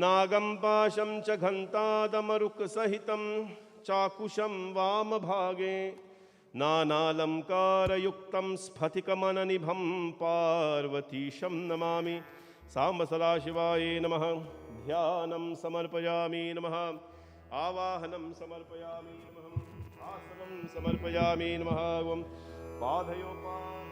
नागं पाशं च घण्टादमरुकसहितं चाकुशं वामभागे नानालङ्कारयुक्तं स्फटिकमननिभं पार्वतीशं नमामि। सांब सदाशिवाय नमः। ध्यानं समर्पयामि नमः। आवाहनं समर्पयामि नमः। आसनं समर्पयामि नमः। पादयोपाध्यायामि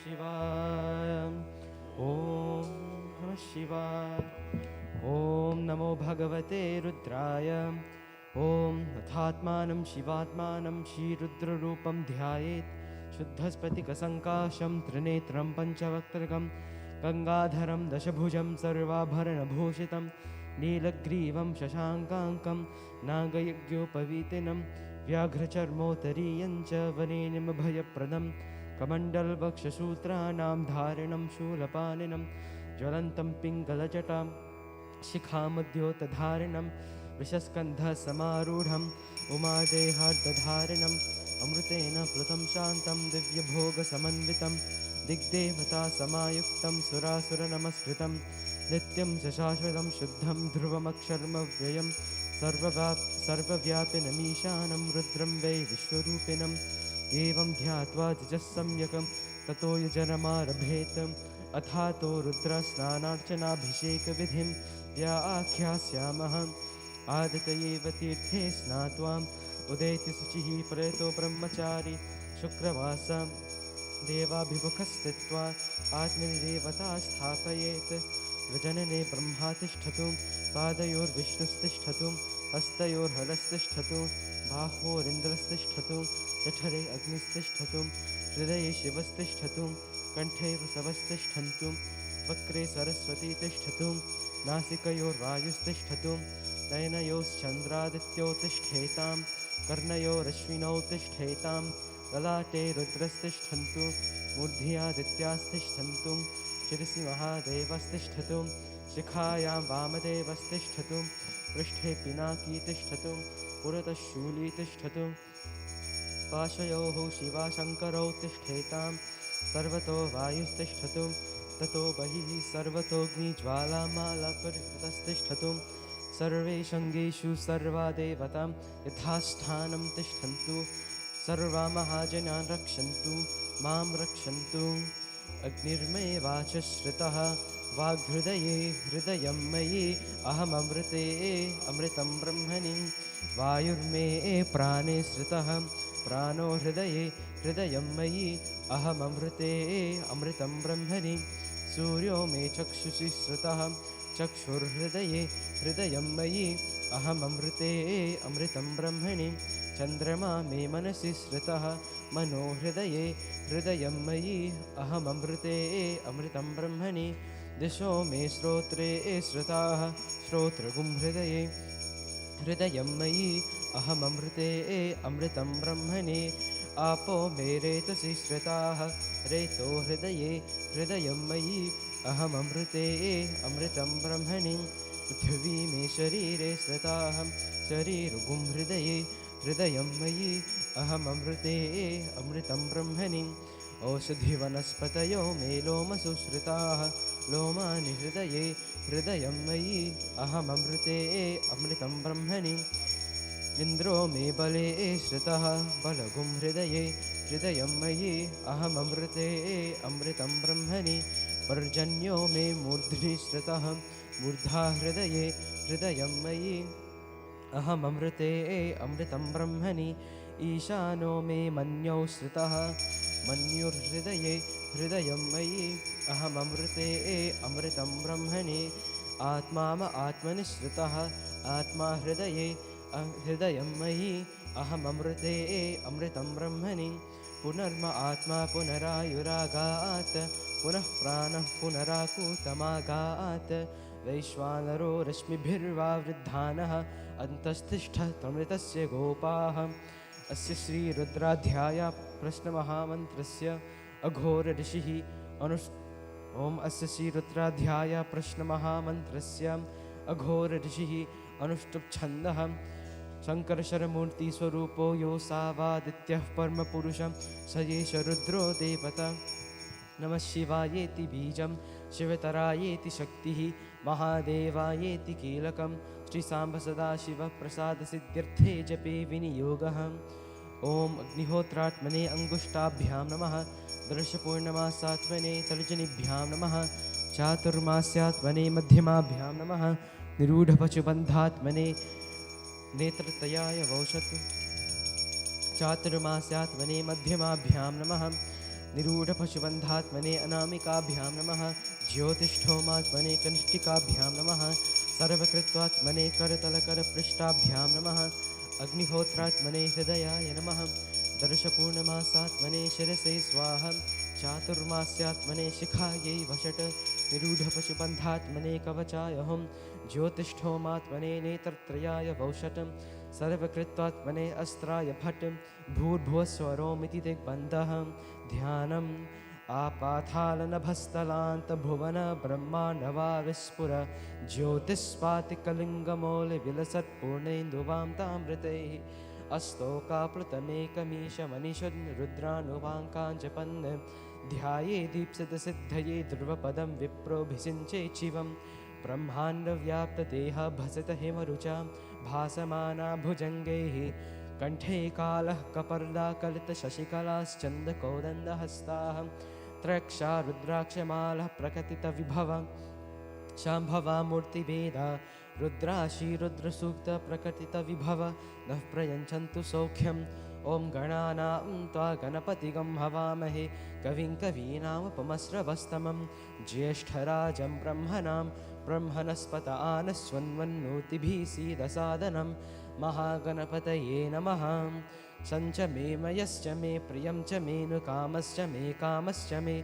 शिवाय। ओम नमः शिवाय। ओम नमो भगवते रुद्राय। ओम तथात्मानं शिवात्मानं श्रीरुद्ररूपं ध्यायेत्। शुद्धस्फटिकसङ्काशं त्रिनेत्रं पञ्चवक्त्रकं गङ्गाधरं दशभुजं सर्वाभरणभूषितं नीलग्रीवं शशाङ्काङ्कं नागयज्ञोपवीतिनं व्याघ्रचर्मोत्तरीयं च वनेनिमभयप्रदं कमण्डलवक्षसूत्राणां धारिणं शूलपाणिनं ज्वलन्तं पिङ्गलजटां शिखामद्योतधारिणं वृषस्कन्धसमारूढम् उमादेहार्दधारिणम् अमृतेन प्लुतं शान्तं दिव्यभोगसमन्वितं दिग्देवतासमायुक्तं सुरासुरनमस्कृतं नित्यं च शाश्वतं शुद्धं ध्रुवमक्षरमव्ययं सर्वव्यापिनमीशानं रुद्रं वै विश्वरूपिणम् एवं ध्यात्वा धिजः सम्यकं ततो यजनमारभेत् अथातो रुद्रस्नानार्चनाभिषेकविधिं व्याख्यास्यामः। आदितयेव तीर्थे स्नात्वाम् उदेति शुचिः प्रयतो ब्रह्मचारी शुक्रवासं देवाभिमुखस्थित्वा आत्मनि देवता स्थापयेत्। प्रजनने ब्रह्मा तिष्ठतु पादयोर्विष्णुस्तिष्ठतु हस्तयोर्हरस्तिष्ठतु बाहोरिन्द्रस्तिष्ठतु जठरे अग्निस्तिष्ठतु हृदये शिवस्तिष्ठतु कण्ठे वसवस्तिष्ठन्तु वक्रे सरस्वती तिष्ठतु नासिकयोर्वायुस्तिष्ठतु नयनयोश्चन्द्रादित्यो तिष्ठेतां कर्णयोरश्विनौ तिष्ठेतां ललाटे रुद्रस्तिष्ठन्तु मूर्ध्नि आदित्यास्तिष्ठन्तु शिरसि महादेवस्तिष्ठतु शिखायां वामदेवस्तिष्ठतु पृष्ठे पिनाकी तिष्ठतु पुरतः शूली तिष्ठतु पार्श्वयोः शिवाशङ्करौ तिष्ठेतां सर्वतो वायुस्तिष्ठतु ततो बहिः सर्वतोऽग्निज्वालामालापरितस्तिष्ठतु सर्वे शङ्गेषु सर्वा देवतां यथास्थानं तिष्ठन्तु सर्वा महाजनान् रक्षन्तु मां रक्षन्तु। अग्निर्मे वाचश्रितः वाग्हृदये हृदयं मयि अहममृते अमृतं ब्रह्मणि वायुर्मे प्राणे श्रितः प्राणो हृदये हृदयं मयि अहममृते अमृतं ब्रह्मणि सूर्यो मे चक्षुषि श्रितः चक्षुर्हृदये हृदयं मयि अहममृते अमृतं ब्रह्मणि चन्द्रमा मे मनसि श्रितः मनो हृदये हृदयं मयि अहममृते अमृतं ब्रह्मणि दिशो मे श्रोत्रे श्रुताः श्रोत्रगुं हृदये हृदयं मयि अहममृते अमृतं ब्रह्मणि आपो मे रेतसि श्रिताः रेतो हृदये हृदयं मयि अहममृते अमृतं ब्रह्मणि पृथिवी मे शरीरे श्रिताः शरीरगुं हृदये हृदयं मयि अहममृते अमृतं ब्रह्मणि औषधिवनस्पतयो मे लोमसु श्रिताः लोमानि हृदये हृदयं मयि अहममृते अमृतं ब्रह्मणि इन्द्रो मे बले श्रितः बलगुं हृदये हृदयं मयि अहममृते अमृतं ब्रह्मणि पर्जन्यो मे मूर्ध्नि श्रितः मूर्धा हृदये हृदयं मयि अहममृते अमृतं ब्रह्मणि ईशानो मे मन्यौ श्रितः मन्युर्हृदये हृदयं मयि अहममृते अमृतं ब्रह्मणि आत्मा आत्मनि श्रितः आत्मा हृदये हृदयं मयि अहममृते अमृतं ब्रह्मणि पुनर्म आत्मा पुनरायुरागात् पुनः प्राणः पुनराकूतमागात् वैश्वानरो रश्मिभिर्वा वृद्धानः अन्तस्तिष्ठः त्वमृतस्य गोपाः अस्य श्रीरुद्राध्याय प्रश्नमहामन्त्रस्य अघोर ऋषिः ॐ अस्य श्रीरुद्राध्याय प्रश्नमहामन्त्रस्य अघोर ऋषिः अनुष्टुप्छन्दः शङ्करशरमूर्तिस्वरूपो यो सावादित्यः परमपुरुषं स एष रुद्रो देवता नमः शिवायेति बीजं शिवतरायेति शक्तिः महादेवायेति कीलकं श्रीसाम्ब सदाशिवः प्रसादसिद्ध्यर्थे जपे विनियोगः ॐ अग्निहोत्रात्मने अङ्गुष्ठाभ्यां नमः दर्शपूर्णमासात्मने तर्जनीभ्यां नमः चातुर्मास्यात्मने मध्यमाभ्यां नमः निरूढपशुबन्धात्मने नेत्रतयाय वौषत् चातुर्मास्यात्मने मध्यमाभ्यां नमः निरूढपशुबन्धात्मने अनामिकाभ्यां नमः ज्योतिष्ठोमात्मने कनिष्ठिकाभ्यां नमः सर्वकृत्वात्मने करतलकरपृष्ठाभ्यां नमः अग्निहोत्रात्मने हृदयाय नमः दर्शपूर्णमासात्मने शिरसे स्वाहा चातुर्मास्यात्मने शिखायै वषट् निरूढपशुबन्धात्मने कवचाय हुं ज्योतिष्ठोमात्मने नेत्रत्रयाय वौषट् सर्वकृत्वात्मने अस्त्राय फट् भूर्भुवस्वरोमिति दिग्बन्धः ध्यानम् आपातालनभस्थलान्तभुवन ब्रह्माण्डवा विस्फुर ज्योतिष्पातिकलिङ्गमौलिविलसत्पूर्णेन्दुवां तामृतैः अस्तोकाप्लुतमेकमीशमनिषन् रुद्रानुवाङ्काञ्चपन् ध्याये दीप्सितसिद्धये ध्रुवपदं विप्रोभिषिञ्चे शिवं ब्रह्माण्डव्याप्तदेह भसत हिमरुचा भासमाना भुजङ्गैः कण्ठे कालः कपर्दाकलितशशिकलाश्चन्दकौदण्डहस्ताः त्रयक्षा रुद्राक्षमालः प्रकटितविभव शाम्भवा मूर्तिभेदा रुद्राशीरुद्रसूक्तप्रकटितविभव नः प्रयच्छन्तु सौख्यम् ॐ गणानां त्वा गणपतिगं हवामहे कविं कवीनामुपमस्रवस्तमं ज्येष्ठराजं ब्रह्मणां ब्रह्मणस्पत आनस्वन्वन्नोतिभिः सीदसादनं महागणपतये नमः सञ्च मे मयश्च मे प्रियं च मे नुकामश्च मे कामश्च मे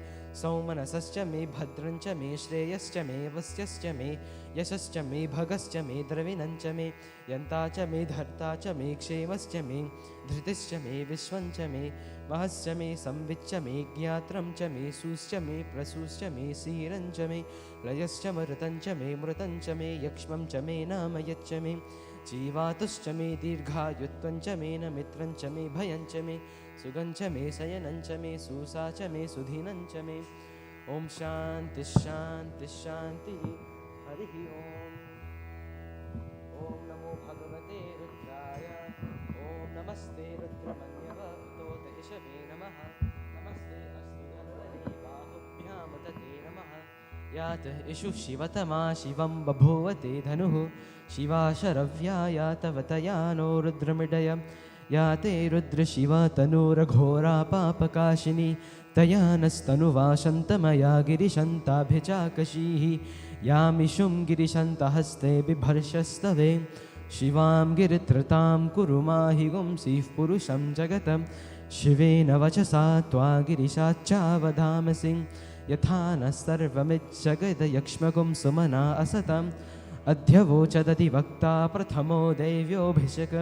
सौमनसश्च मे भद्रं च मे श्रेयश्च मे वस्यश्च मे यशश्च मे भगश्च मे द्रविणं च मे यन्ता च मे धर्ता च मे क्षेमश्च मे धृतिश्च मे विश्वं च मे महश्च मे संविच्च मे ज्ञात्रं च मे सूश्च मे प्रसूश्च मे सीरं च मे लयश्च मृतं च मे यक्ष्मं च मे नाम यच्च मे जीवातुश्च मे दीर्घायुत्वं च मे न मित्रं च मे भयं च मे सुगं च मे शयनं च मे सूसा च मे सुधीनं च मे ॐ शान्ति शान्ति शान्तिः हरिः ॐ नमो भगवते रुद्राय ॐ नमस्ते रुद्रमन्यवतोत इषवे नमः नमस्ते अस्तु गन्धने बाहुभ्यां दते नमः यात इषु शिवतमा शिवं बभूवते धनुः शिवा शरव्या यातवतया नो रुद्रमिडय या ते रुद्रशिवा तनूरघोरा पापकाशिनी तया नस्तनुवाशन्तमया गिरिशन्ताभिचाकशीः यामिषुं गिरिशन्तहस्ते बिभर्षस्तवे शिवां गिरित्रतां कुरु माहि गुंसीः पुरुषं जगतं शिवेन वचसा त्वा गिरिशाच्चावधामसि यथा न सर्वमिज्जगदयक्ष्मगुं सुमना असतम् अध्यवोचदधिवक्ता प्रथमो दैव्योऽभिषेक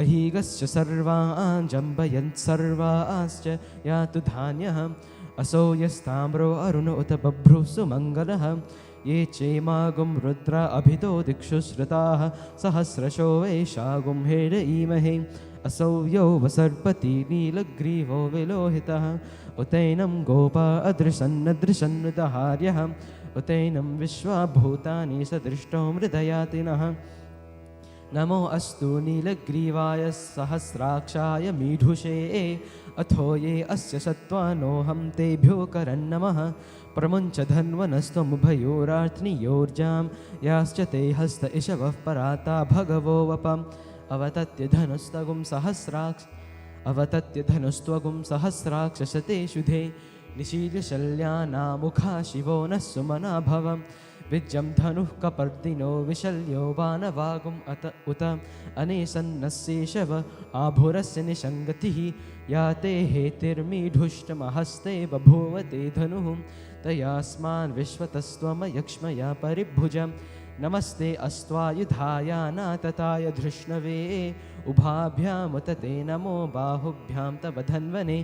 अहीगश्च सर्वान् जम्बयन् सर्वाश्च यातु धान्यः असौ यस्ताम्रो अरुण उत बभ्रुः सुमङ्गलः ये चेमागुं रुद्रा अभितो दिक्षु श्रुताः सहस्रशो वैशागुं हेडईमहे असौ यो वसर्पति नीलग्रीवो विलोहितः उतैनं गोपा अदृशन्नदृशन्नुदहार्यः उतैनं विश्वाभूतानि सदृष्टो मृदयातिनः नमो अस्तु नीलग्रीवाय सहस्राक्षाय मीढुषे अथो ये अस्य सत्त्वानोऽहं तेभ्यो करन्नमः प्रमुञ्च धन्वनस्त्वमुभयोरार्त्नियोर्जां याश्च ते हस्त इषवः पराता भगवो वपम् अवतत्य धनुस्त्वगुं सहस्राक्षशते शुधे निशीलशल्यानामुखा शिवो नः सुमना भव विज्यं धनुः कपर्दिनो विशल्यो बाणवागुम् अत उत अनेसन्नस्येषव आभुरस्य निषङ्गतिः या ते हेतिर्मीढुष्टमहस्ते बभूव ते धनुः तयास्मान् विश्वतस्त्वमयक्ष्मया परिभुजं नमस्ते अस्त्वायुधाय नातताय धृष्णवे उभाभ्यामुत ते नमो बाहुभ्यां तव धन्वने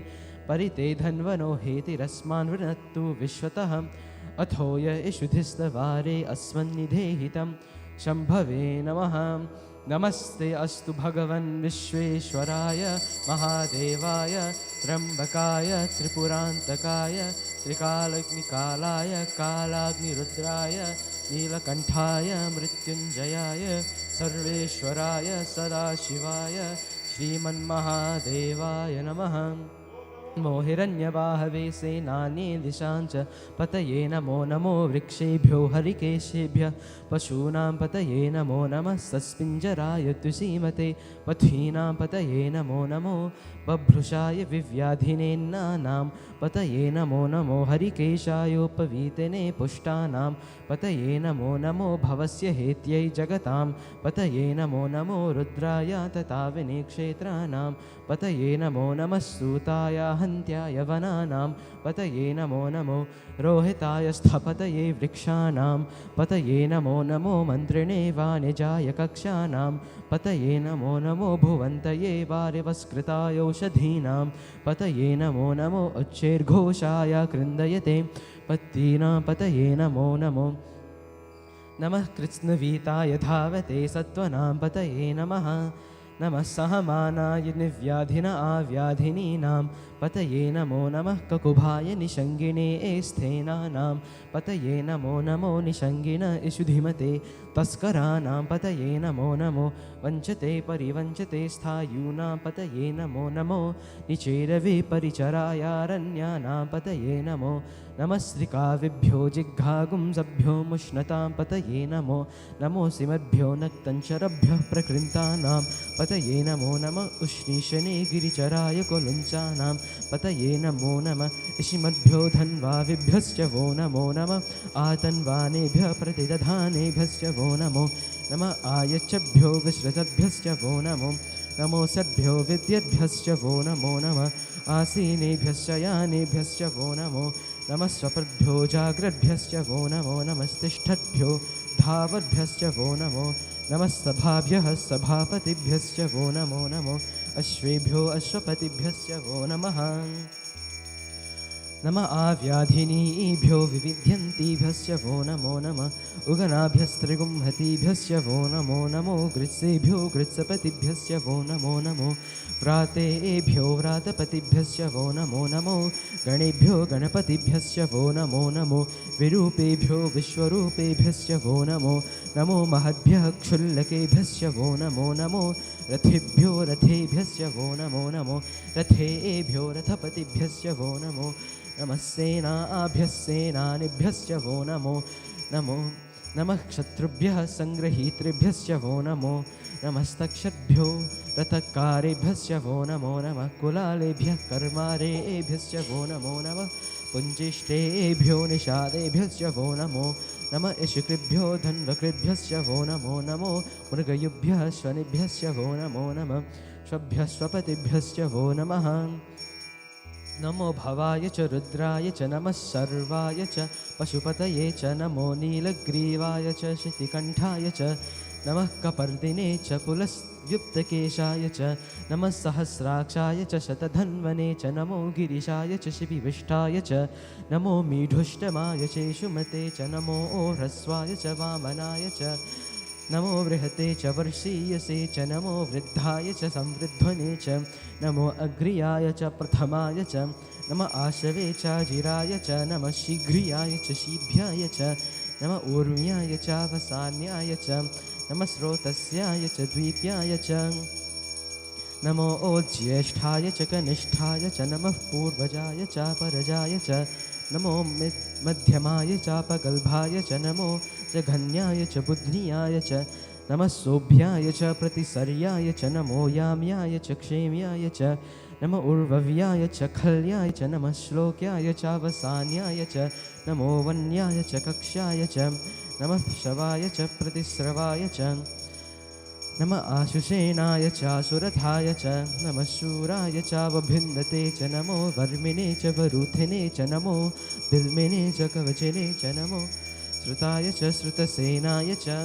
परिते धन्वनो हेतिरस्मान् वृणत्तु विश्वतः अथो य इषुधिस्तवारे अस्मन्निधेहितं शम्भवे नमः नमस्ते अस्तु भगवन् विश्वेश्वराय महादेवाय त्र्यम्बकाय त्रिपुरान्तकाय त्रिकालाग्निकालाय कालाग्निरुद्राय नीलकण्ठाय मृत्युञ्जयाय सर्वेश्वराय सदाशिवाय श्रीमन्महादेवाय नमः नमो हिरण्यवाहवे सेनान्ये दिशाञ्च पतये नमो नमो वृक्षेभ्यो हरिकेशेभ्यः पशूनां पतये नमो नमः सस्पिञ्जराय तुसीमते पथीनां पतये नमो नमो बभ्रुषाय विव्याधिनेन्नानां पतये नमो नमो हरिकेशायोपवीतने पुष्टानां पतये नमो नमो भवस्य हेत्यै जगतां पतये नमो नमो रुद्राय तथा विनेक्षेत्राणां पतये नमो नमः सूताय हन्त्याय वनानां पतये नमो नमो रोहिताय स्थपतये वृक्षाणां पतये नमो नमो मन्त्रिणे वाणिजाय कक्षाणां पतये नमो नमो भुवन्तये वारिवस्कृताय औषधीनां पतये नमो नमो उच्चैर्घोषाय कृन्दयते पत्तीनां पतये नमो नमो नमः कृत्स्नवीताय धावते सत्त्वनां पतये नमः नमः सहमानाय निर्व्याधिन आव्याधिनीनां पतये नमो नमः ककुभाय निषङ्गिणे स्थेनानां पतये नमो नमो निषङ्गिण इषुधिमते तस्कराणां पतये नमो नमो वञ्चते परिवञ्चते स्थायूनां पतये नमो नमो निचेरवे परिचरायारण्यानां पतये नमो नमस्त्रिकाविभ्यो जिघ्घागुंसभ्यो मुष्णतां पतये नमो नमो सिमभ्यो नक्तञ्चरभ्यः प्रकृन्तानां पतये नमो नमः उष्णीशने गिरिचराय कुलुञ्चानां पतये नमो नमः इषिमद्भ्यो धन्वाविभ्यश्च वो नमो नमः आतन्वानेभ्यः प्रतिदधानेभ्यश्च वो नमो नमः आयच्छभ्यो विसृजद्भ्यश्च वो नमो नमोऽसद्भ्यो विद्यद्भ्यश्च वो नमो नमः आसीनेभ्यश्च यानेभ्यश्च वो नमो नमः स्वपद्भ्यो जाग्रद्भ्यश्च वो नमो नमस्तिष्ठद्भ्यो धावद्भ्यश्च वो नमो नमः सभाभ्यः सभापतिभ्यश्च वो नमो नमो अश्वेभ्यो अश्वपतिभ्यश्च वो नमः नमः आव्याधिनीभ्यो विविध्यन्तीभ्यश्च वो नमो नमः उगनाभ्यस्त्रिगुंहतीभ्यश्च वो नमो नमो गृत्सेभ्यो गृत्सपतिभ्यश्च वो नमो नमो व्रातेभ्यो व्रातपतिभ्यश्च वो नमो नमो गणेभ्यो गणपतिभ्यश्च वो नमो नमो विरूपेभ्यो विश्वरूपेभ्यश्च वो नमो नमो महद्भ्यः क्षुल्लकेभ्यश्च वो नमो नमो रथेभ्यो रथेभ्यश्च वो नमो नमो रथेभ्यो रथपतिभ्यश्च वो नमो नमः सेनाभ्यः सेनानिभ्यश्च वो नमो नमो नमः क्षत्रुभ्यः सङ्गृहीतृभ्यश्च वो नमो नमस्तक्षद्भ्यो रथकारेभ्यश्च वो नमो नमः कुलालेभ्यः कर्मारेभ्यश्च वो नमो नमः पुञ्जिष्टेभ्यो निषादेभ्यश्च वो नमो नमः इषुकृभ्यो धन्वकृभ्यश्च वो नमो नमो मृगयुभ्यः स्वनिभ्यश्च वो नमो नमः स्वभ्यः स्वपतिभ्यश्च वो नमः नमो भवाय च रुद्राय च नमः सर्वाय च पशुपतये च नमो नीलग्रीवाय च शितिकण्ठाय च नमः कपर्दिने च पुलस्युक्तकेशाय च नमः सहस्राक्षाय च शतधन्वने च नमो गिरिशाय च शिबिविष्टाय च नमो मीढुष्टमाय चेषुमते च नमो ह्रस्वाय च वामनाय च नमो बृहते च वर्षीयसे च नमो वृद्धाय च संवृध्वने च नमो अग्र्याय च प्रथमाय च नमः आशवे च जिराय च नमः शीघ्रियाय च शीभ्याय च नमः ऊर्म्याय च वसान्याय च नमः स्रोतस्याय च द्वीप्याय च नमो ज्येष्ठाय च कनिष्ठाय च नमः पूर्वजाय च परजाय च नमो मध्यमाय चापगल्भाय च नमो जघन्याय च बुध्नियाय च नमः सोभ्याय च प्रतिसर्याय च नमो याम्याय च क्षेम्याय च नमो उर्वव्याय च खल्याय च नमः श्लोक्याय चावसान्याय च नमो वन्याय च कक्ष्याय च नमः शवाय च प्रतिस्रवाय च नमः आशुषेणाय चासुरथाय च नमः शूराय चावभिन्दते च नमो वर्मिणे च वरूथिने च नमो बिल्मिने च कवचिने च नमो श्रुताय च श्रुतसेनाय च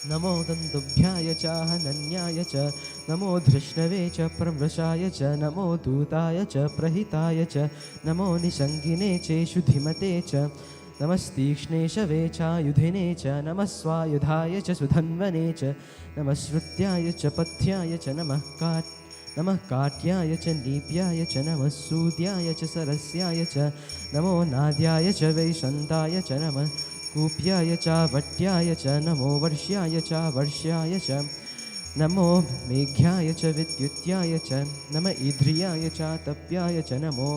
नमो दन्तुभ्याय च हनन्याय च नमो धृष्णवे च प्रमृषाय च नमो दूताय च प्रहिताय च नमो निषङ्गिने चेषु धीमते च नमस्तीक्ष्णेशवे चायुधिने च नमः स्वायुधाय च सुधन्वने च नमः श्रुत्याय च पथ्याय च नमः काट्याय च नीप्याय च नमः सूद्याय च सरस्याय च नमो नाद्याय च वैशन्ताय च नमः कूप्याय च वट्याय च नमो वर्ष्याय च वर्ष्याय च नमो मेघ्याय च विद्युत्याय च नमः ईध्रियाय च तप्याय च नमो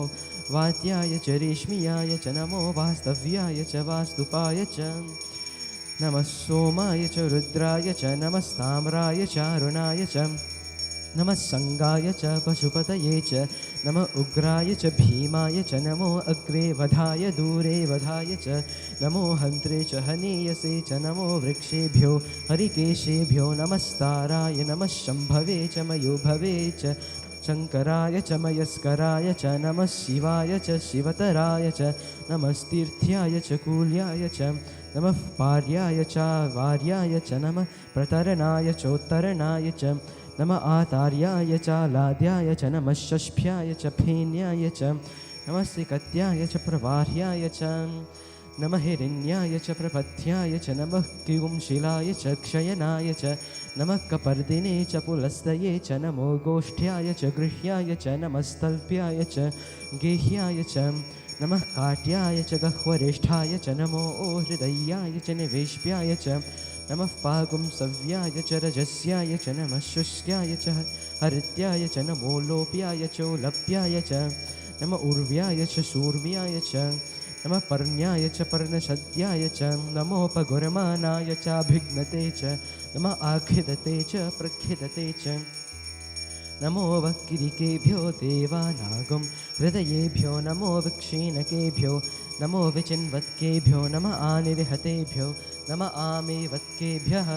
वात्याय च रेश्मियाय च नमो वास्तव्याय च वास्तुपाय च नमः सोमाय च रुद्राय च नमस्ताम्राय च अरुणाय च नमः संगाय च पशुपतये च नमः उग्राय च भीमाय च नमो अग्रे वधाय दूरे वधाय च नमो हन्त्रे च हनीयसे च नमो वृक्षेभ्यो हरिकेशेभ्यो नमस्ताराय नमः शम्भवे च मयोभवे च शङ्कराय च मयस्कराय च नमः शिवाय च शिवतराय च नमस्तीर्थ्याय च कूल्याय च नमः पार्याय च वार्याय च नमः प्रतरणाय चोत्तरणाय च नमः आतार्याय च लाद्याय च नमः षष्भ्याय च फेन्याय च नमः सिकत्याय च प्रवार्याय च नमः हिरण्याय च प्रपथ्याय च नमः किंशिलाय च क्षयनाय च नमः कपर्दिने च पुलस्तये च नमो गोष्ठ्याय च गृह्याय च नमः स्तल्प्याय च गेह्याय च नमः काट्याय च गह्वरेष्ठाय च नमो हृदयाय च निवेश्याय च नमः पागुंसव्याय च रजस्याय च नमः शुष्क्याय च हरित्याय च नमो लोप्याय चोलप्याय च नमः उर्व्याय च शूर्व्याय च नमः पर्ण्याय च पर्णशद्याय च नमोपगुरमानाय चाभिघ्नते च नमः आखिदते च प्रखिदते च नमो वक्किरिकेभ्यो देवानागं हृदयेभ्यो नमो विक्षीणकेभ्यो नमो विचिन्वत्केभ्यो नमः आनिर्हतेभ्यो नमः आमेवत्केभ्यः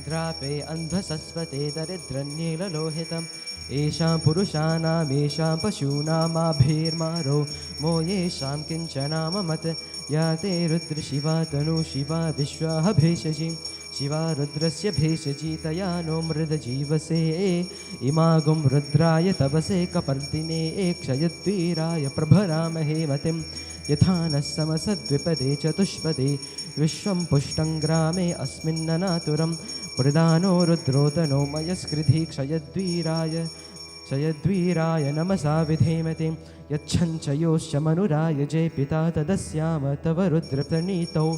द्रापे अन्धसस्वते दरिद्रन्नीललोहितम् येषां पुरुषाणामेषां पशूनामाभिर्मारो मो येषां किञ्चनाममत् या ते रुद्रशिवा तनु शिवा विश्वाः भेषजी शिवा रुद्रस्य भेषजी तया नो मृदजीवसे इमागुं रुद्राय तपसे कपर्दिने क्षयद्वीराय प्रभरामहे मतिं यथा नः समसद्विपदे चतुष्पदे विश्वं पुष्टं ग्रामे अस्मिन्ननातुरं प्रदानो रुद्रोतनो मयस्कृधि क्षयद्वीराय नमसा विधेमतिं यच्छञ्चयोश्च मनुराय जय पिता तदस्याम तव रुद्रप्रणीतौ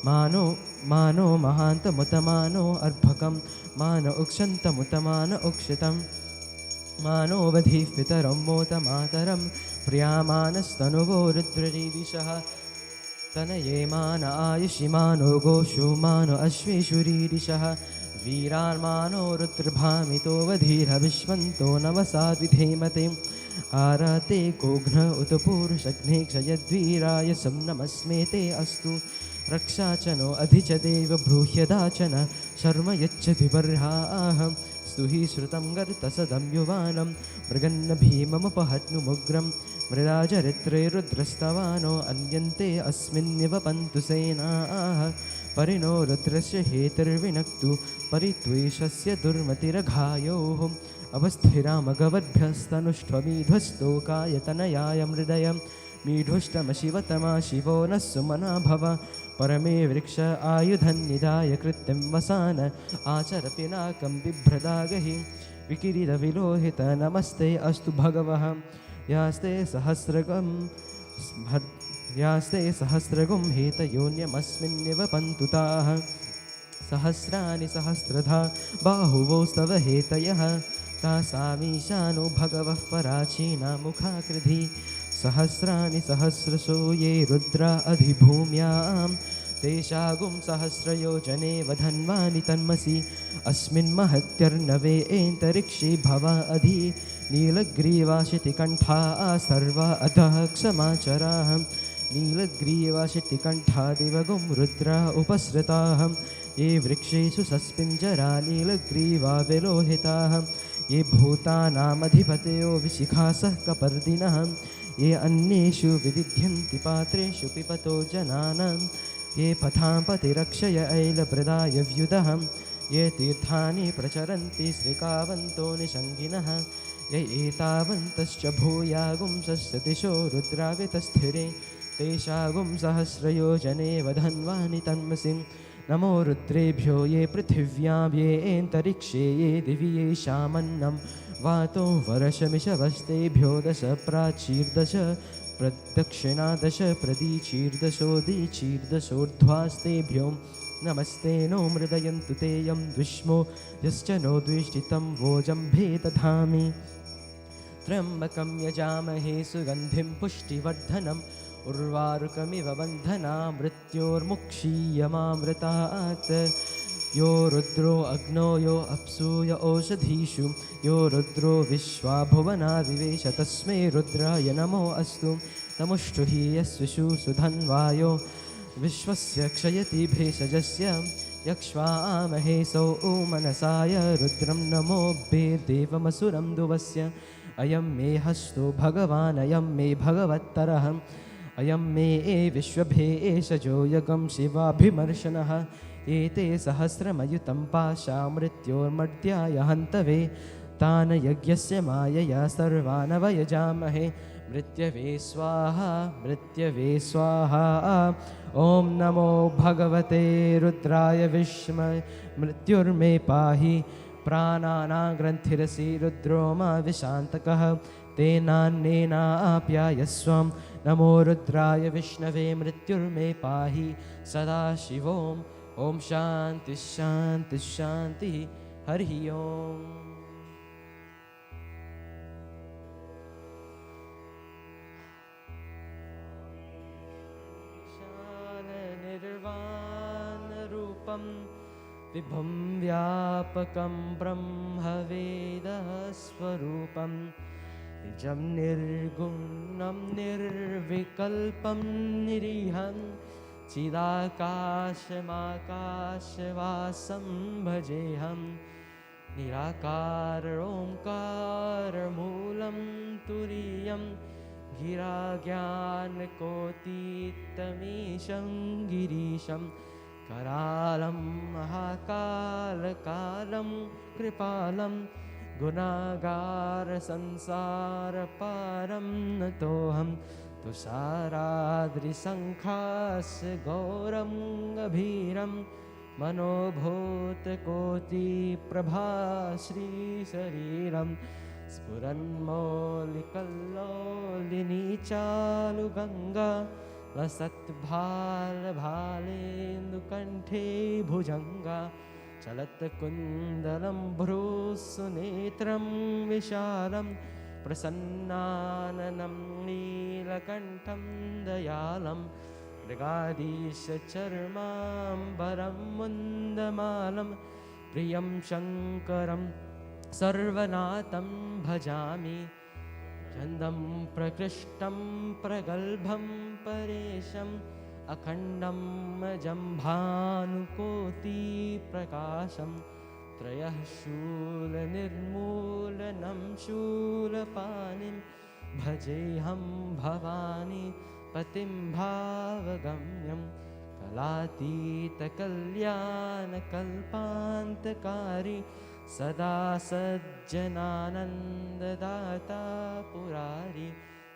मानो महान्तमुतमानो अर्भकं मान उक्षन्तमुतमान उक्षितं मानो वधिः पितरं मोतमातरं प्रियामानस्तनुवो रुद्ररीदिशः तनये मान आयुषिमानो गोषु मानो अश्वेषुरीदिशः वीरान्मानो रुद्रभामितो वधीरविश्वन्तो नमसा विधेमतिम् आराते गोघ्न उत पूरुषघ्ने क्षयद्वीराय सं नमस्मेते अस्तु रक्षा च नो अधि च देव ब्रूह्यदाचन शर्म यच्छति बर्हाहं स्तुहि श्रुतं गर्तसदं युवानं मृगन्न भीममुपहत्नुमुग्रं मृदाचरित्रे रुद्रस्तवानो अन्यन्ते अस्मिन्निव पन्तु सेनाः परिणो रुद्रस्य हेतुर्विनक्तु परित्वेषस्य दुर्मतिरघायोः अवस्थिरामगवद्भ्यस्तनुष्ठमीध्वस्तोकायतनयाय मृदयं मीढुष्टमशिवतमा शिवो नः सुमना भव परमे वृक्ष आयुधन्निधाय कृत्यं वसान आचर पिनाकं बिभ्रदागहि विकिरीदविलोहित नमस्ते अस्तु भगवः यास्ते सहस्रगुं हेतयोन्यमस्मिन्निव पन्तु ताः सहस्राणि सहस्रधा बाहुवोस्तव हेतयः तासामीशानो भगवः पराचीना मुखाकृधि सहस्राणि सहस्रशो ये रुद्रा अधिभूम्यां तेषागुं सहस्रयोजने वधन्वानि तन्मसि अस्मिन् महत्यर्णवे एन्तरिक्षे भवा अधि नीलग्रीवाशितिकण्ठा सर्वा अधः क्षमाचराः नीलग्रीवाशितिकण्ठादिवगुं रुद्रा उपसृताः ये वृक्षेषु सस्पिञ्जरा नीलग्रीवा विलोहिताः ये भूतानामधिपतयो विशिखासः कपर्दिनः ये अन्येषु विदिध्यन्ति पात्रेषु पिबतो जनानां ये पथापतिरक्षय ऐलप्रदाय व्युदः ये तीर्थानि प्रचरन्ति श्रीकावन्तो निषङ्गिनः ये एतावन्तश्च भूयागुंसस्य दिशो रुद्रावितस्थिरे तेषागुं सहस्रयोजने वधन्वानि तन्मसि नमो रुद्रेभ्यो ये पृथिव्यां ये एन्तरिक्षे ये दिवि येषामन्नं वातो वर्षमिषवस्तेभ्यो दश प्राचीर्दश प्रदक्षिणादश प्रदीचीर्दशोदीचीर्दशोर्ध्वास्तेभ्यो नमस्ते नो मृदयन्तु ते यं द्विष्मो यश्च नो द्विष्टितं वोजम्भे दधामि त्र्यम्बकं यजामहे सुगन्धिं पुष्टिवर्धनम् उर्वारुकमिव बन्धना मृत्योर्मुक्षीयमामृतात् यो रुद्रो अग्नो यो अप्सूय ओषधीषु यो रुद्रो विश्वाभुवना विवेश तस्मै रुद्राय नमो अस्तु तमुष्टु हि यस्विषु सुधन्वायो विश्वस्य क्षयति भेषजस्य यक्ष्वामहे सौ मनसाय रुद्रं नमोऽभ्येदेवमसुरं दुवस्य अयं मे हस्तो भगवान् अयं मे भगवत्तरः अयं मे विश्वभेषजो यगं शिवाभिमर्शनः एते सहस्रमयुतं पाशा मृत्योर्मर्त्याय हन्तवे तान् यज्ञस्य मायया सर्वान् वयजामहे मृत्यवे स्वाहा ॐ नमो भगवते रुद्राय विष्मय मृत्युर्मे पाहि प्राणानां ग्रन्थिरसि रुद्रो मा विशान्तकः तेनान्येनाप्यायस्वं नमो रुद्राय विष्णवे मृत्युर्मे पाहि सदाशिवोम् ॐ शान्ति शान्ति शान्तिः हरिः ओम् निर्वाणरूपं विभुं व्यापकं ब्रह्मवेदस्वरूपं निजं निर्गुणं निर्विकल्पं निरीहं चिदाकाशमाकाशवासं भजेऽहं निराकारोङ्कारमूलं तुरीयं गिराज्ञानकोटितमीशं गिरीशं करालं महाकालकालं कृपालं गुणागारसंसारपारं नतोऽहं तुषाराद्रिसङ्खास्य गौरं गभीरं मनोभूतकोटिप्रभा श्रीशरीरं स्फुरन्मौलिकल्लोलिनी चालुगङ्गा लसत्भालभालेन्दुकण्ठे भुजङ्गा चलत्कुन्दलं भ्रूसुनेत्रं विशालं प्रसन्नाननं नीलकण्ठं दयालं मृगाधीशचर्माम्बरं मुन्दमालं प्रियं शङ्करं सर्वनाथं भजामि छन्दं प्रकृष्टं प्रगल्भं परेशम् अखण्डं जम्भानुकोटिप्रकाशं त्रयः शूलनिर्मूलनं शूलपाणिं भजेऽहं भवानी पतिं भावगम्यं कलातीतकल्याणकल्पान्तकारी सदा सज्जनानन्ददाता पुरारी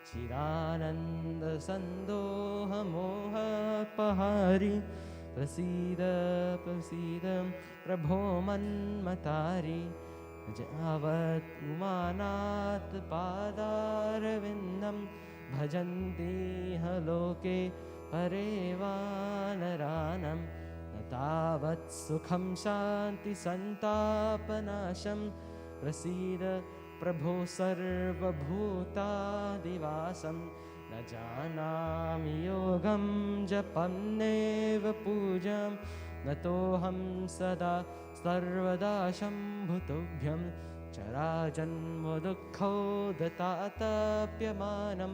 चिदानन्दसन्दोहमोहपहारी प्रसीद प्रसीद प्रभो मन्मतारी यावत् उमानात् पादारविन्दं भजन्तीह लोके परेवानरानं न तावत् सुखं शान्तिसन्तापनाशं प्रसीद प्रभो सर्वभूतादिवासं न जानामि योगं जपन्नेव पूजां नतोऽहं सदा सर्वदा शम्भुतुभ्यं जराजन्मदुःखोदतातप्यमानं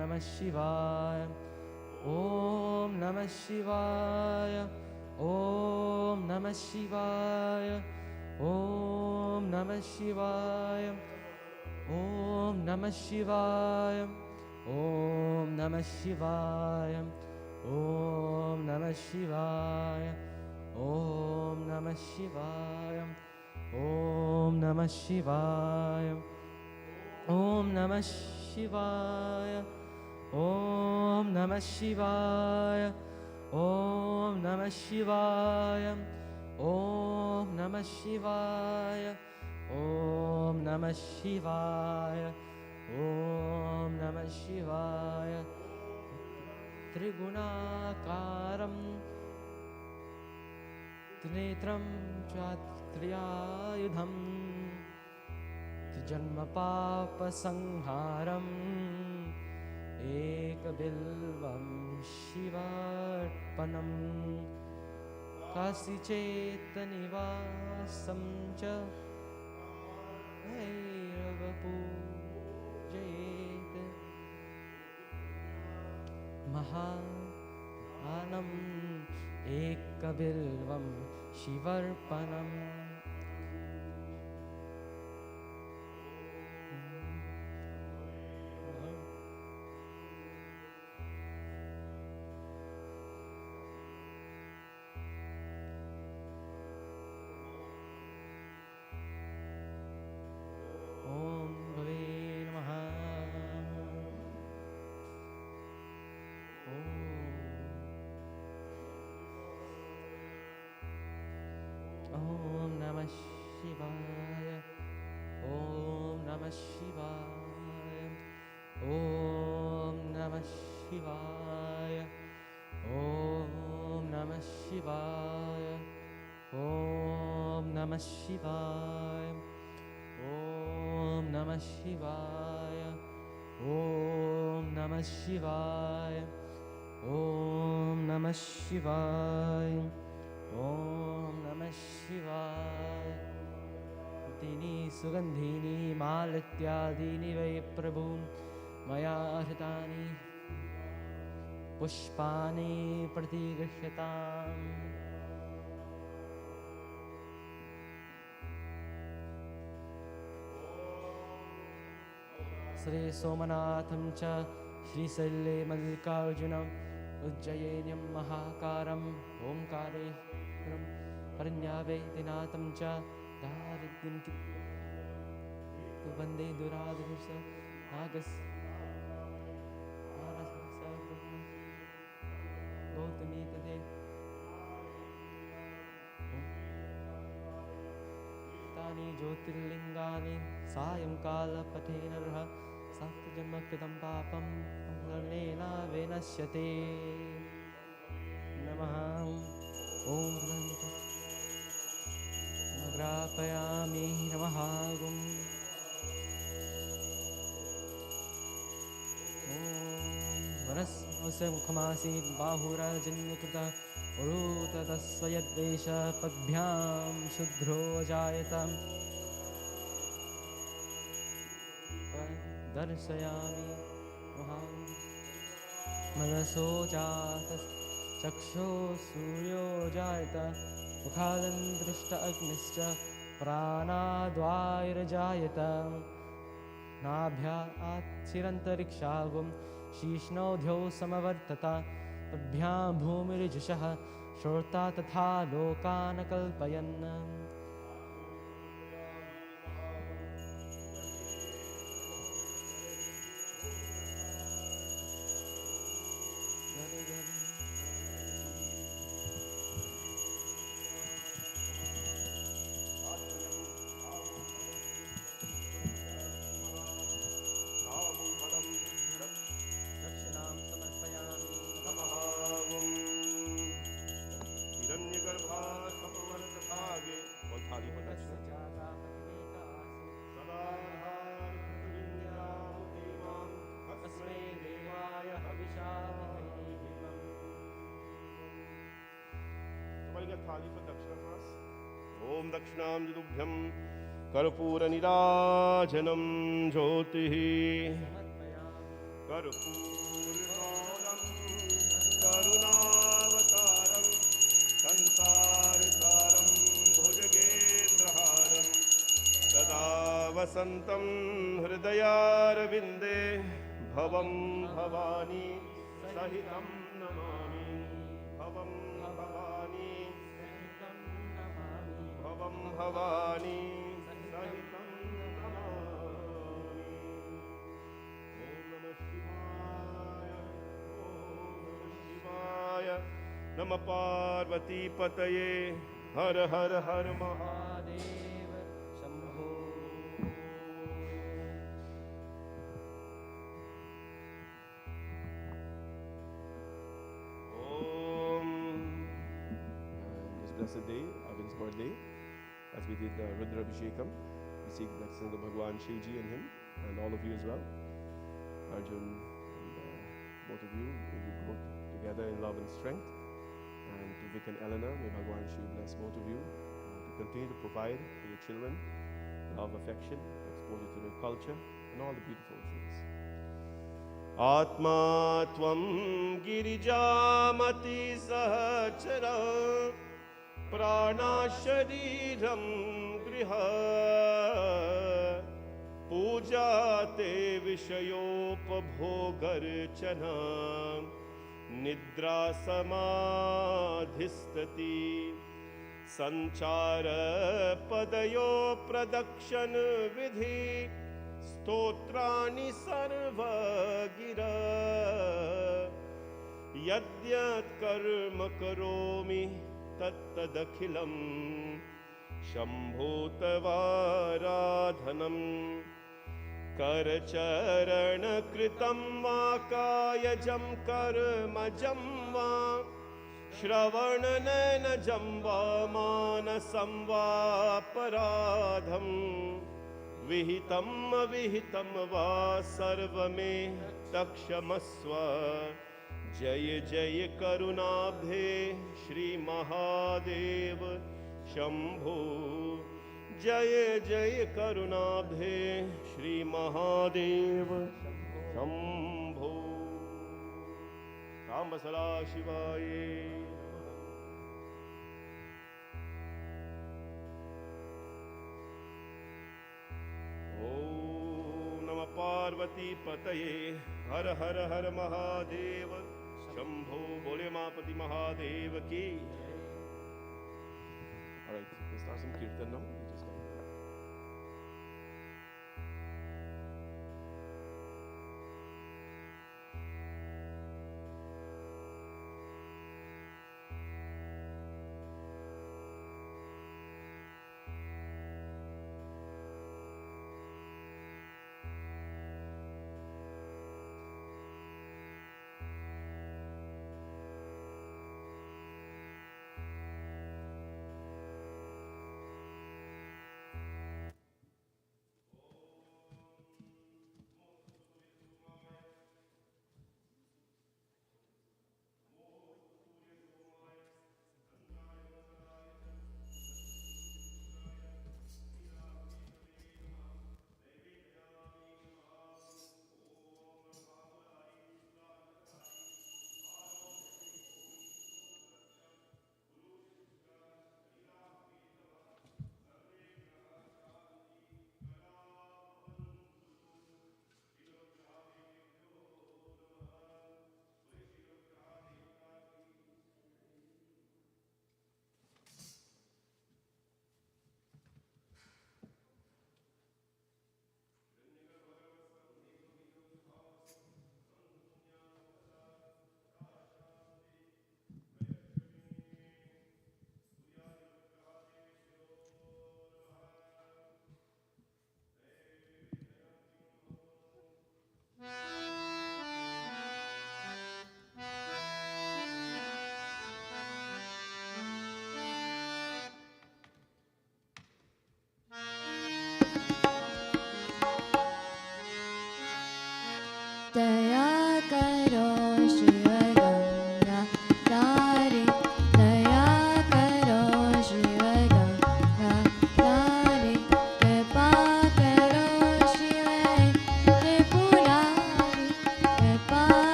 नमः शिवाय ॐ नमः शिवाय ॐ नमः शिवाय ॐ नमः शिवाय ॐ नमः शिवाय ॐ नमः शिवाय ॐ नमः शिवाय ॐ नमः शिवाय ॐ नमः शिवाय ॐ नमः शिवाय ॐ नमः शिवाय ॐ नमः शिवाय ॐ नमः शिवाय ॐ नमः शिवाय ॐ नमः शिवाय त्रिगुणाकारं त्रिनेत्रं च त्र्यायुधं त्रिजन्मपापसंहारम् एकबिल्वं शिवार्पणम् काशीचेतनिवासं च भैरवपूजयेत् महानम् एकबिल्वं शिवार्पणम् शिवाय ॐ नमः शिवाय ॐ नमः शिवाय ॐ नमः शिवाय ॐ नमः शिवाय दीनि सुगन्धिनि मालत्यादीनि वै प्रभु मया हृतानि पुष्पाणि प्रतिगृह्यताम् श्री सोमनाथं च श्रीशैले मल्लिकार्जुनम् उज्जयिनीं महाकारम् ओंकारेश्वरं हरण्यावेदिनाथं च दारिद्र्यं वन्दे दुराधीश नागस् गौतमी तदे तानि ज्योतिर्लिङ्गानि सायंकालपठेनर्ह सप्तजन्मकृतं पापं स्मरणेन विनश्यते नमः ॐ ग्रापयामि नमः गुं ॐ वनस्य मुखमासीत् बाहुराजन्यकृत उरूत तस्य यद्वेष पद्भ्यां शुद्रो जायत दर्शयामि महान् मनसो जातः चक्षो सूर्यो जायत मुखादन्तरिष्ट अग्निश्च प्राणाद्वायुर्जायत नाभ्याच्चिरन्तरिक्षागुं शीर्ष्णोऽध्यौ समवर्तत पद्भ्यां भूमिर्जुषः श्रोता तथा लोकान् कल्पयन् दक्षिणां समर्पयामि नमः हिरण्यगर्भासपवर्तभागे और थाली पर दक्षिणा तस्मै देवाय हविषा थाली पर दक्षिणा ओम दक्षिणां यदुभ्यं कर्पूरनिराजनं ज्योतिः कर्पूरगौरं करुणावतारं संसारसारं भुजगेन्द्रहारं सदा वसन्तं हृदयारविन्दे भवं भवानी सहितं नमामि भवं भवानी भवं भवानी सहितं नमामि। ॐ नमः शिवाय ॐ नमः शिवाय नमः पार्वतीपतये हर हर हर Mahadev Shambho. This blessed day, Arvind's birthday, as we did Rudra Abhishekam, we seek blessings of Bhagwan Shivji and him, and all of you as well. Arjun and both of you, may you grow together in love and strength. And to Vic and Eleanor, may Bhagwan Shiv bless both of you to continue to provide for your children love, affection, exposure to their culture, and all the beautiful things. Atma tvam girijamati sahachara prana shariram griha puja te vishayopabhogarchana nidra samadhistati sanchara padayo pradakshan vidhi स्तोत्राणि सर्वा गिरा यद्यत् कर्म करोमि तत्तदखिलं शम्भो तवाराधनम् करचरणकृतं वा कायजं कर्मजं वा श्रवणनयनजं वा मानसं वा पराधम् विहितम् अविहितं वा सर्वमे तक्षमस्व जय जय करुणाब्धे श्री महादेव शंभो जय जय करुणाब्धे श्री महादेव शंभो राम सदा शिवाय पार्वती पतये हर हर हर महादेव शंभो बोले मापति महादेव की। All right, let's start some kirtan now.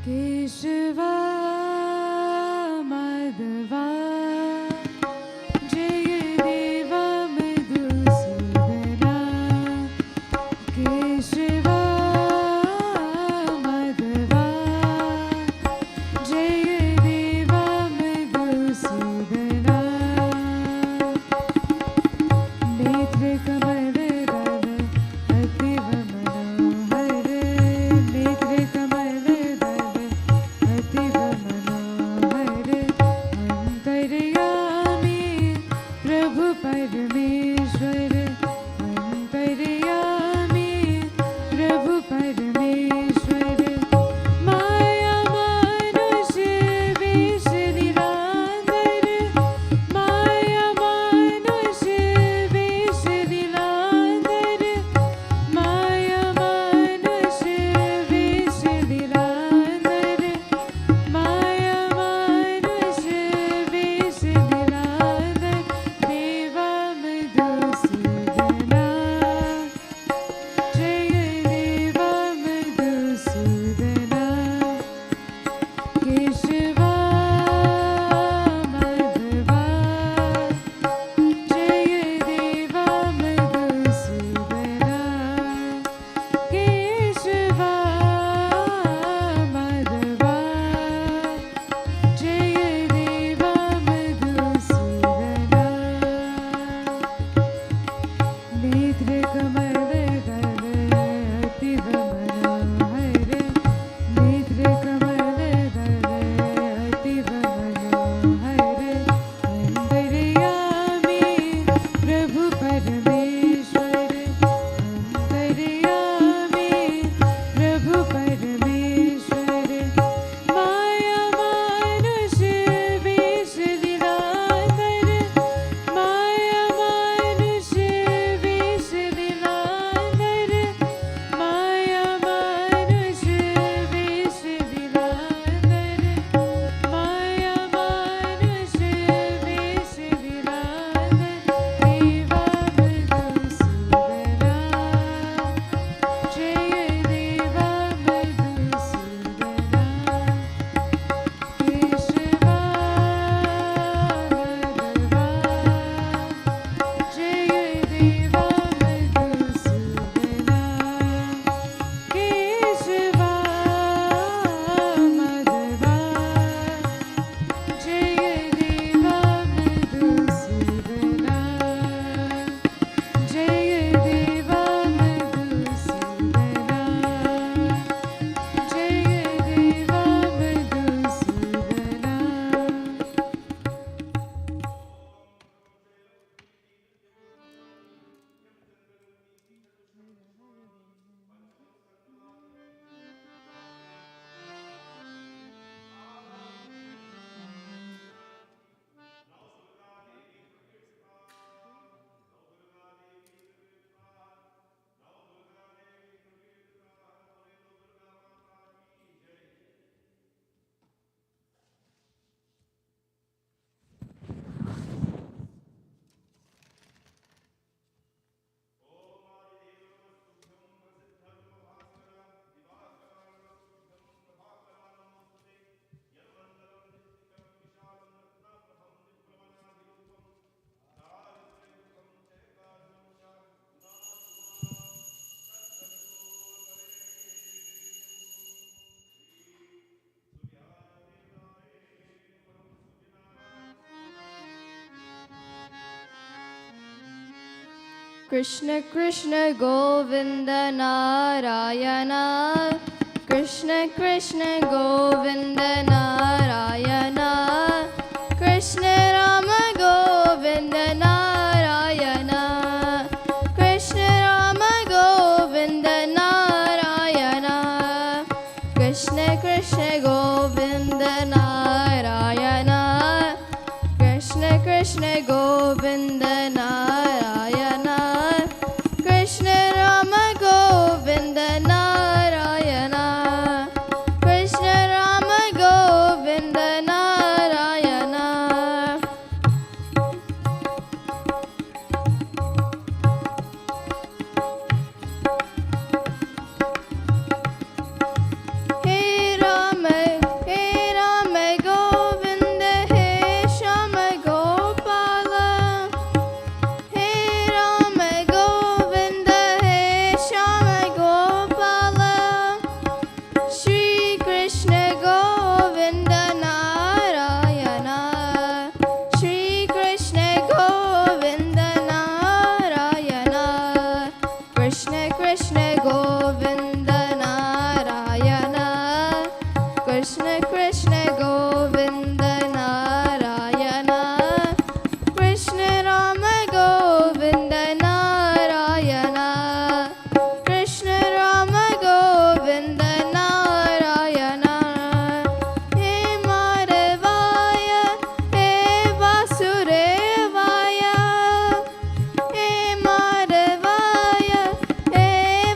केशवा माधवा जय देवा मधुसूदना केशवा माधवा जय देवा मधुसूदना नेत्र कमल दल अतीव मनोहर नेत्र कमल दल अतीव मनोहर अंतर्यामी प्रभु परमेश्वर अंतर्यामी प्रभु परमेश्वर माया मानुष वेश लीलाधर माया मानुष वेश लीलाधर माया मानुष वेश लीलाधर माया मानुष वेश लीलाधर देवा मधुसूदना जय देवा मधुसूदना केशवा माधवा जय देवा मधुसूदना केशवा माधवा जय देवा मधुसूदना नेत्र कमल दल अतीव मनोहर नेत्र कमल दल अतीव मनोहर अंतर्यामी प्रभु परमेश्वर अंतर्यामी प्रभु परमेश्वर माया मानुष वेश लीलाधर माया मानुष वेश लीलाधर माया मानुष वेश लीलाधर माया मानुष वेश लीलाधर देवा मधुसूदना जय देवा मधुसूदना केशवा माधवा जय देवा मधुसूदना केशवा माधवा जय देवा मधुसूदना जय देवा मधुसूदना जय देवा मधुसूदना कृष्ण कृष्ण गोविंद नारायण कृष्ण कृष्ण गोविंद नारायण कृष्ण राम गोविंद नारायण कृष्ण राम गोविंद नारायण कृष्ण कृष्ण गोविंद नारायण कृष्ण कृष्ण गोविंद नारायण कृष्ण राम गोविंद नारायण कृष्ण राम गोविंद नारायण कृष्ण कृष्ण गोविन्द नारायण कृष्ण कृष्ण गोविन्द नारायण कृष्ण राम गोविन्द नारायण कृष्ण राम गोविन्द नारायण हे माधवाय हे वासुदेवाय हे माधवाय हे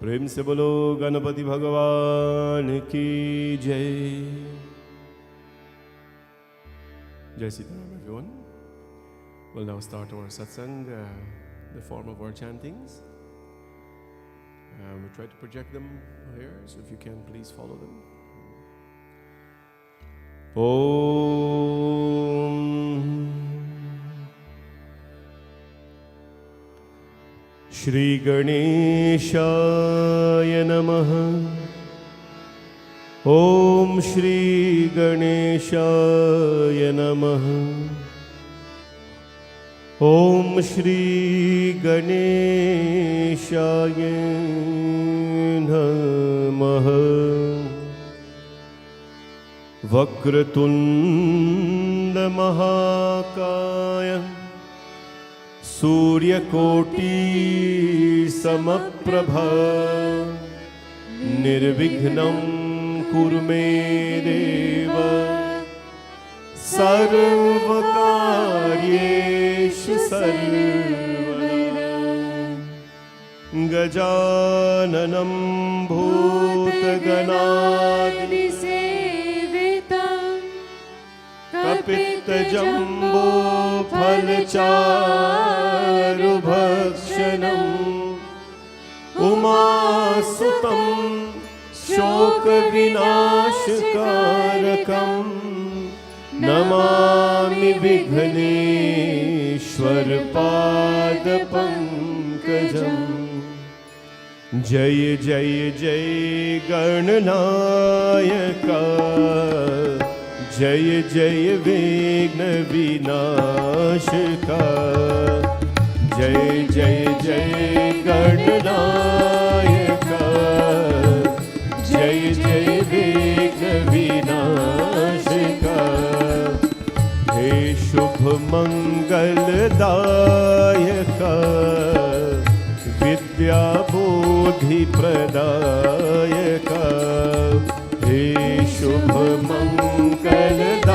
प्रेम से बोलो गणपति भगवान की जय। Jai Sitaram, everyone. We'll now start our satsang, the form of our chantings. We try to project them here, so if you can, please follow them. Om Shri Ganeshaya Namaha. Om Shri Ganeshaya Namaha. Om Shri Ganeshaya Namaha. Vakratunda Mahakaya Suryakoti Samaprabha Nirvighnam Kuru me deva sarvakaryeshu sarvada gajananam bhutganadi सेवितं kapittajambo phalacharubhakshanam umasutam शोक विनाशकारकं नमामि विघ्नेश्वर पाद पंकजम्। जय जय जय गणनायका जय जय विघ्न विनाशका जय जय जय गणनायका जय जय विघ्न विनाशका हे शुभ मंगलदायका विद्या बुद्धि प्रदायका हे शुभ मंगलदायका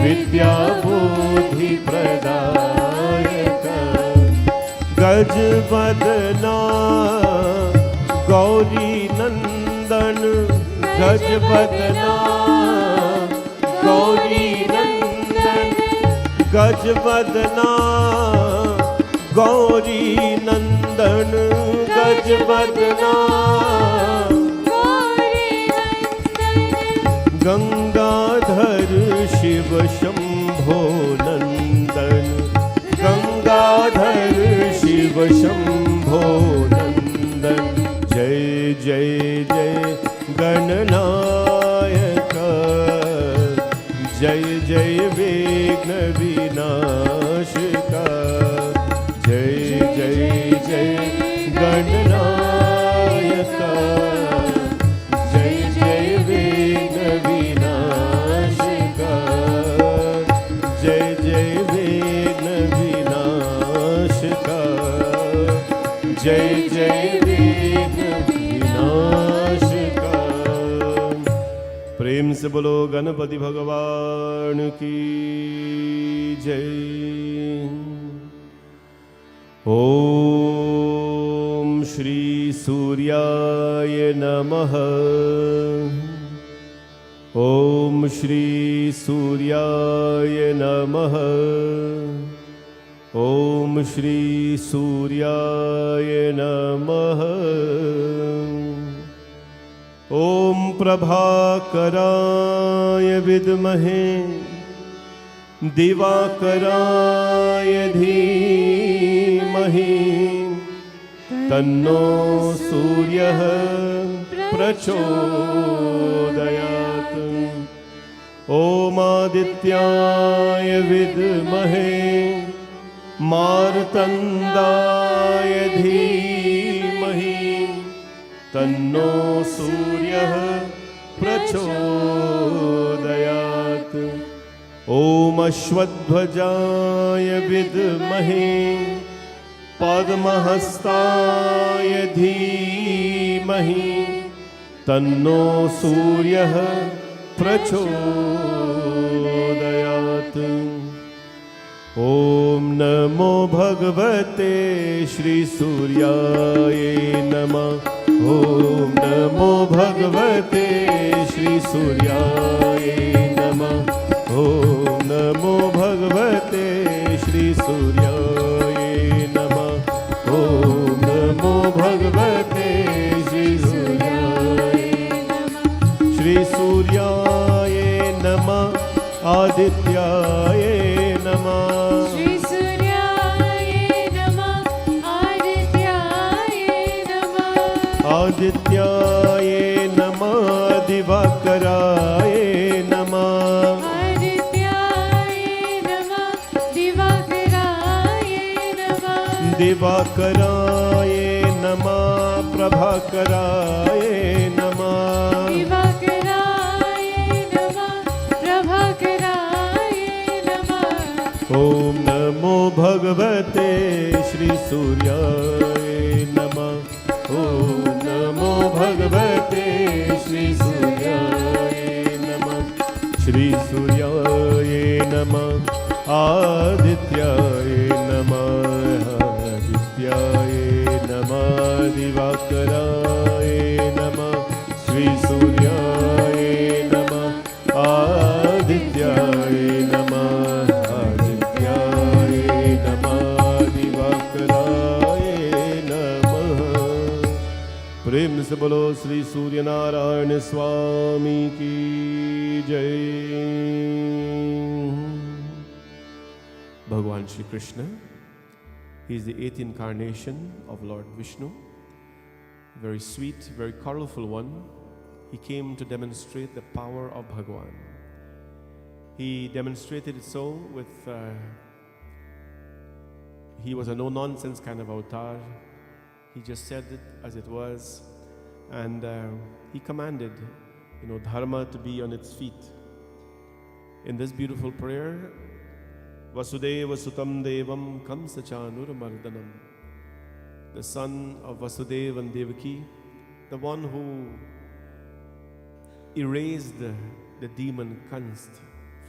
विद्या बुद्धि प्रदायका गजवदना गौरी नंदन गजवदना गौरी नंदन गजवदना गौरी नंदन गजवदना गंगाधर शिव शंभो नंदन गंगाधर शिव शंभो नंदन जय जय जय गणनायका जय जय विघ्न विनाशका जय जय जय गणनायका जय जय विघ्न विनाशका जय जय विघ्न विनाशका जय जय प्रेम से बोलो गणपति भगवान की जय। ओम श्री सूर्याय नमः। ओम श्री सूर्याय नमः। ओम श्री सूर्याय नमः। ओम प्रभाकराय विद्महे दिवाकराय धीमहि तन्नो सूर्यः प्रचोदयात्। ओम आदित्याय विद्महे मार्तण्डाय धीमहि तन्नो सूर्यः प्रचोदयात्। ओम अश्वध्वजाय विद्महे पद्महस्ताय धीमहि तन्नो सूर्यः प्रचोदयात्। ॐ नमो भगवते श्री सूर्याय नमः। ॐ नमो भगवते श्री सूर्याय नमः। ॐ नमो भगवते श्री सूर्याय नमः। ॐ नमो भगवते श्री सूर्याय नमः। श्री सूर्याय नमः आदित्याय नमः। श्री सूर्याय नमः आदित्याय नमः। आदित्याय नमः दिवाकराय नमः। आदित्याय नमः दिवाकराय नमः। दिवाकराय नमः प्रभाकराय नमः। दिवाकराय नमः प्रभाकराय नमः। ॐ नमो भगवते श्री सूर्याय नमः। ॐ नमो भगवते श्री सूर्याय नमः। श्री सूर्याय नमः आदित्याय नमः। आदित्याय नमः दिवाकराय नमः। श्री सूर्याय नमः आदित्याय नमः। आदित्याय नमः दिवाकराय नमः। प्रेम से बोलो श्री सूर्य नारायण स्वामी की जय। भगवान Shri Krishna, he is the 8th incarnation of Lord Vishnu, very sweet, very colorful one. He came to demonstrate the power of Bhagwan. He demonstrated it so with he was a no-nonsense kind of avatar. He just said it as it was, and he commanded, dharma to be on its feet. In this beautiful prayer, Vasudeva Sutam Devam Kamsa Chanur Mardanam, the son of Vasudeva and Devaki, the one who erased the demon Kanst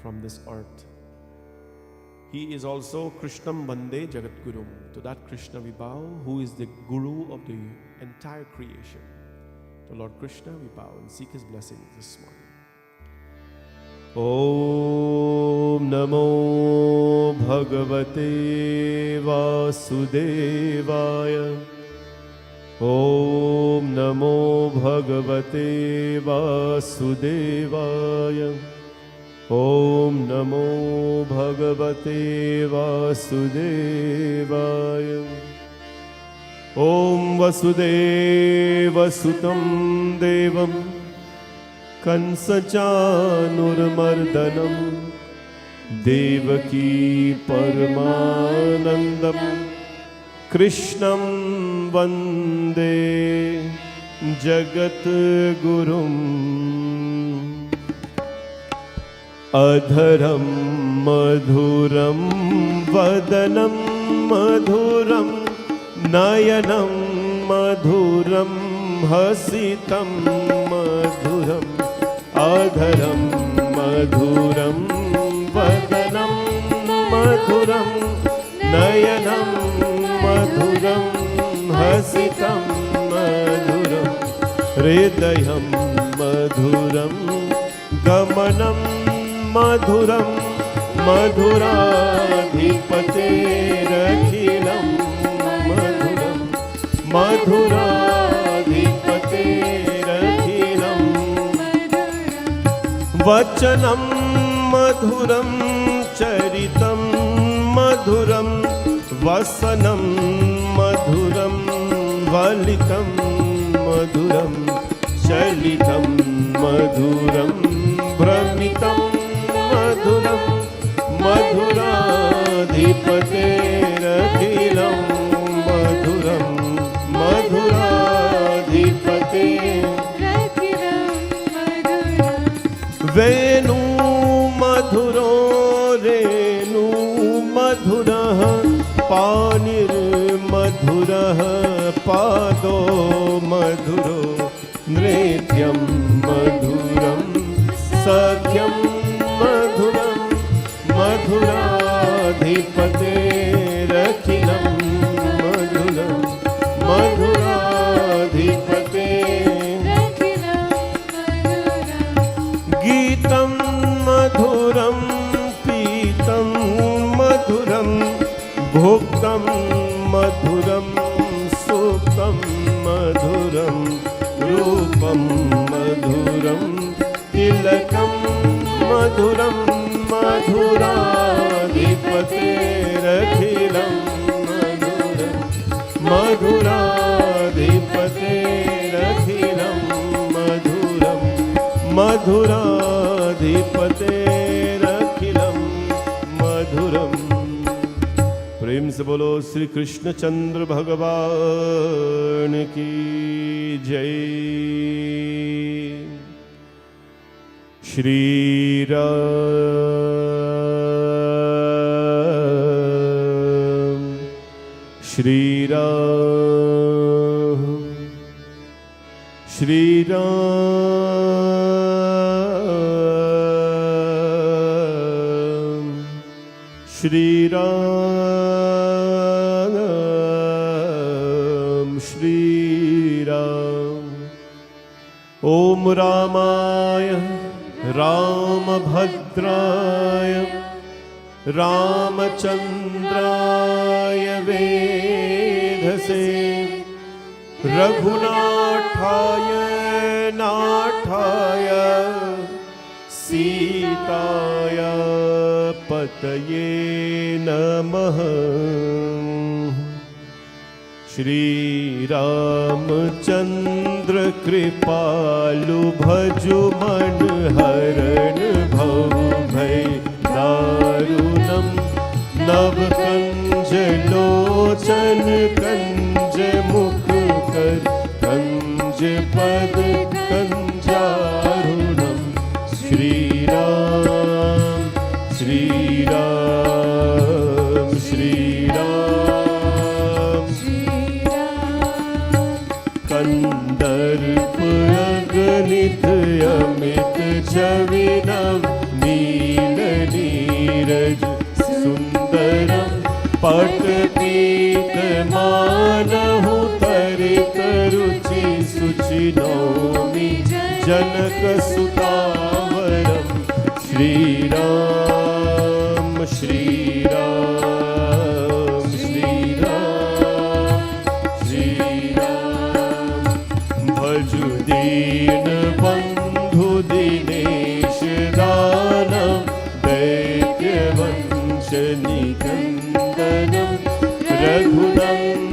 from this earth. He is also Krishnam Vande Jagat Gurum. To that Krishna we bow, who is the Guru of the entire creation. To Lord Krishna we bow and seek his blessings this morning. Om Namo Bhagavate Vasudevaya. Om Namo Bhagavate Vasudevaya. Om Namo Bhagavate Vasudevaya. Om Vasudeva Sutam Devam Kansa Chanurmardanam Devaki Paramanandam Krishnam Vande Jagat Gurum. Adharam madhuram vadanam madhuram nayanam madhuram hasitam madhuram. Adharam madhuram vadanam madhuram nayanam madhuram hasitam madhuram. Hridayam madhuram गमनं मधुरं मधुराधिपतेरखिलं मधुरं मधुराधिपतेरखिलं वचनं मधुरं चरितं मधुरं वसनं मधुरं वलितं मधुरं चलितं मधुरं भ्रमितं मधुरं मधुराधिपतेरखिलं मधुरं मधुराधिपतेरखिलं वेणु मधुरो रेणु मधुरः पाणिर्मधुरः पादो मधुरो नृत्यं मधुरं सख्यं मधुरं मधुराधिप मधुरं भोक्तं मधुरं सुखं मधुरं रूपं मधुरं तिलकं मधुरं मधुराधिपतेरखिलं मधुरं मधुराधिपतेरखिलं मधुरं मधुराधिपतेरखिलं मधुरम्। प्रेम से बोलो श्री कृष्ण चंद्र भगवान की जय। श्री राम श्री राम श्री राम श्री राम श्री राम। ओम रामाय रामभद्राय रामचंद्राय वेधसे रघुनाथाय नाथाय सीताय पतये नमः। श्री रामचंद्र कृपालु भजु मन हरण भव भय दारुणम नव कंज लोचन कंज मुख कर कंज पद कंजारुणम। श्री राम श्री राम श्री राम कंदर्प अगणित अमित छवि नव नील नीरज सुंदरम पट पीत मानहु तरित रुचि सुचि नौमि जनक सुतावरम। श्री राम श्री राम श्री राम श्री राम भजु दीन बंधु दिनेश दानम दैत्य वंशनिकंदनम रघुनंदयानंद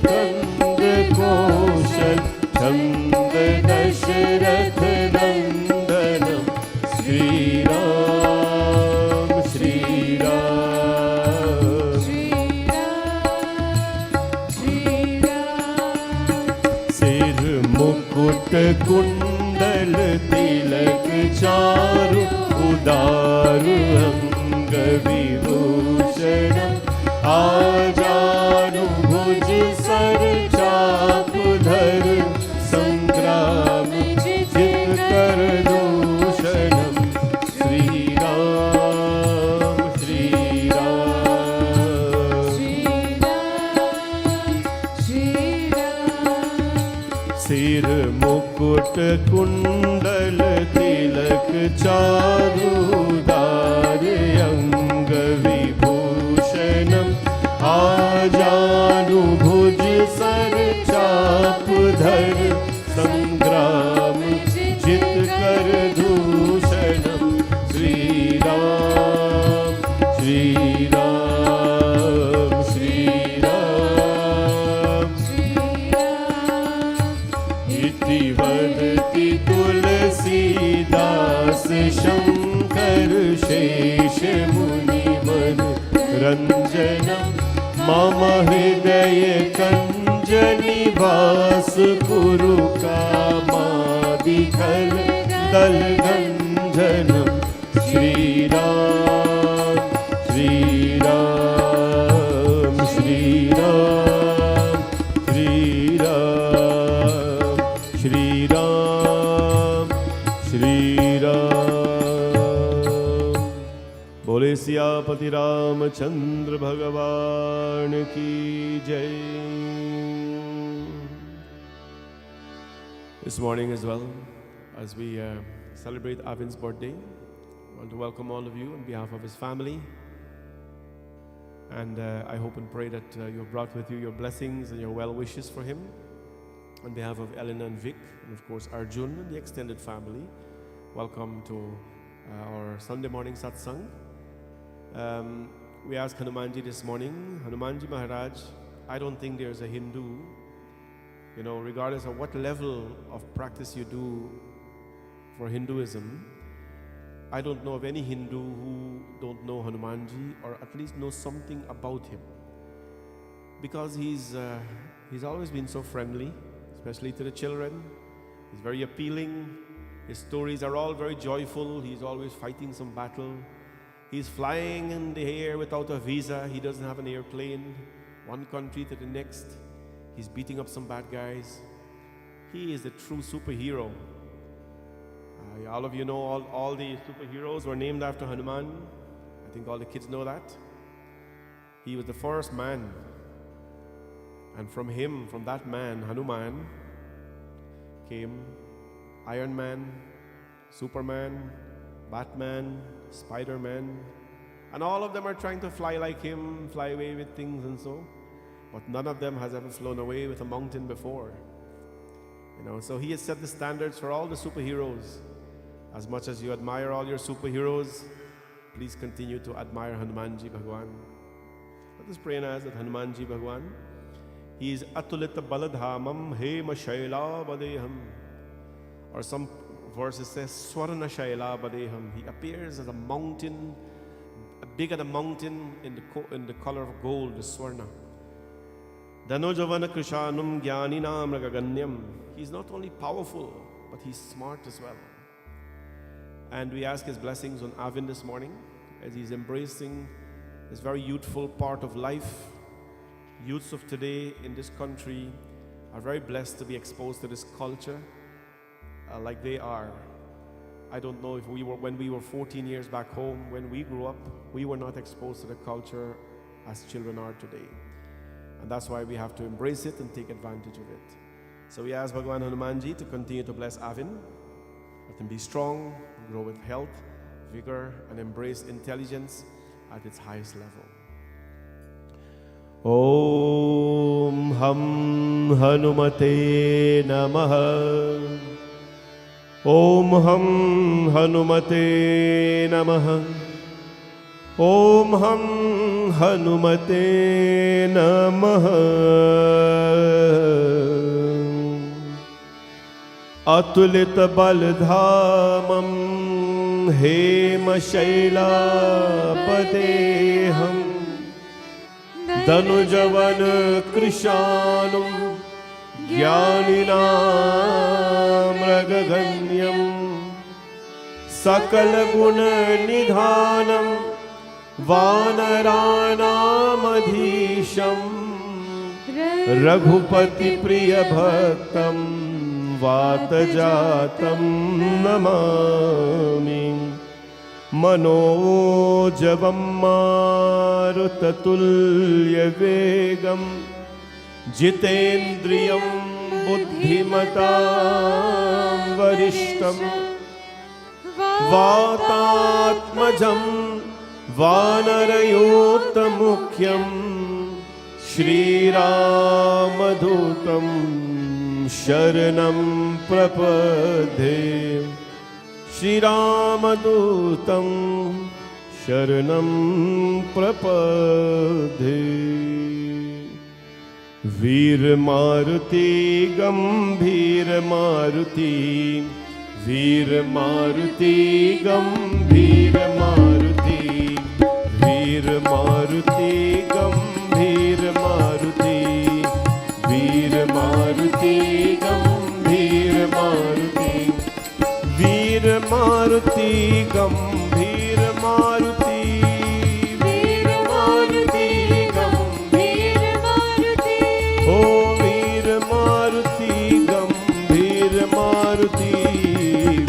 कंद कौशल छंद दशरथ नंदनम। श्री राम श्री राम सिर मुकुट कुंडल तिलक चारु उदारु अंग विभूषणम आजानु भुज सर चाप धर संग्राम जित कर दूषणम। श्री राम श्री राम सिर मुकुट कुंडल तिलक चारु दार अंग विभूषणम आजानु भुज सर चाप धर संग्राम जित कर दूषणम। श्री राम श्री राम श्री राम इति वदति तुलसीदास शंकर शेष मुनि मन रंजनम मम हृदय कंज निवास कुरु कामादिकल दल गंजनम। श्री राम श्री राम श्री राम श्री राम श्री राम श्री राम। बोले सियापति रामचंद्र भगवान की जय। This morning as well, as we celebrate Arvind's birthday, I want to welcome all of you on behalf of his family. And I hope and pray that you have brought with you your blessings and your well wishes for him. On behalf of Elena and Vic, and of course Arjun and the extended family, welcome to our Sunday morning satsang. We asked Hanumanji this morning, Hanumanji Maharaj, I don't think there's a Hindu, regardless of what level of practice you do for Hinduism, I don't know of any Hindu who don't know Hanumanji or at least know something about him. Because he's always been so friendly, especially to the children. He's very appealing. His stories are all very joyful. He's always fighting some battle. He's flying in the air without a visa. He doesn't have an airplane. One country to the next. He's beating up some bad guys. He is the true superhero. All of you know all the superheroes were named after Hanuman. I think all the kids know that. He was the first man. And from that man, Hanuman, came Iron Man, Superman, Batman, Spider-Man. And all of them are trying to fly like him, fly away with things and so. But none of them has ever flown away with a mountain before. So he has set the standards for all the superheroes. As much as you admire all your superheroes, please continue to admire Hanumanji Bhagwan. Let us pray and ask that Hanumanji Bhagwan, he is Atulita Baladhamam Hema Shaila Badeham. Or some verses say Swarna Shaila Badeham. He appears as a mountain, bigger than a mountain in the color of gold, the Swarna. Danojavana Krishanum Gyaninam Ragaganyam. He's not only powerful, but he's smart as well. And we ask his blessings on Avin this morning as he's embracing this very youthful part of life. Youths of today in this country are very blessed to be exposed to this culture like they are. I don't know if when we were 14 years back home, when we grew up, we were not exposed to the culture as children are today. And that's why we have to embrace it and take advantage of it. So we ask Bhagwan Hanumanji to continue to bless Avin. Let him be strong, grow with health, vigor, and embrace intelligence at its highest level. Om Ham Hanumate Namaha. Om Ham Hanumate Namaha. Om Ham Hanumate Namaha. Atulita Baladhamam Hema Shaila Padeham Danujavana Krishanum Gyaninam Ragaganyam Sakala Guna Nidhanam Vanaranam Adhisham Raghupati Priya Bhaktam Vatajatam Namami Manojavam Marutatulya Vegam Jitendriyam Buddhimatam Varishtam Vatatmajam Vanarayotamukyam Shri Ramadutam Sharanam Prapadhe Shri Ramadutam Sharanam Prapadhe Veer Maruti Gambhir Maruti Veer Maruti Gambhir Maruti Veer Maruti Gambhir Maruti Veer Maruti Gambhir Maruti Veer Maruti Gambhir Maruti Veer Maruti Gambhir Maruti Oh Veer Maruti Gambhir Maruti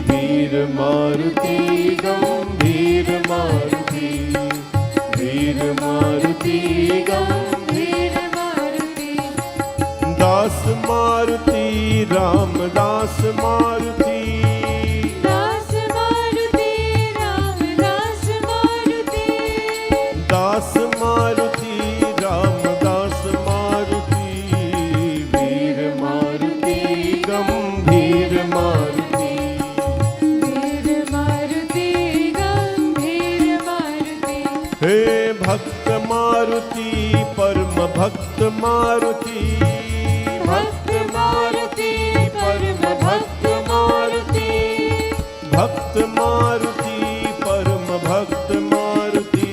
Veer Maruti Gambhir Maruti Veer Maruti Gambhir Maruti Das Maruti Ram Das Maruti Das Maruti Ram दास मारुति रामदास मारुति वीर मारुति गंभीर मारुति वीर मारुति गंभीर मारुति हे भक्त मारुति परम भक्त मारुति भक्त मारुति परम भक्त मारुति भक्त मारुति परम भक्त मारुति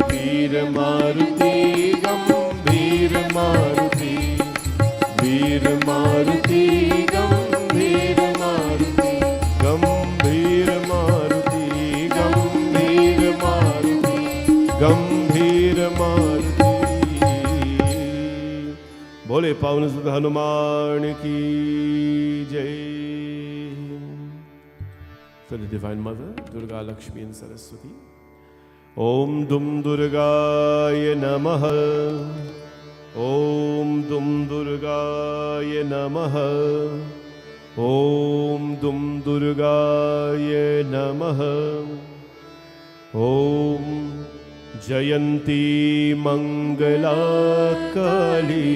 वीर मारुति गंभीर मारुति वीर मारुति गंभीर मारुति गंभीर मारुति गंभीर मारुति गंभीर मारुति। बोले पावन सुत हनुमान की जय। So the Divine Mother, Durga, Lakshmi and Saraswati. Om Dum Durgaya Namaha. Om Dum Durgaya Namaha. Om Dum Durgaya Namaha. Om Jayanti Mangala Kali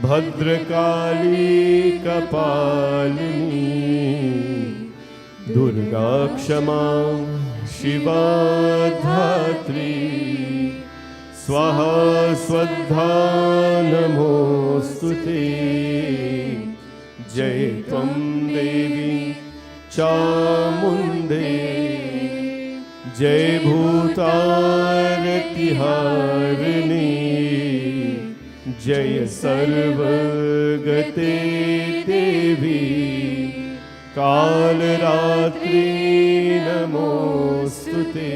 Bhadrakali Kapalini Durga Kshama Shiva Dhatri Swaha Swadha Namostute Jai Tvam Devi Chamunde Jai Bhutaratiharini Jai Sarvagate Devi Kalratri Namostute।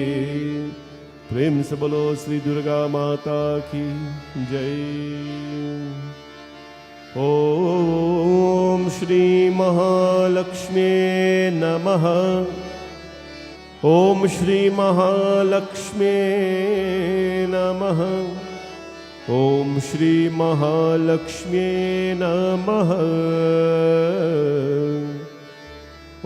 प्रेम से बोलो श्री दुर्गा माता की जय। ओम श्री महालक्ष्मी नमः। ओम श्री महालक्ष्मी नमः। ओम श्री महालक्ष्मी नमः।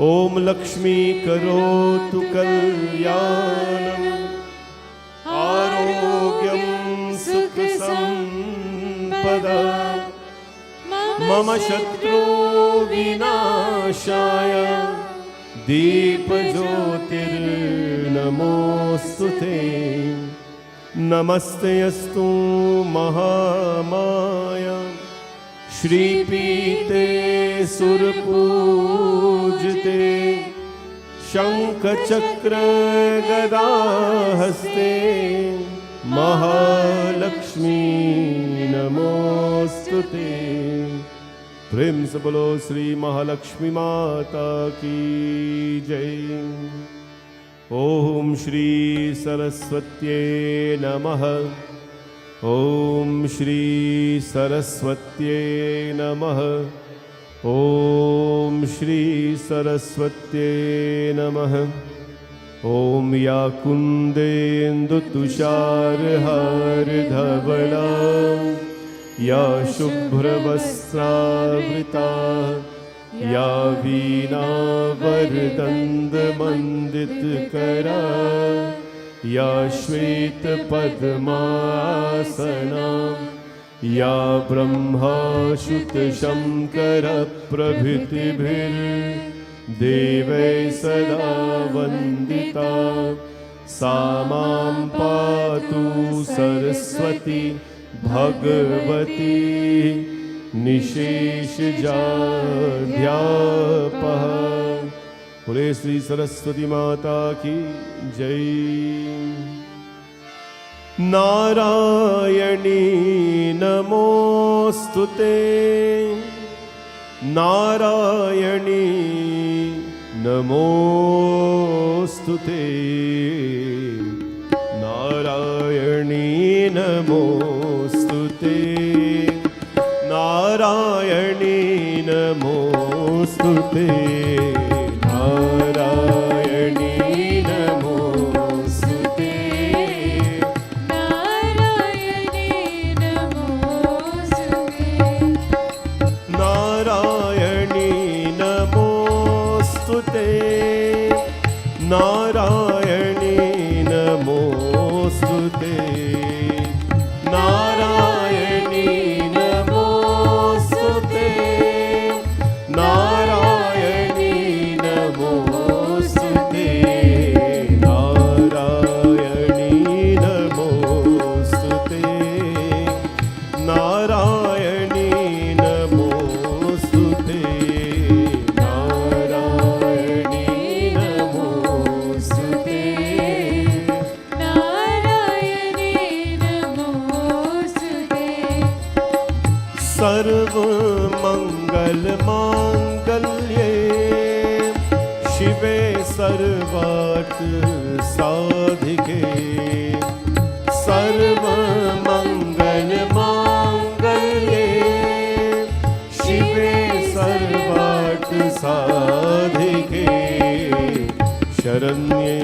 ओम लक्ष्मी करोतु कल्याणम् आरोग्यं सुख संपदा मम शत्रु विनाशाय दीपज्योतिर्नमोस्तुते। नमस्तेऽस्तु महामाया श्रीपीते सुरपूजिते शंखचक्र गदाहस्ते महालक्ष्मी नमोस्तुते। प्रेम से बोलो श्री महालक्ष्मी माता की जय। ओम श्री सरस्वत्यै नमः। ओम श्री सरस्वत्यै नमः। ओम श्री सरस्वत्यै नमः। ओम या कुन्देन्दुतुषारहारधवला या शुभ्रवस्त्रावृता या वीणावरदण्डमण्डितकरा या श्वेतपद्मासना या ब्रह्माच्युतशङ्करप्रभृतिभिर्देवै सदा वन्दिता। सा मां पातु सरस्वती भगवती निशेषजाध्यापः। बोले श्री सरस्वती माता की जय। नारायणी नमोस्तुते। नारायणी नमोस्तुते। नारायणी नमोस्तुते। नारायणी नमोस्तुते। नारायणी नमोस्तुते। नारायणी नमोस्तुते। नारायणी नमोस्तुते। नारायणी नमोस्तुते। नमोस्तुते नारायणी नमोस्तुते नारायणी नमोस्तुते नारायणी नमोस्तुते नारायणी नमोस्तुते नारायणी नमोस्तुते नारायणी नमोस्तुते सर्वमङ्गलमाङ्गल्ये शिवे सर्वार्थ साधिके सर्वमङ्गलमाङ्गल्ये शिवे सर्वार्थ साधिके शरण्ये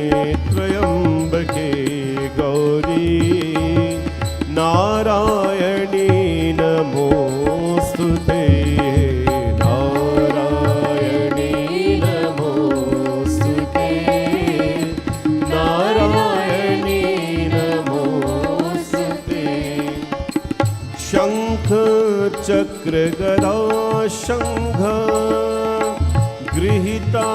त्र्यम्बके गौरी नारायणी नमोस्तुते नारायणी नमोस्तुते नारायणी नमोस्तुते शंख चक्र गदा शंख गृहीता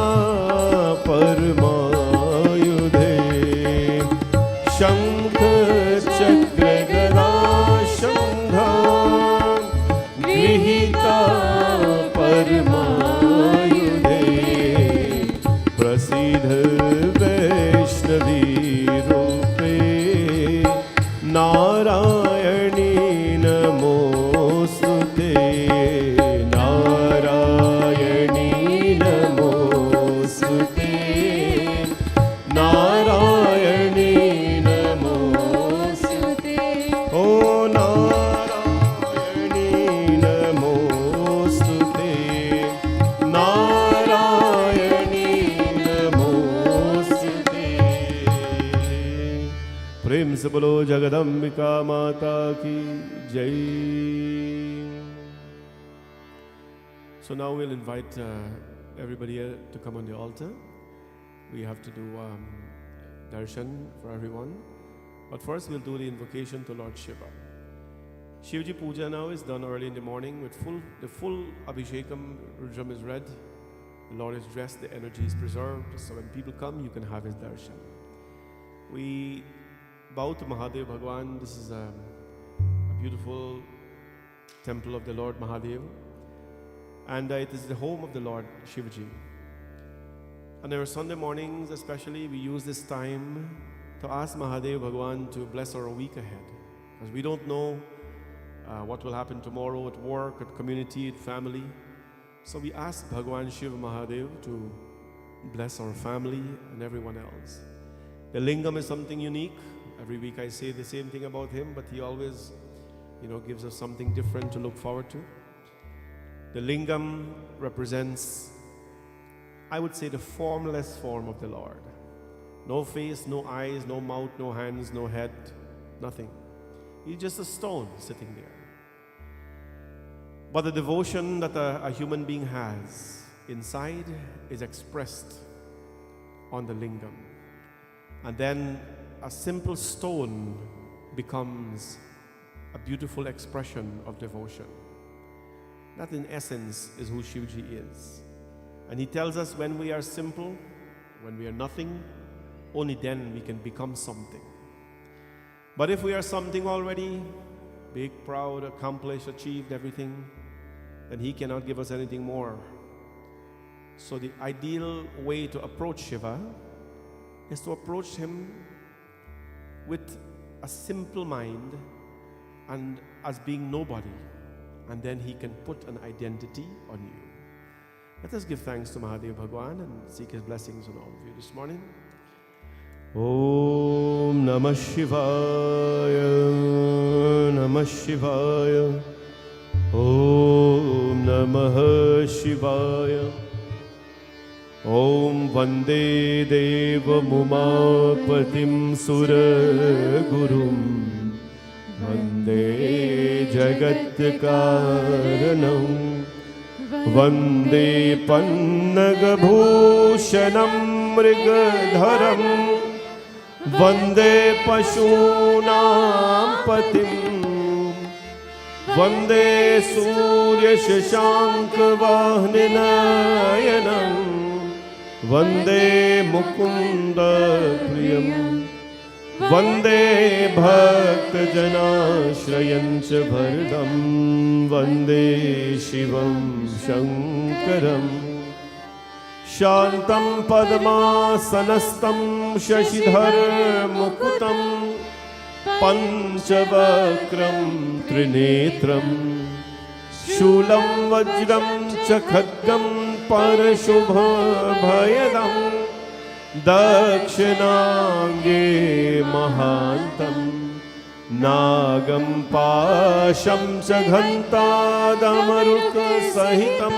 परमायुधे शंख चक्र गदा शंख गृहीता परमायुधे प्रसीद वैष्णवी रूपे नारायणी नमोस्तुते नारायणी नमोस्तुते नारायणी नमोस्तुते ओ नारायणी नमोस्तुते नारायणी नमोस्तुते प्रेम से बोलो जगदम्बिका माता की जय. So now we'll invite everybody here to come on the altar. We have to do darshan for everyone. But first we'll do the invocation to Lord Shiva. Shivji Puja now is done early in the morning with the full Abhishekam. Rudram is read. The Lord is dressed, the energy is preserved. So when people come, you can have his darshan. We bow to Mahadev Bhagwan. This is a beautiful temple of the Lord Mahadev. And it is the home of the Lord Shivji. And our Sunday mornings especially, we use this time to ask Mahadev Bhagwan to bless our week ahead. Because we don't know what will happen tomorrow at work, at community, at family. So we ask Bhagwan Shiva Mahadev to bless our family and everyone else. The Lingam is something unique. Every week I say the same thing about him, but he always, gives us something different to look forward to. The Lingam represents, I would say, the formless form of the Lord. No face, no eyes, no mouth, no hands, no head, nothing. He's just a stone sitting there. But the devotion that a human being has inside is expressed on the Lingam. And then a simple stone becomes a beautiful expression of devotion. That in essence is who Shivji is. And he tells us when we are simple, when we are nothing, only then we can become something. But if we are something already, big, proud, accomplished, achieved everything, then he cannot give us anything more. So the ideal way to approach Shiva is to approach him with a simple mind and as being nobody. And then he can put an identity on you. Let us give thanks to Mahadev Bhagwan and seek his blessings on all of you this morning. Om Namah Shivaya, Namah Shivaya, Om Namah Shivaya, Om Vande Deva Mumapatim Sura Gurum Vande Jagat Karanam Vande Pannagabhushanam Mrigadharam वन्दे पशूनां पतिम् वन्दे सूर्यशशाङ्कवाहननयनं वन्दे मुकुन्दप्रियम् वन्दे भक्तजनाश्रयं च भरदं वन्दे शिवं शङ्करम् शान्तं पद्मासनस्थं शशिधरमुकुटं पञ्चवक्त्रं त्रिनेत्रं शूलं वज्रं च खड्गं परशुभभयदं दक्षिणाङ्गे महान्तं नागं पाशं च घण्टादमरुकसहितं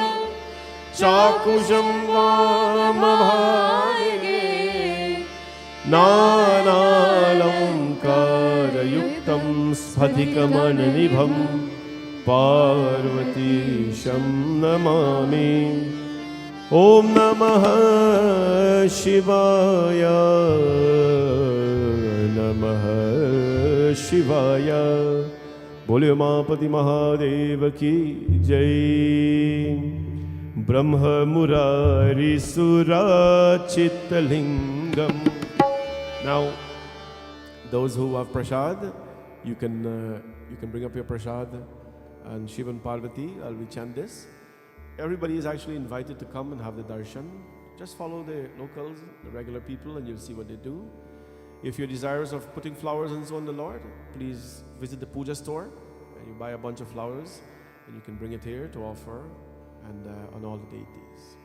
चाकुशं वामभागे नानालङ्कारयुक्तं स्फटिकमणिनिभं पार्वतीशं नमामि। ॐ नमः शिवाय नमः शिवाय। बोले उमापति महादेव की जय। ब्रह्म Murari सुराचितलिंगम। Now, those who have prasad, you can bring up your prasad, and Shiva and Parvati, I'll chant this. Everybody is actually invited to come and have the darshan. Just follow the locals, the regular people, and you'll see what they do. If you're desirous of putting flowers and so on the Lord, please visit the puja store and you buy a bunch of flowers and you can bring it here to offer and on all the deities.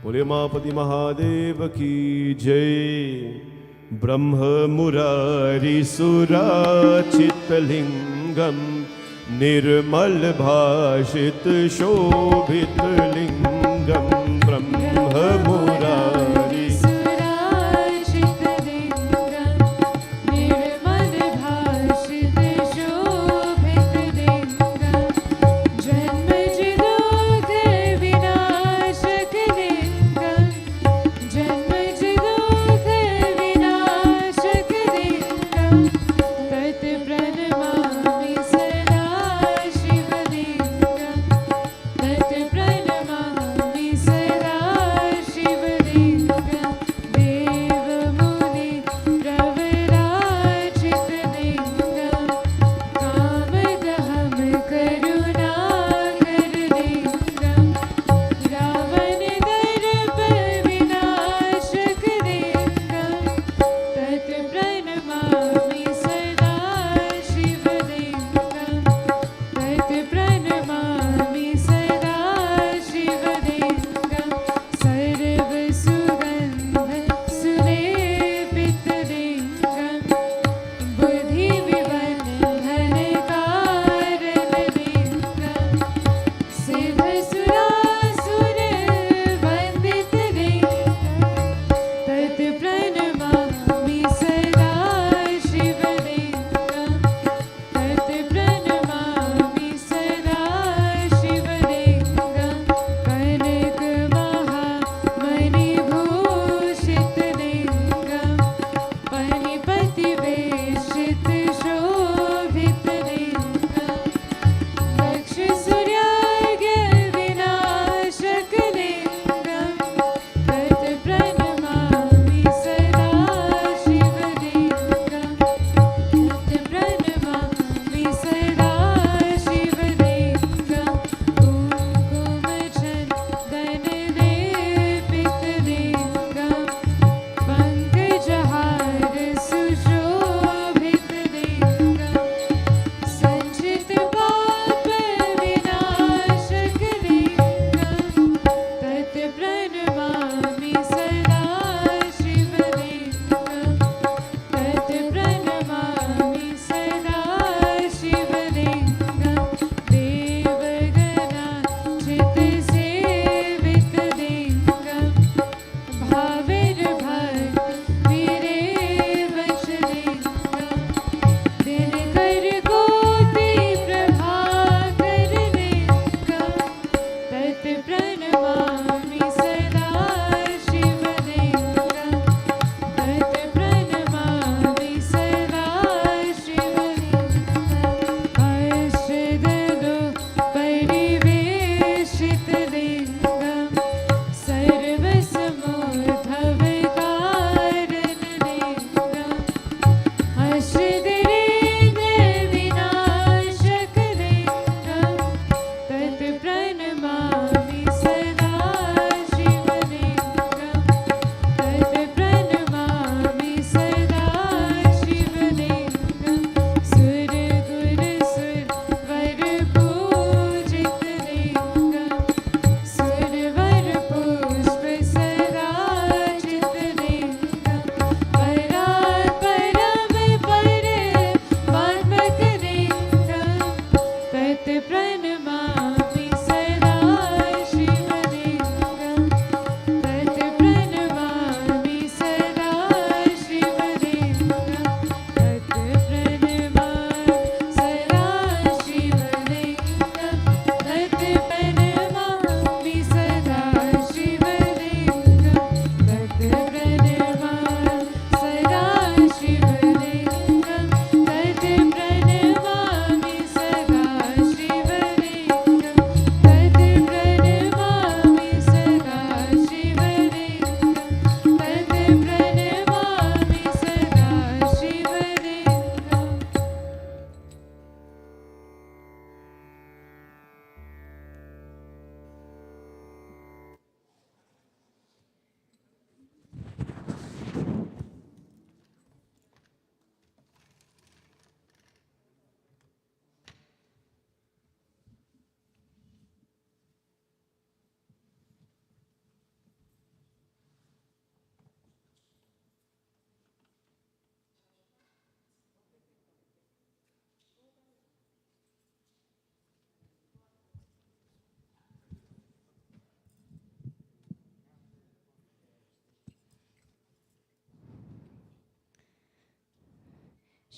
Bole Mahapati Mahadev ki jai. Brahma Murari Surachittalingam Nirmal Bhashit Shobhit Lingam. Brahma Murari Surachittalingam Nirmal Bhashit Shobhit Lingam Janma Jidokha Vinashak Lingam Janma Jidokha Vinashak Lingam Tat Pranamami Sada Shivalingam Tat Pranamami Sada Shivalingam Devamuni Pravarachittalingam Kamadaham Karunakarlingam Ravandarpa Vinashak Lingam Tat Pranamami Sada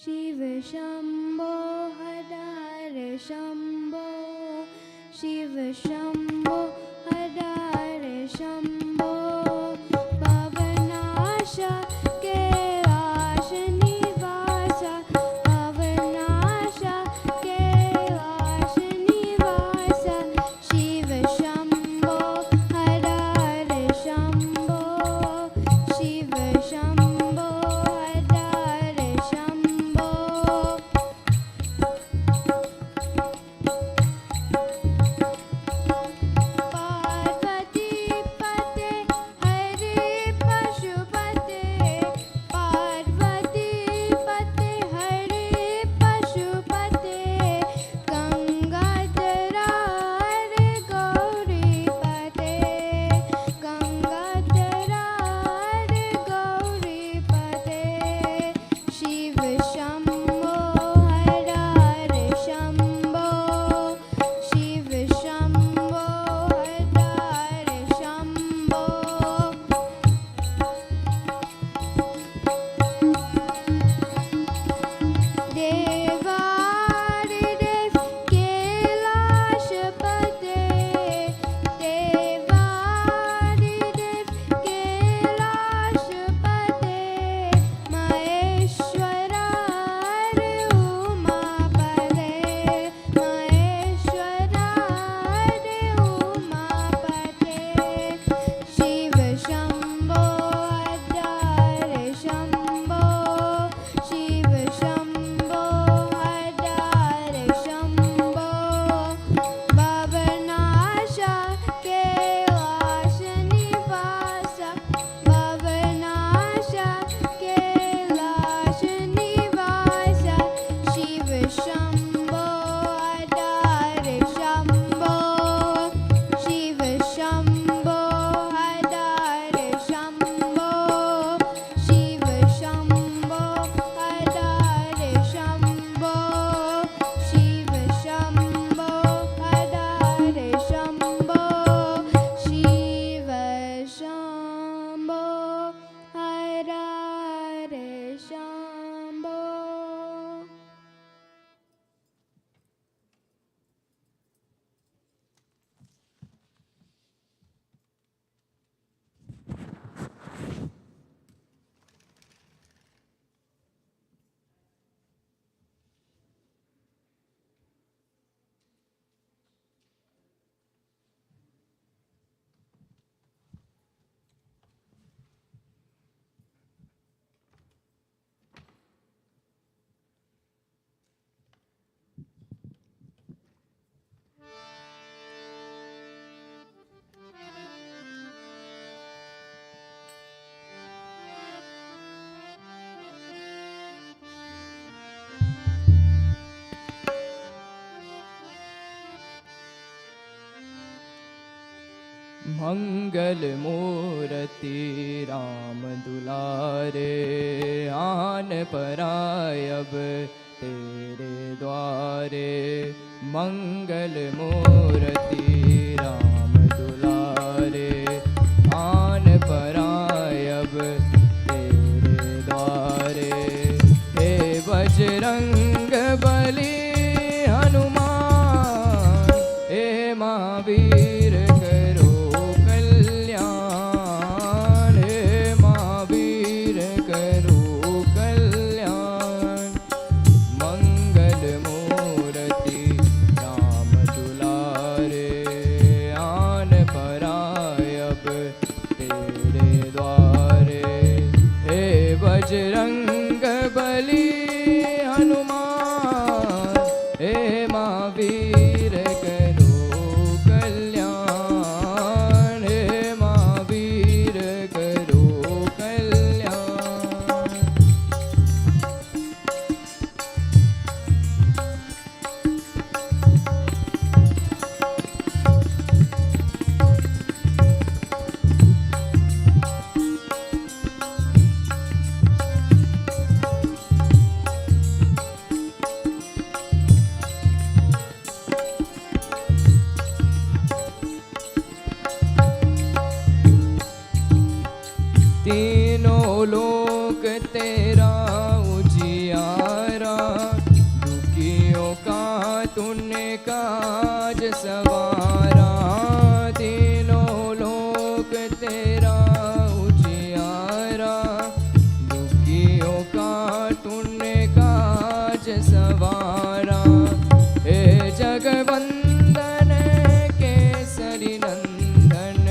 Shiv Shambho हर हर शम्भो शिव शम्भो हर हर शम्भो पवनाश कैलाश निवास पवनाश कैलाश निवास शिव शम्भो हर हर शम्भो शिव शम्भो हर हर शम्भो पार्वती पते हरे पशुपते पार्वती पते हरे पशुपते गंगाधरा हरे गौरीपते गंगाधरा हरे गौरीपते शिव शम्भो हर हर शम्भो शिव शम्भो हर हर शम्भो देवादिदेव कैलाशपते देवादिदेव कैलाशपते महेश्वरा हरे उमापते महेश्वरा हरे उमापते शिव शम्भो हर हर शम्भो शिव शम्भो हर हर शम्भो भवनाश कैलाश निवास भवनाश कैलाश निवास शिव शम्भो हर हर शम्भो शिव शम्भो हर हर शम्भो शिव शम्भो हर हर शम्भो शिव शम्भो हर हर शम्भो शिव शम्भो हर हर शम्भो मंगल मूर्ति राम दुलारे आन पराय अब तेरे द्वारे मंगल मूर्ति राम दुलारे आन पराय अब तेरे द्वारे हे बजरंग बली हनुमान हे महावीर करो कल्याण हे महावीर करो कल्याण मंगल मूर्ति राम दुलारे आन पराय अब तेरे द्वारे हे बजरंग बली हनुमान तूने काज सवारा, तीनों लोक तेरा उजियारा। दुखियों का तूने काज सवारा, हे जगवंदन केसरी नंदन,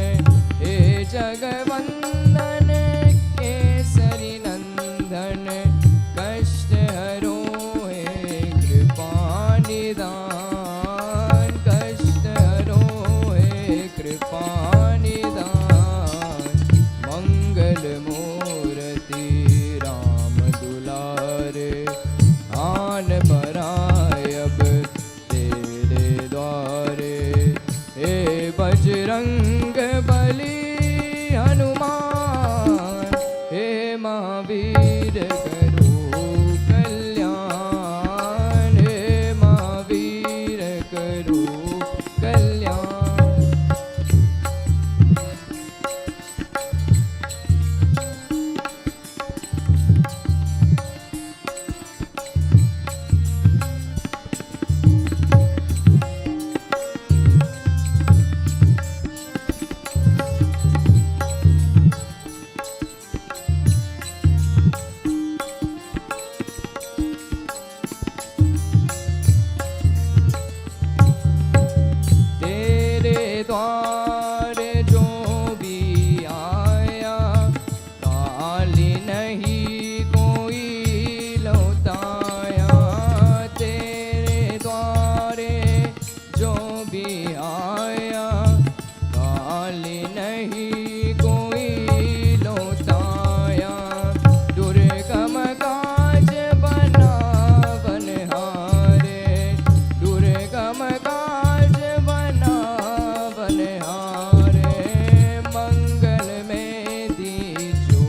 हे जगवंदन केसरी नंदन। कष्ट हरो हे कृपा निदान, कष्ट हरो हे कृपा निदान। मंगल मूर्ति राम दुलारे, आन पराय अब तेरे द्वारे। हे बजरंग बली हनुमान, हे महावीर करो कल्याण, हे महावीर करो कल्याण। तेरे द्वारे जो भी आया, काली नहीं कोई लौटाया। तेरे द्वारे जो भी आया, काली नहीं कोई लौटाया। दुर्गम काज बना बनहारे, दुर्गम काज बना बनहारे। मंगल में दीजो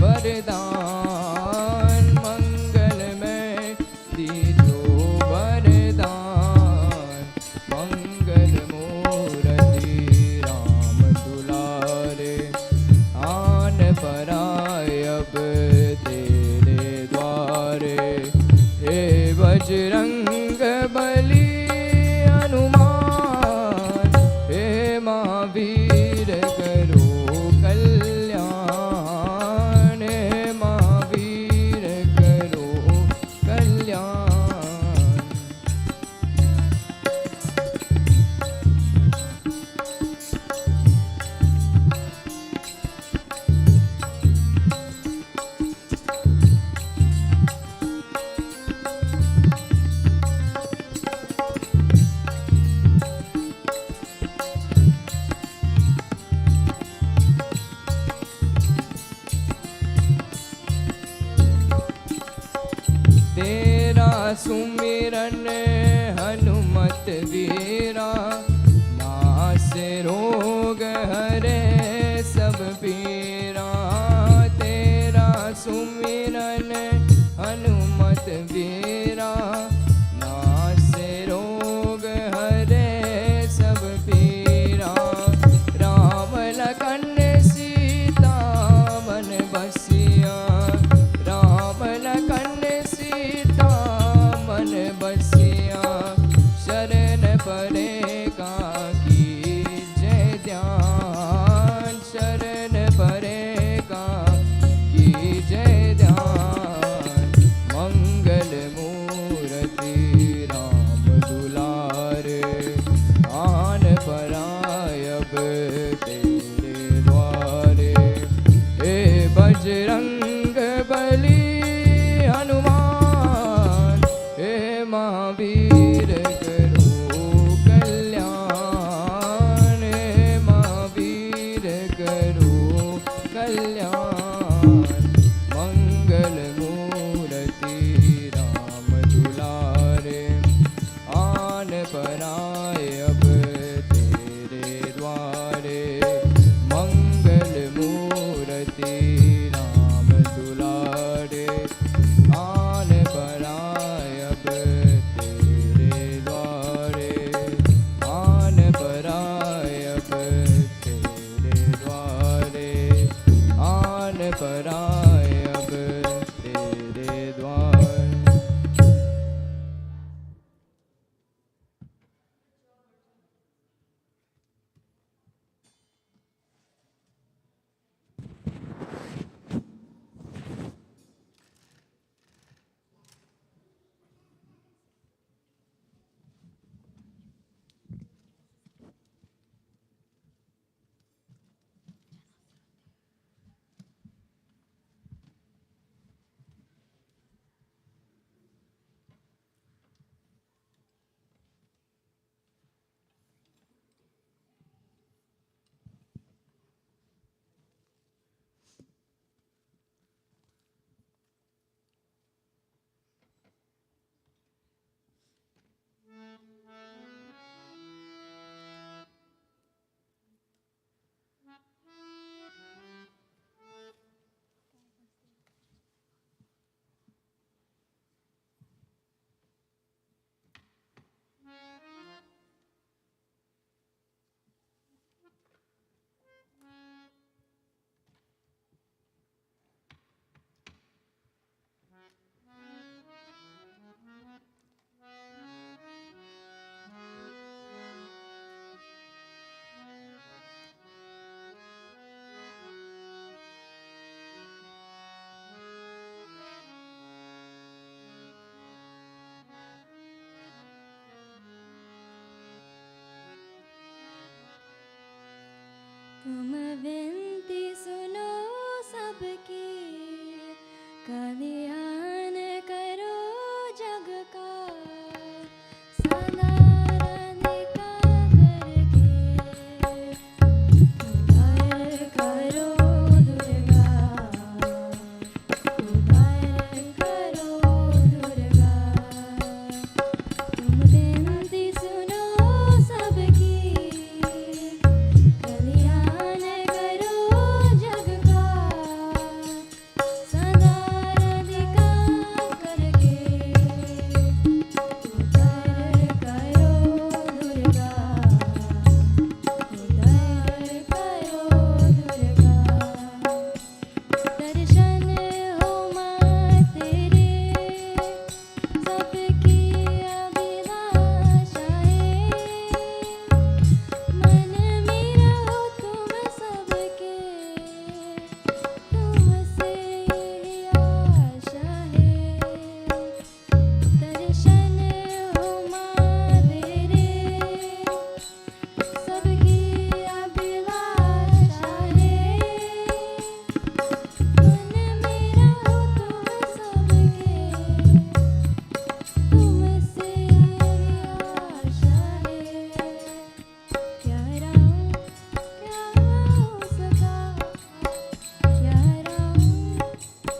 वरदान, मंगल में दीजो वरदान। मंगल मूर्ति राम दुलारे, आन पराय अब तेरे द्वारे। हे बजरंग बली हनुमान, हे महावीर करो कल्याण, हे महावीर करो कल्याण। तेरा सुमिरन हनुमत वीरा, नास रोग हरे सब पीरा। तेरा सुमिरन हनुमत वीरा, नास रोग हरे सब पीरा। राम लखन सीता मन बसिया, राम लखन सीता मन बसिया। शरण परे का की जय ध्यान, शरण परे का की जय ध्यान। मंगल मूर्ति राम दुलारे, आन पराय अब तेरे द्वारे। हे बजरंग बली हनुमान, हे महावीर करो कल्याण, हे महावीर करो कल्याण। मंगल मूर्ति राम दुलारे, आन पराय अब तेरे द्वारे। मंगल मूर्ति राम दुलारे, आन पराय अब तेरे सबकी कल्याण करो जग का सदा राधिका करके उद्धार करो दुर्गा उद्धार करो दुर्गा तुम विनती सुनो सबकी कल्याण करो जग का सदा राधिका करके उद्धार करो दुर्गा उद्धार करो दुर्गा दर्शन हो माँ तेरे सबकी अभिलाषा है मन में रहो तुम सबके तुमसे यही आशा है दर्शन हो माँ तेरे सबकी अभिलाषा है मन में रहो तुम सबके तुमसे यही आशा है क्या राम क्या हो सका क्या राम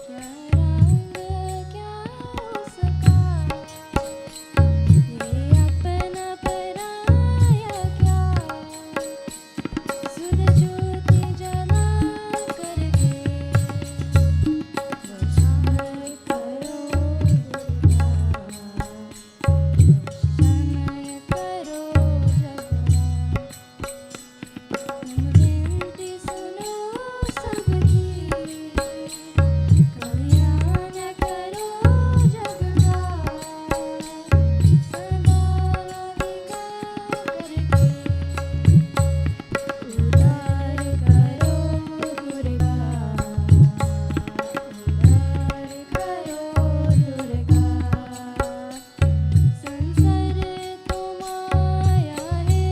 क्या रंग क्या हो सका ये अपना पराया क्या सुध ज्योति जला करके रोशन करो दुर्गा रोशन करो जगना तुम विनती सुनो सबकी कल्याण करो जग का सदा राधिका करके उद्धार करो दुर्गा उद्धार करो दुर्गा संसार तो माया है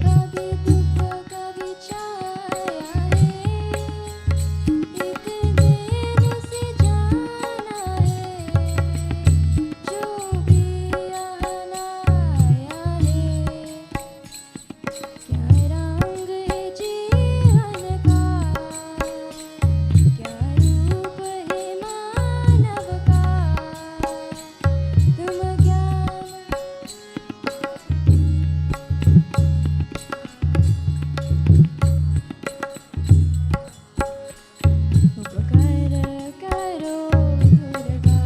कभी दुख कभी छाया है एक दिन से जाना है जो भी आना आया है क्या रंग है जीवन का क्या रूप है मानव का तुम ज्ञान उपकार करो दुर्गा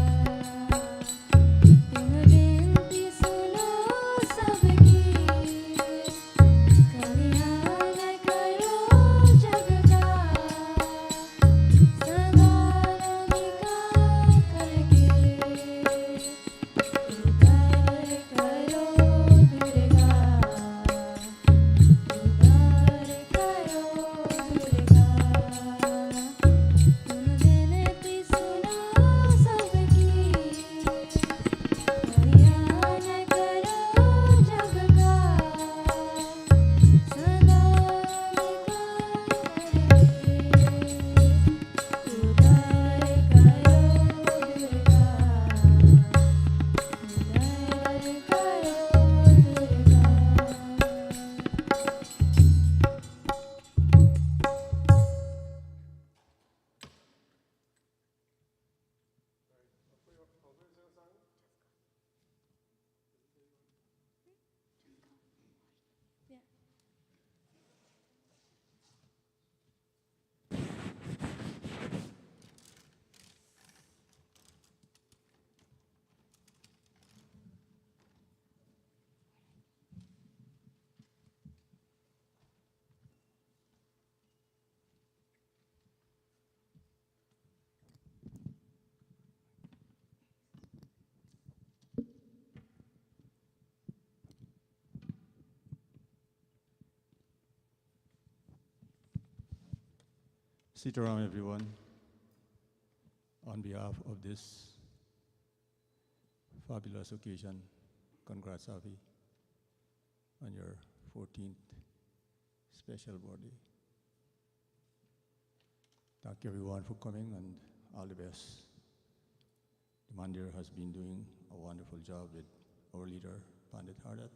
तुम विनती सुनो सबकी कल्याण करो जग का सदा राधिका करके उद्धार करो दुर्गा उद्धार करो दुर्गा तुम विनती सुनो सबकी कल्याण करो जग का सदा राधिका करके उद्धार करो दुर्गा उद्धार Sitaram, everyone. On behalf of this fabulous occasion, congrats, Avi, on your 14th special birthday. thank everyone for coming and all the best. The Mandir has been doing a wonderful job with our leader, Pandit Hardat,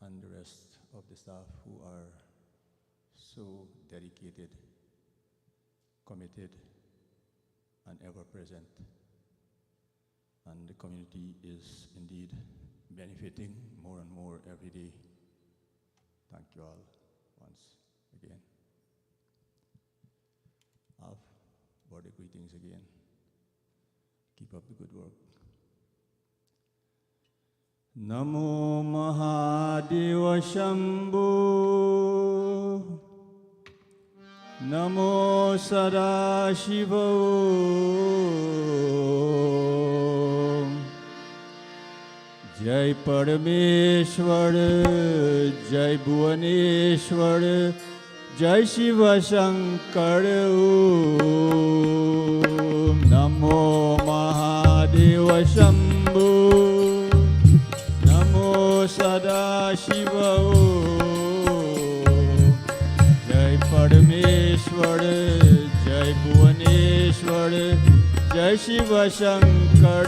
and the rest of the staff who are so dedicated, committed, and ever present. And the community is indeed benefiting more and more every day. Thank you all once again. Alf, birthday greetings again. Keep up the good work. Namo Mahadeva Shambhu, Namo Sadashiva, Jai Parameshwar, Jai Bhuvaneshwar, Jai Shiva Shankar, Om Namo Mahadeva Shambhu, Namo Sadashiva, Jai Parameshwar, Jai Bhuvaneshwar, Jai Shiva Shankar.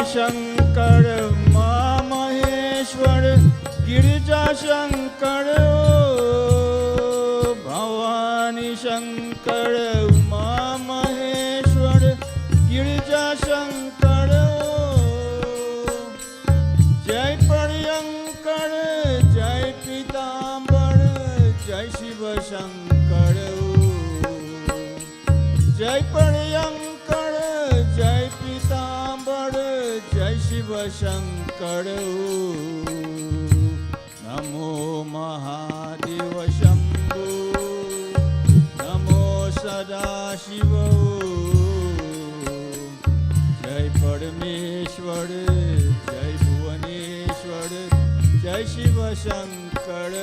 Shankar, Ma Maheshwar, Girija Shankar, Bhavani Shankar, Ma Maheshwar, Girija Shankar, Jai Paryankar, Jai Pitambar, Jai Shiva Shankar, Jai Paryankar, Jai Pitambar, Jai Shiva Shankar. Namo Mahadeva Shambhu, Namo Sadashiva, Jai Parameshwar, Jai Bhuvaneshwar, Jai Shiva Shankar.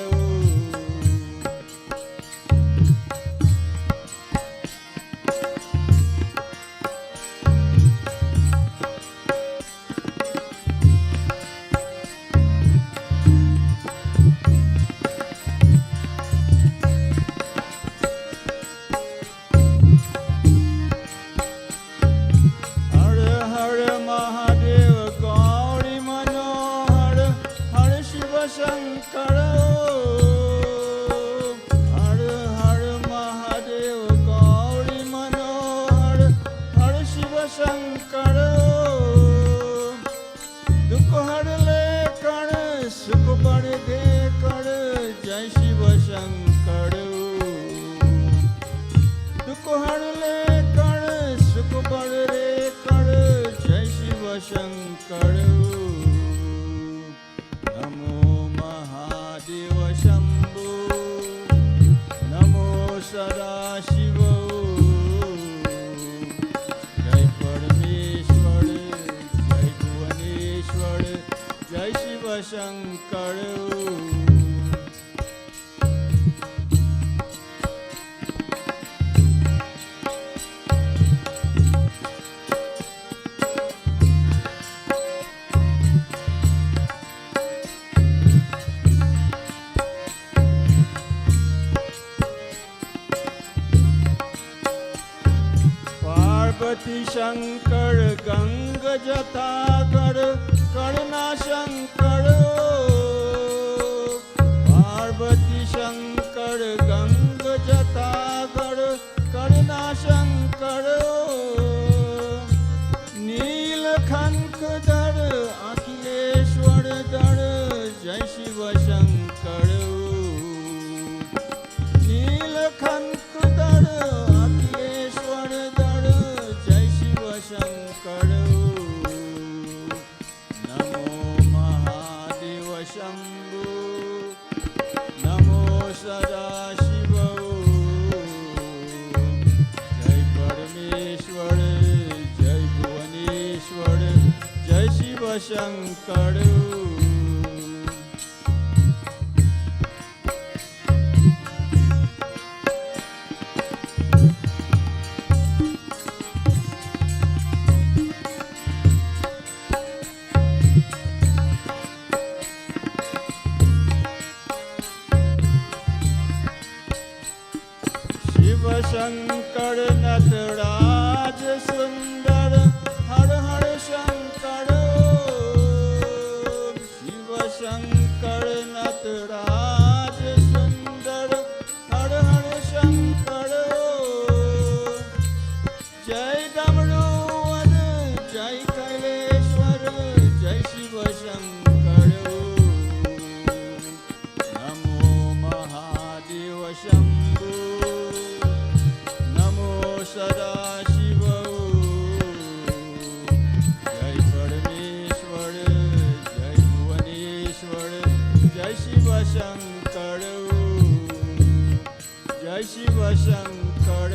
Shankar, Ganga Jatagar, Karna Shankar, Parvati Shankar, Ganga Jatagar, Karna Shankar, Neelakhankadar, Akhileshwar Dar, Jai Shiva Shankar, Neelakhankadar, Akhileshwar Dar, Jai Shiva Shankar. Namo Mahadeva Shambhu, Namo Sadashiva, Jai Parameshwar, Jai Bhuvaneshwar, Jai Shiva Shankar. Shiva Shankar Nataraj Sundar Har Har Shankar. Shiva Shankar Nataraj Sundar Har Har Shankar. Jai Damruvan Jai Kaileshwar Jai Shiva Shankar. Namo Mahadeva Shambhu. Namo Sadashiva. Jai Parameshwar Jai Bhuvaneshwar Jai Shiva Shankar. Jai Shiva Shankar.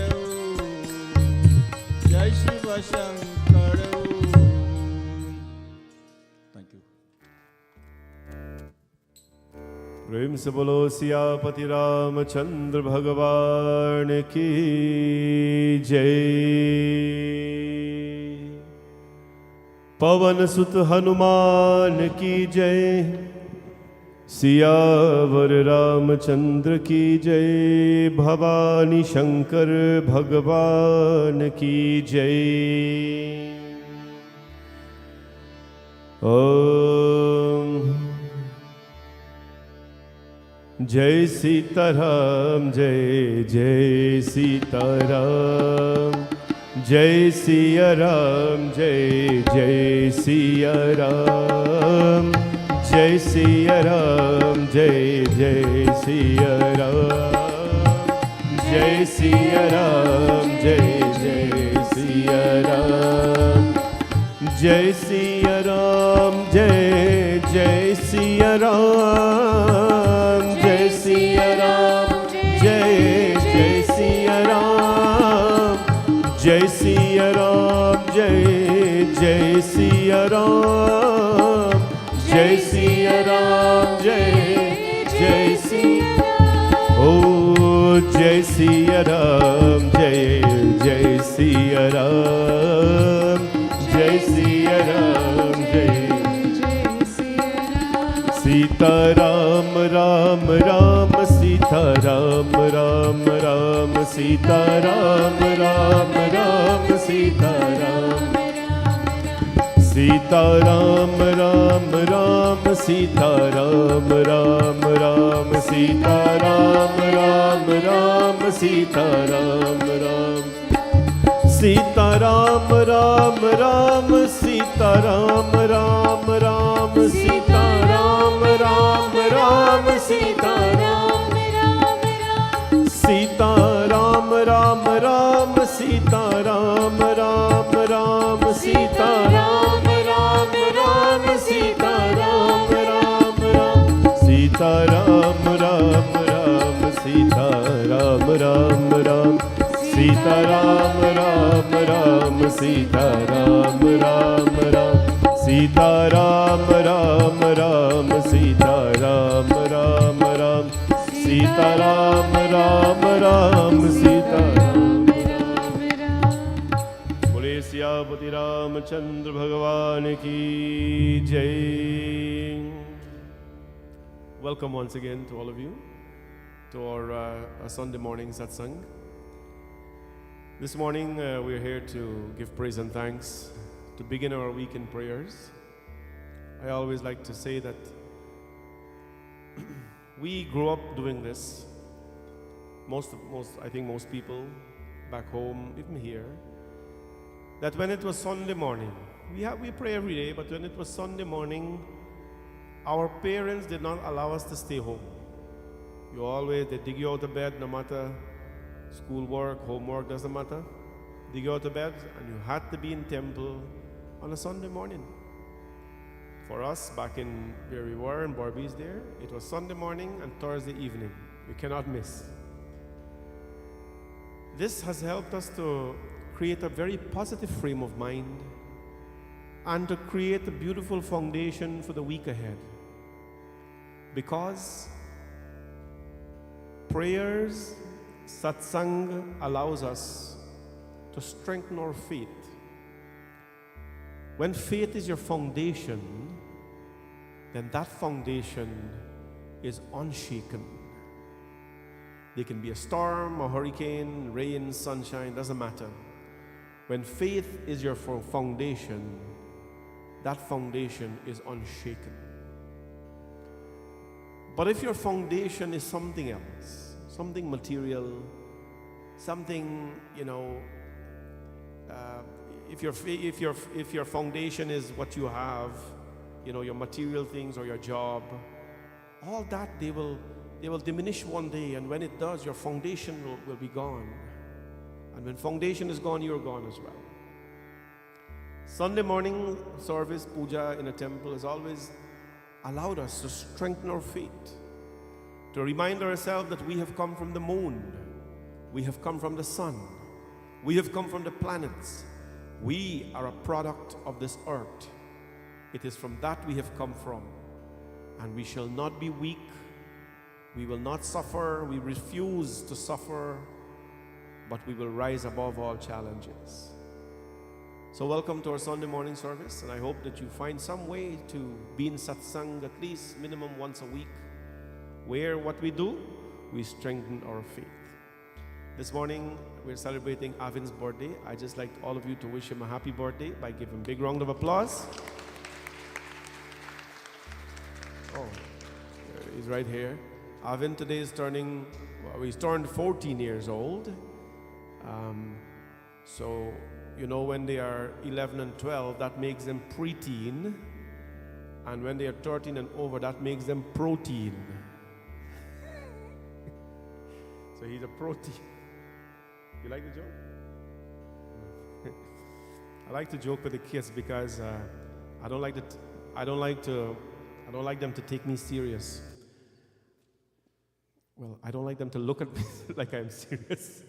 Jai Shiva Shankar. Thank you. प्रेम से बोलो सियापति रामचंद्र भगवान की जय। पवन सुत हनुमान की जय। सियावर रामचंद्र की जय। भवानी शंकर भगवान की जय। ओम जय सीताराम जय जय सीताराम। जय सिया राम जय जय सिया राम। जय सिया राम जय जय सिया राम। जय सिया राम जय जय सिया राम। जय सिया राम जय जय सिया राम। जय सिया राम जय जय सिया राम। जय सिया राम जय जय सिया राम। जय सिया राम जय जय सिया राम। ओ जय सिया राम जय जय सिया राम। जय सिया राम जय सीता राम राम राम सीता राम राम राम सीता राम राम राम सीता राम। सीता राम राम राम सीता राम राम राम सीता राम राम राम सीता राम राम। सीता राम राम राम सीता राम राम राम सीता राम राम राम सीता राम राम राम। सीता राम राम राम सीता राम राम राम सीता राम राम राम सीता राम राम राम। सीता राम राम राम सीता राम राम राम। सीता राम राम राम सीता राम राम राम। सीता राम राम राम सीता राम राम राम। सीता राम राम राम सीता राम राम। बोले सियापति रामचंद्र भगवान की जय। Welcome once again to all of you to our Sunday morning satsang. This morning we're here to give praise and thanks, to begin our week in prayers. I always like to say that we grew up doing this. I think most people back home, even here, that when it was Sunday morning, we pray every day, but when it was Sunday morning, our parents did not allow us to stay home. They dig you out of bed, no matter schoolwork, homework, doesn't matter. Dig you out of bed, and you had to be in temple on a Sunday morning. For us, back in where we were in Barbies there, it was Sunday morning and Thursday evening. We cannot miss. This has helped us to create a very positive frame of mind and to create a beautiful foundation for the week ahead. Because prayers, satsang allows us to strengthen our faith. When faith is your foundation, then that foundation is unshaken. There can be a storm, a hurricane, rain, sunshine, doesn't matter. When faith is your foundation, that foundation is unshaken. But if your foundation is something else, something material, something, if your foundation is what you have, your material things or your job, all that they will diminish one day, and when it does, your foundation will be gone. And when foundation is gone, you're gone as well. Sunday morning service, puja in a temple, has always allowed us to strengthen our faith, to remind ourselves that we have come from the moon, we have come from the sun, we have come from the planets. We are a product of this earth. It is from that we have come from, and we shall not be weak. We will not suffer. We refuse to suffer, but we will rise above all challenges. So welcome to our Sunday morning service, and I hope that you find some way to be in satsang at least minimum once a week, where what we do, we strengthen our faith. This morning, we're celebrating Avin's birthday. I just like all of you to wish him a happy birthday by giving him a big round of applause. Oh, he's right here. Avin today is he's turned 14 years old. So, when they are 11 and 12, that makes them preteen. And when they are 13 and over, that makes them protein. So he's a protein. You like the joke? I like to joke with the kids because I don't like them to take me serious. Well, I don't like them to look at me like I'm serious.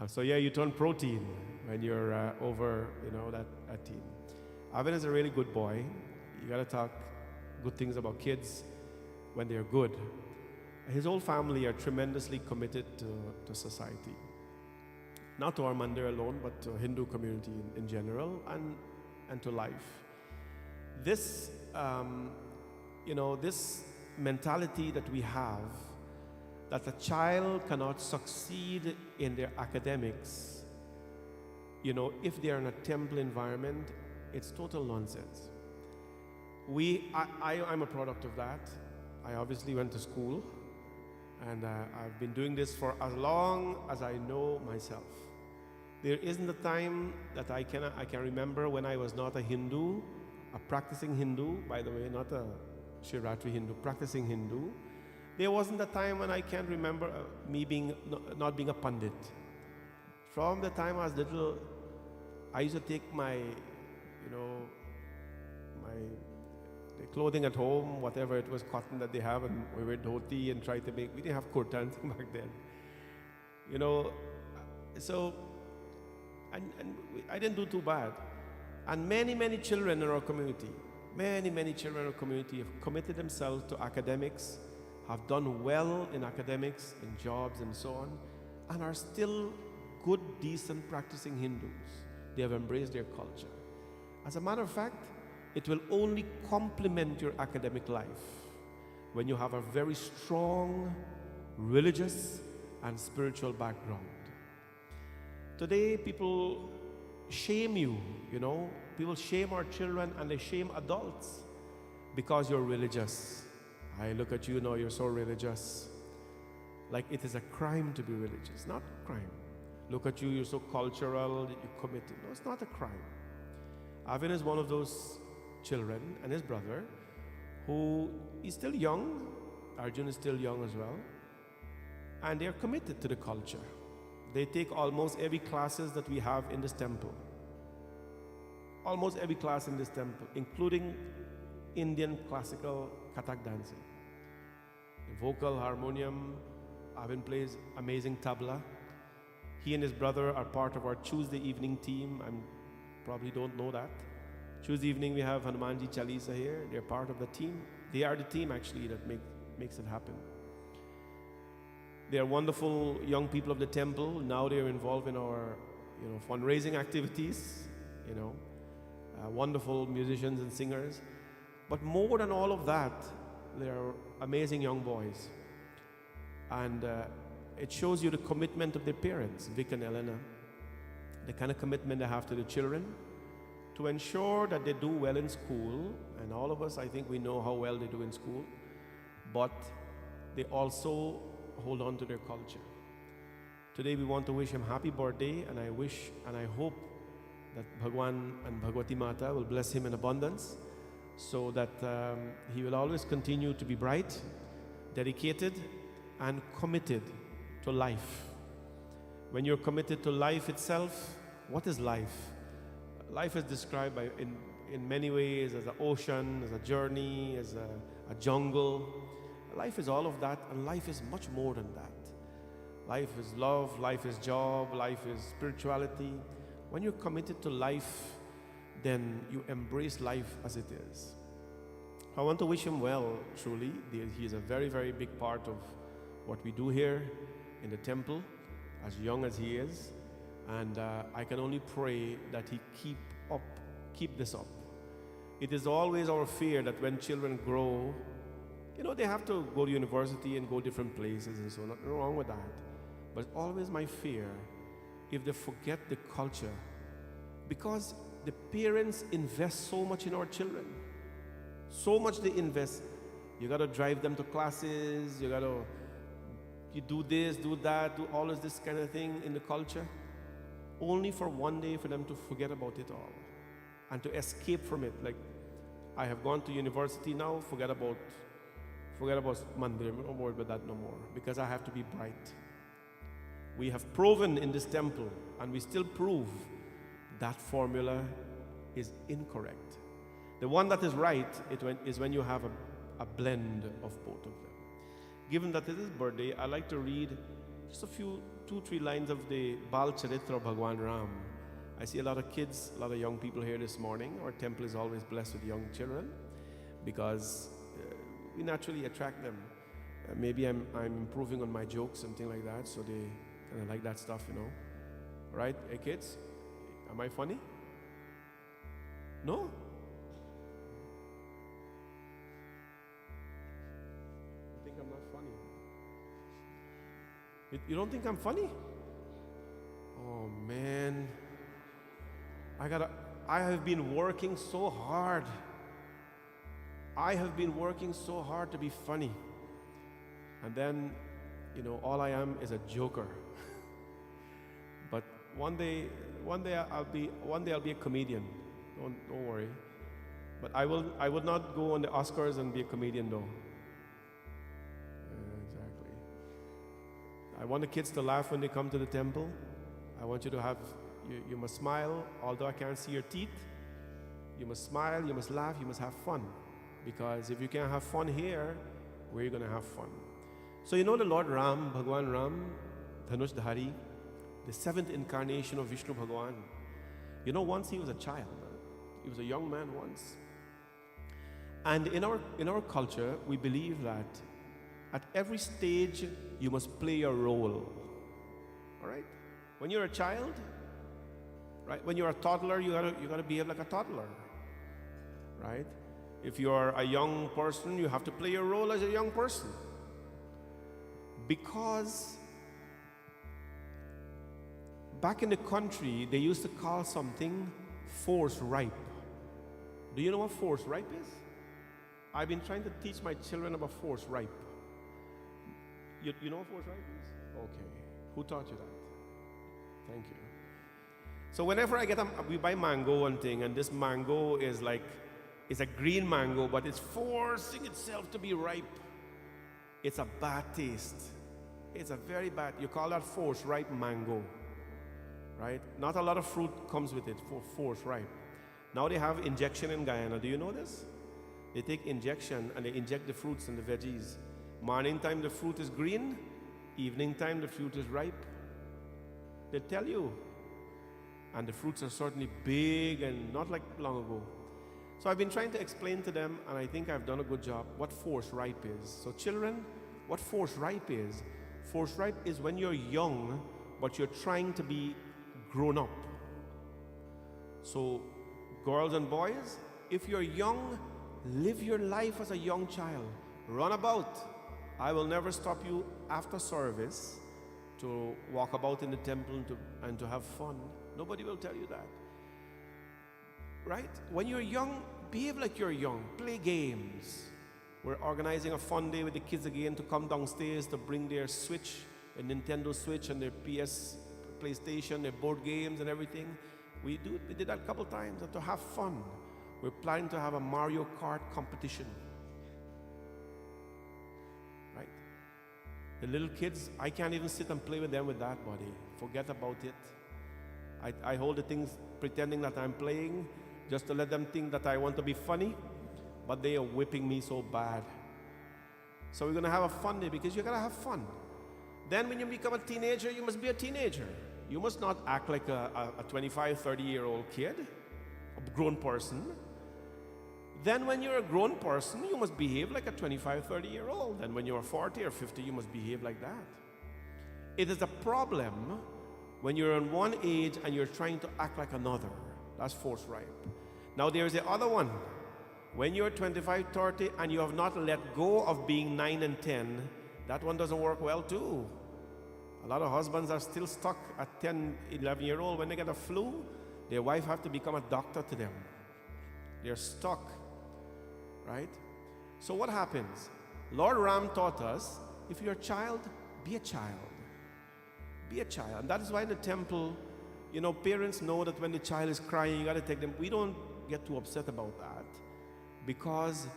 So yeah, you turn protein when you're over, that teen. Avin is a really good boy. You gotta talk good things about kids when they're good. His whole family are tremendously committed to society. Not to our mandir alone, but to Hindu community in general, and to life. This, this mentality that we have, that a child cannot succeed in their academics, if they are in a temple environment, it's total nonsense. I'm a product of that. I obviously went to school, and I've been doing this for as long as I know myself. There isn't a time that I can remember when I was not a Hindu, a practicing Hindu, by the way, not a Shivratri Hindu, practicing Hindu. There wasn't a time when I can't remember me not being a Pandit. From the time I was little, I used to take my clothing at home, whatever it was, cotton that they have, and we wear dhoti and try to make. We didn't have kurta and things back then, So, and I didn't do too bad. And many children in our community, many children in our community have committed themselves to academics, have done well in academics, in jobs, and so on, and are still good, decent, practicing Hindus. They have embraced their culture. As a matter of fact, it will only complement your academic life when you have a very strong religious and spiritual background. Today, people shame you, People shame our children and they shame adults because you're religious. I look at you now, you're so religious. Like it is a crime to be religious. Not a crime. Look at you, you're so cultural, you're committed. No, it's not a crime. Avin is one of those children, and his brother, who is still young. Arjun is still young as well. And they're committed to the culture. They take almost every classes that we have in this temple. Almost every class in this temple, including Indian classical Kathak dancing. Vocal, harmonium. Avin plays amazing tabla. He and his brother are part of our Tuesday evening team. I probably don't know that. Tuesday evening we have Hanumanji Chalisa here. They're part of the team. They are the team actually that makes it happen. They are wonderful young people of the temple. Now they are involved in our fundraising activities. Wonderful musicians and singers. But more than all of that, they are amazing young boys. And it shows you the commitment of their parents, Vic and Elena, the kind of commitment they have to the children to ensure that they do well in school. And all of us, I think we know how well they do in school, but they also hold on to their culture. Today we want to wish him happy birthday, and I wish and I hope that Bhagwan and Bhagwati Mata will bless him in abundance, so that he will always continue to be bright, dedicated, and committed to life. When you're committed to life itself, what is life? Life is described in many ways as an ocean, as a journey, as a jungle. Life is all of that, and life is much more than that. Life is love, life is job, life is spirituality. When you're committed to life, then you embrace life as it is. I want to wish him well, truly. He is a very, very big part of what we do here in the temple, as young as he is. And I can only pray that he keep this up. It is always our fear that when children grow, they have to go to university and go different places and so on. Nothing wrong with that. But it's always my fear if they forget the culture, because the parents invest so much in our children. So much they invest. You got to drive them to classes, you do this, do that, do all of this kind of thing in the culture, only for one day for them to forget about it all and to escape from it. Like, I have gone to university now, forget about Monday, I'm not worried about that no more, because I have to be bright. We have proven in this temple, and we still prove, that formula is incorrect. The one that is right is when you have a blend of both of them. Given that it is his birthday, I like to read just a few, 2-3 lines of the Bal Charitra of Bhagwan Ram. I see a lot of kids, a lot of young people here this morning. Our temple is always blessed with young children because we naturally attract them. Maybe I'm improving on my jokes, something like that, so they kind of like that stuff, Right? Hey kids, am I funny? No? You think I'm not funny? You don't think I'm funny? Oh man. I have been working so hard. I have been working so hard to be funny. And then, all I am is a joker. But one day I'll be a comedian. Don't worry. But I would not go on the Oscars and be a comedian though. Exactly. I want the kids to laugh when they come to the temple. I want you to have, you must smile, although I can't see your teeth. You must smile, you must laugh, you must have fun. Because if you can't have fun here, where are you going to have fun? So the Lord Ram, Bhagwan Ram, Dhanush Dhari, the 7th incarnation of Vishnu Bhagwan. Once he was a child. He was a young man once. And in our culture, we believe that at every stage, you must play a role. All right? When you're a child, right? When you're a toddler, you gotta behave like a toddler. Right? If you're a young person, you have to play your role as a young person. Because back in the country, they used to call something force ripe. Do you know what force ripe is? I've been trying to teach my children about force ripe. You know what force ripe is? Okay. Who taught you that? Thank you. So whenever we buy mango one thing, and this mango is like, it's a green mango, but it's forcing itself to be ripe. It's a bad taste. It's a very bad, you call that force ripe mango, right? Not a lot of fruit comes with it for force ripe. Now they have injection in Guyana. Do you know this? They take injection and they inject the fruits and the veggies. Morning time the fruit is green, evening time the fruit is ripe. They tell you. And the fruits are certainly big and not like long ago. So I've been trying to explain to them, and I think I've done a good job, what force ripe is. So children, what force ripe is? Force ripe is when you're young, but you're trying to be grown up. So girls and boys, if you're young, live your life as a young child. Run about. I will never stop you after service to walk about in the temple and to have fun. Nobody will tell you that. Right? When you're young, behave like you're young. Play games. We're organizing a fun day with the kids again to come downstairs to bring their Switch, a Nintendo Switch and their PlayStation, their board games and everything. We did that a couple times to have fun. We're planning to have a Mario Kart competition. Right? The little kids, I can't even sit and play with them with that body. Forget about it. I hold the things pretending that I'm playing just to let them think that I want to be funny, but they are whipping me so bad. So we're going to have a fun day because you got to have fun. Then when you become a teenager, you must be a teenager. You must not act like a 25, 30-year-old kid, a grown person. Then when you're a grown person, you must behave like a 25, 30-year-old. And when you're 40 or 50, you must behave like that. It is a problem when you're in one age and you're trying to act like another. That's force ripe. Now there's the other one. When you're 25, 30 and you have not let go of being 9 and 10, that one doesn't work well too. A lot of husbands are still stuck at 10, 11-year-old. When they get a flu, their wife have to become a doctor to them. They're stuck, right? So what happens? Lord Ram taught us, if you're a child, be a child. Be a child. And that is why in the temple, you know, parents know that when the child is crying, you got to take them. We don't get too upset about that, because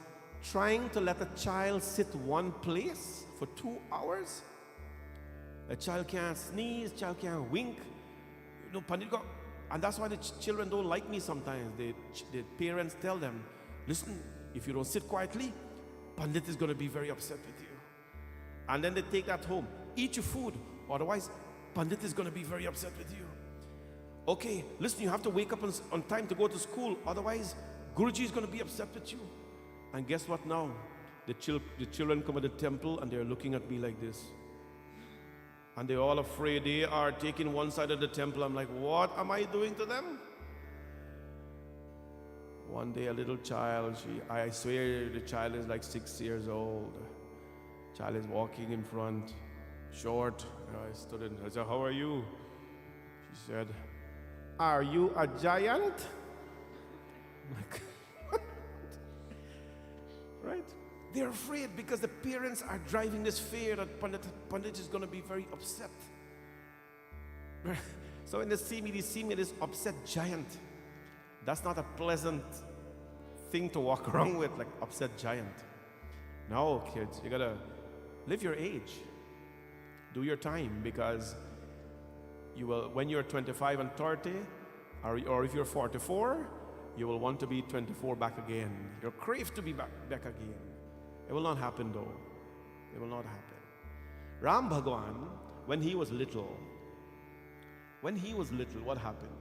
trying to let a child sit one place for 2 hours, a child can't sneeze, child can't wink, you know, Pandit, and that's why the children don't like me sometimes. The parents tell them, listen, if you don't sit quietly, Pandit is going to be very upset with you. And then they take that home. Eat your food, otherwise Pandit is going to be very upset with you. Okay, listen, you have to wake up on time to go to school, otherwise Guruji is going to be upset with you. And guess what now? The children come to the temple and they're looking at me like this. And they're all afraid. They are taking one side of the temple. I'm like, what am I doing to them? One day a little child, I swear the child is like 6 years old. Child is walking in front, short. I stood in, I said, how are you? She said, are you a giant? I'm like, right? They're afraid because the parents are driving this fear that Pandit is going to be very upset. So when they see me this upset giant. That's not a pleasant thing to walk around with, like upset giant. No, kids, you got to live your age. Do your time, because you will, when you're 25 and 30, or if you're 44, you will want to be 24 back again. You'll crave to be back again. It will not happen though. It will not happen. Ram Bhagwan, when he was little, what happened?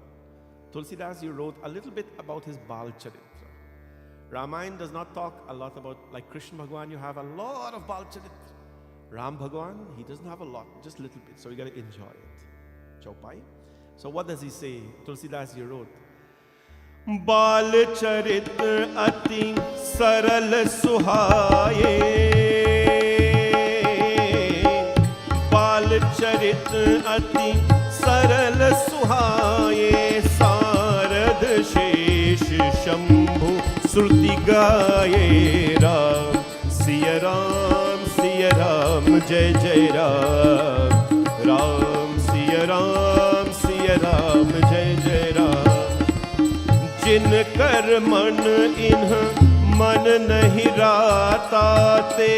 Tulsidas wrote a little bit about his Bal Charitra. Ramayana does not talk a lot about, like Krishna Bhagwan, you have a lot of Bal Charitra. Ram Bhagwan, he doesn't have a lot, just a little bit, so you got to enjoy it. Chaupai. So what does he say? Tulsidas wrote, बाल चरित्र अति सरल सुहाए, बाल चरित्र अति सरल सुहाए, सारद शेष शंभु श्रुति गाये, राम सिया राम जय जय राम, राम सिया राम जय जय राम। जिन कर मन इन्ह मन नहीं राता, ते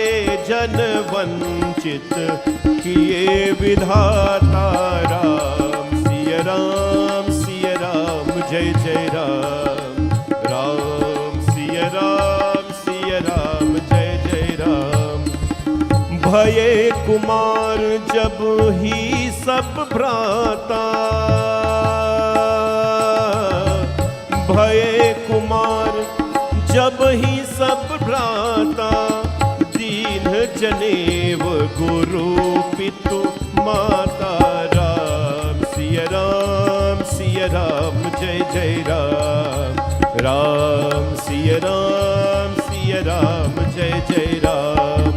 जन वंचित किए विधाता, राम सिया राम जय जय राम, राम सिया राम जय जय राम। भये कुमार जब ही सब भ्राता, भये कुमार ही सब भ्राता, दीन जनेव गुरु पितु माता। राम सिया राम जय जय राम, राम सिया राम जय जय राम।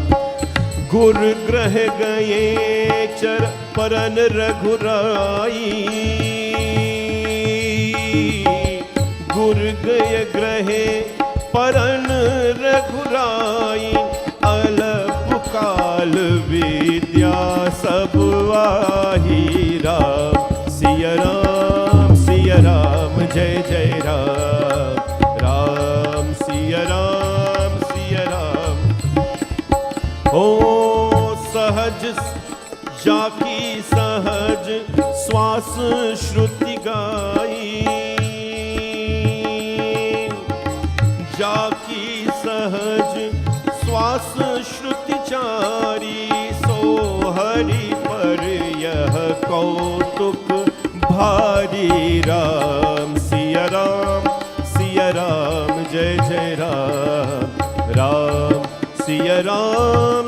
गुर ग्रह गए चर परन रघुराई, गुर गय ग्रहे परन रघुराई। अलप काल विद्या सब आही, राम सिया राम जय जय राम, राम सिया राम। ओ सहज जाकी सहज श्वास श्रुति गाई, जाकी सहज श्वास श्रुति चारी। सो हरि पर यह कौतुक भारी, राम सिया राम जय जय राम, राम सिया राम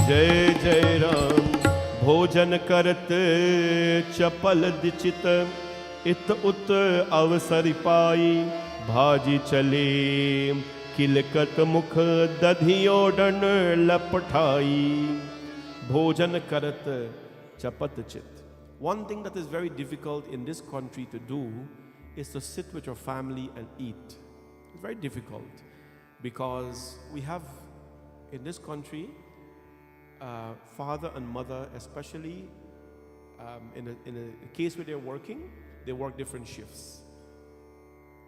जय जय राम। भोजन करत चपल दिचित, इत उत अवसर पाई। भाजी चले किलकत मुख, दधियोडन लपठाई। भोजन करत चपत चित. One thing that is very difficult in this country to do is to sit with your family and eat. It's very difficult because we have in this country father and mother, especially in a case where they're working, they work different shifts.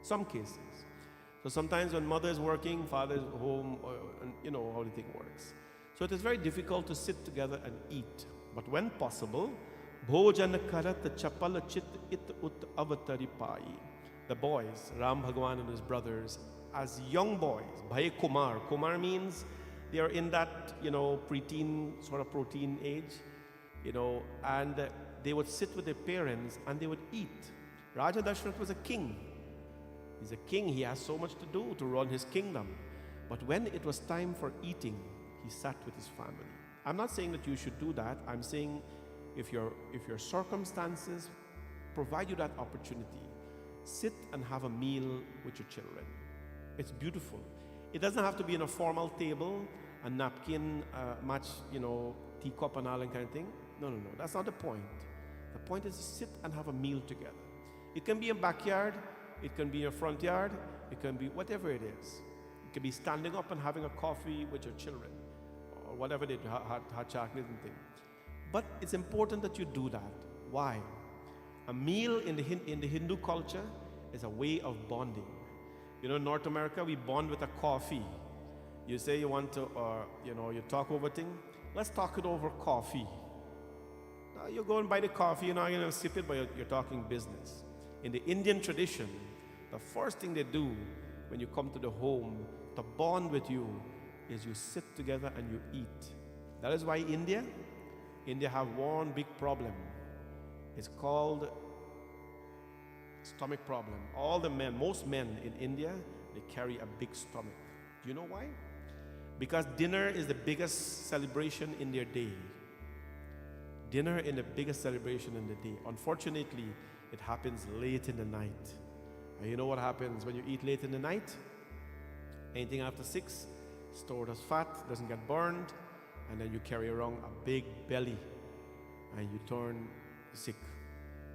Some cases. So sometimes when mother is working, father is home, and you know how the thing works. So it is very difficult to sit together and eat. But when possible, bhojan karat chapal chit it ut avatari pai. The boys, Ram Bhagwan and his brothers, as young boys, Bhai Kumar. Kumar means they are in that, preteen, sort of protein age, and they would sit with their parents and they would eat. Raja Dashrath was a king. He's a king, he has so much to do to run his kingdom. But when it was time for eating, he sat with his family. I'm not saying that you should do that. I'm saying if your circumstances provide you that opportunity, sit and have a meal with your children. It's beautiful. It doesn't have to be in a formal table, a napkin, match, teacup and all that kind of thing. No. That's not the point. The point is to sit and have a meal together. It can be in backyard, it can be in your front yard, it can be whatever it is. It can be standing up and having a coffee with your children, or whatever they do, hot chocolate and thing. But it's important that you do that. Why? A meal in the Hindu culture is a way of bonding. In North America, we bond with a coffee. You say you want to, you talk over thing. Let's talk it over coffee. Now you go and buy the coffee, you're not going to sip it, but you're talking business. In the Indian tradition, the first thing they do when you come to the home to bond with you is you sit together and you eat. That is why India have one big problem. It's called stomach problem. All the men, most men in India, they carry a big stomach. Do you know why? Because dinner is the biggest celebration in their day. Dinner is the biggest celebration in the day. Unfortunately, it happens late in the night. And you know what happens when you eat late in the night? Anything after 6, stored as fat, doesn't get burned, and then you carry around a big belly and you turn sick.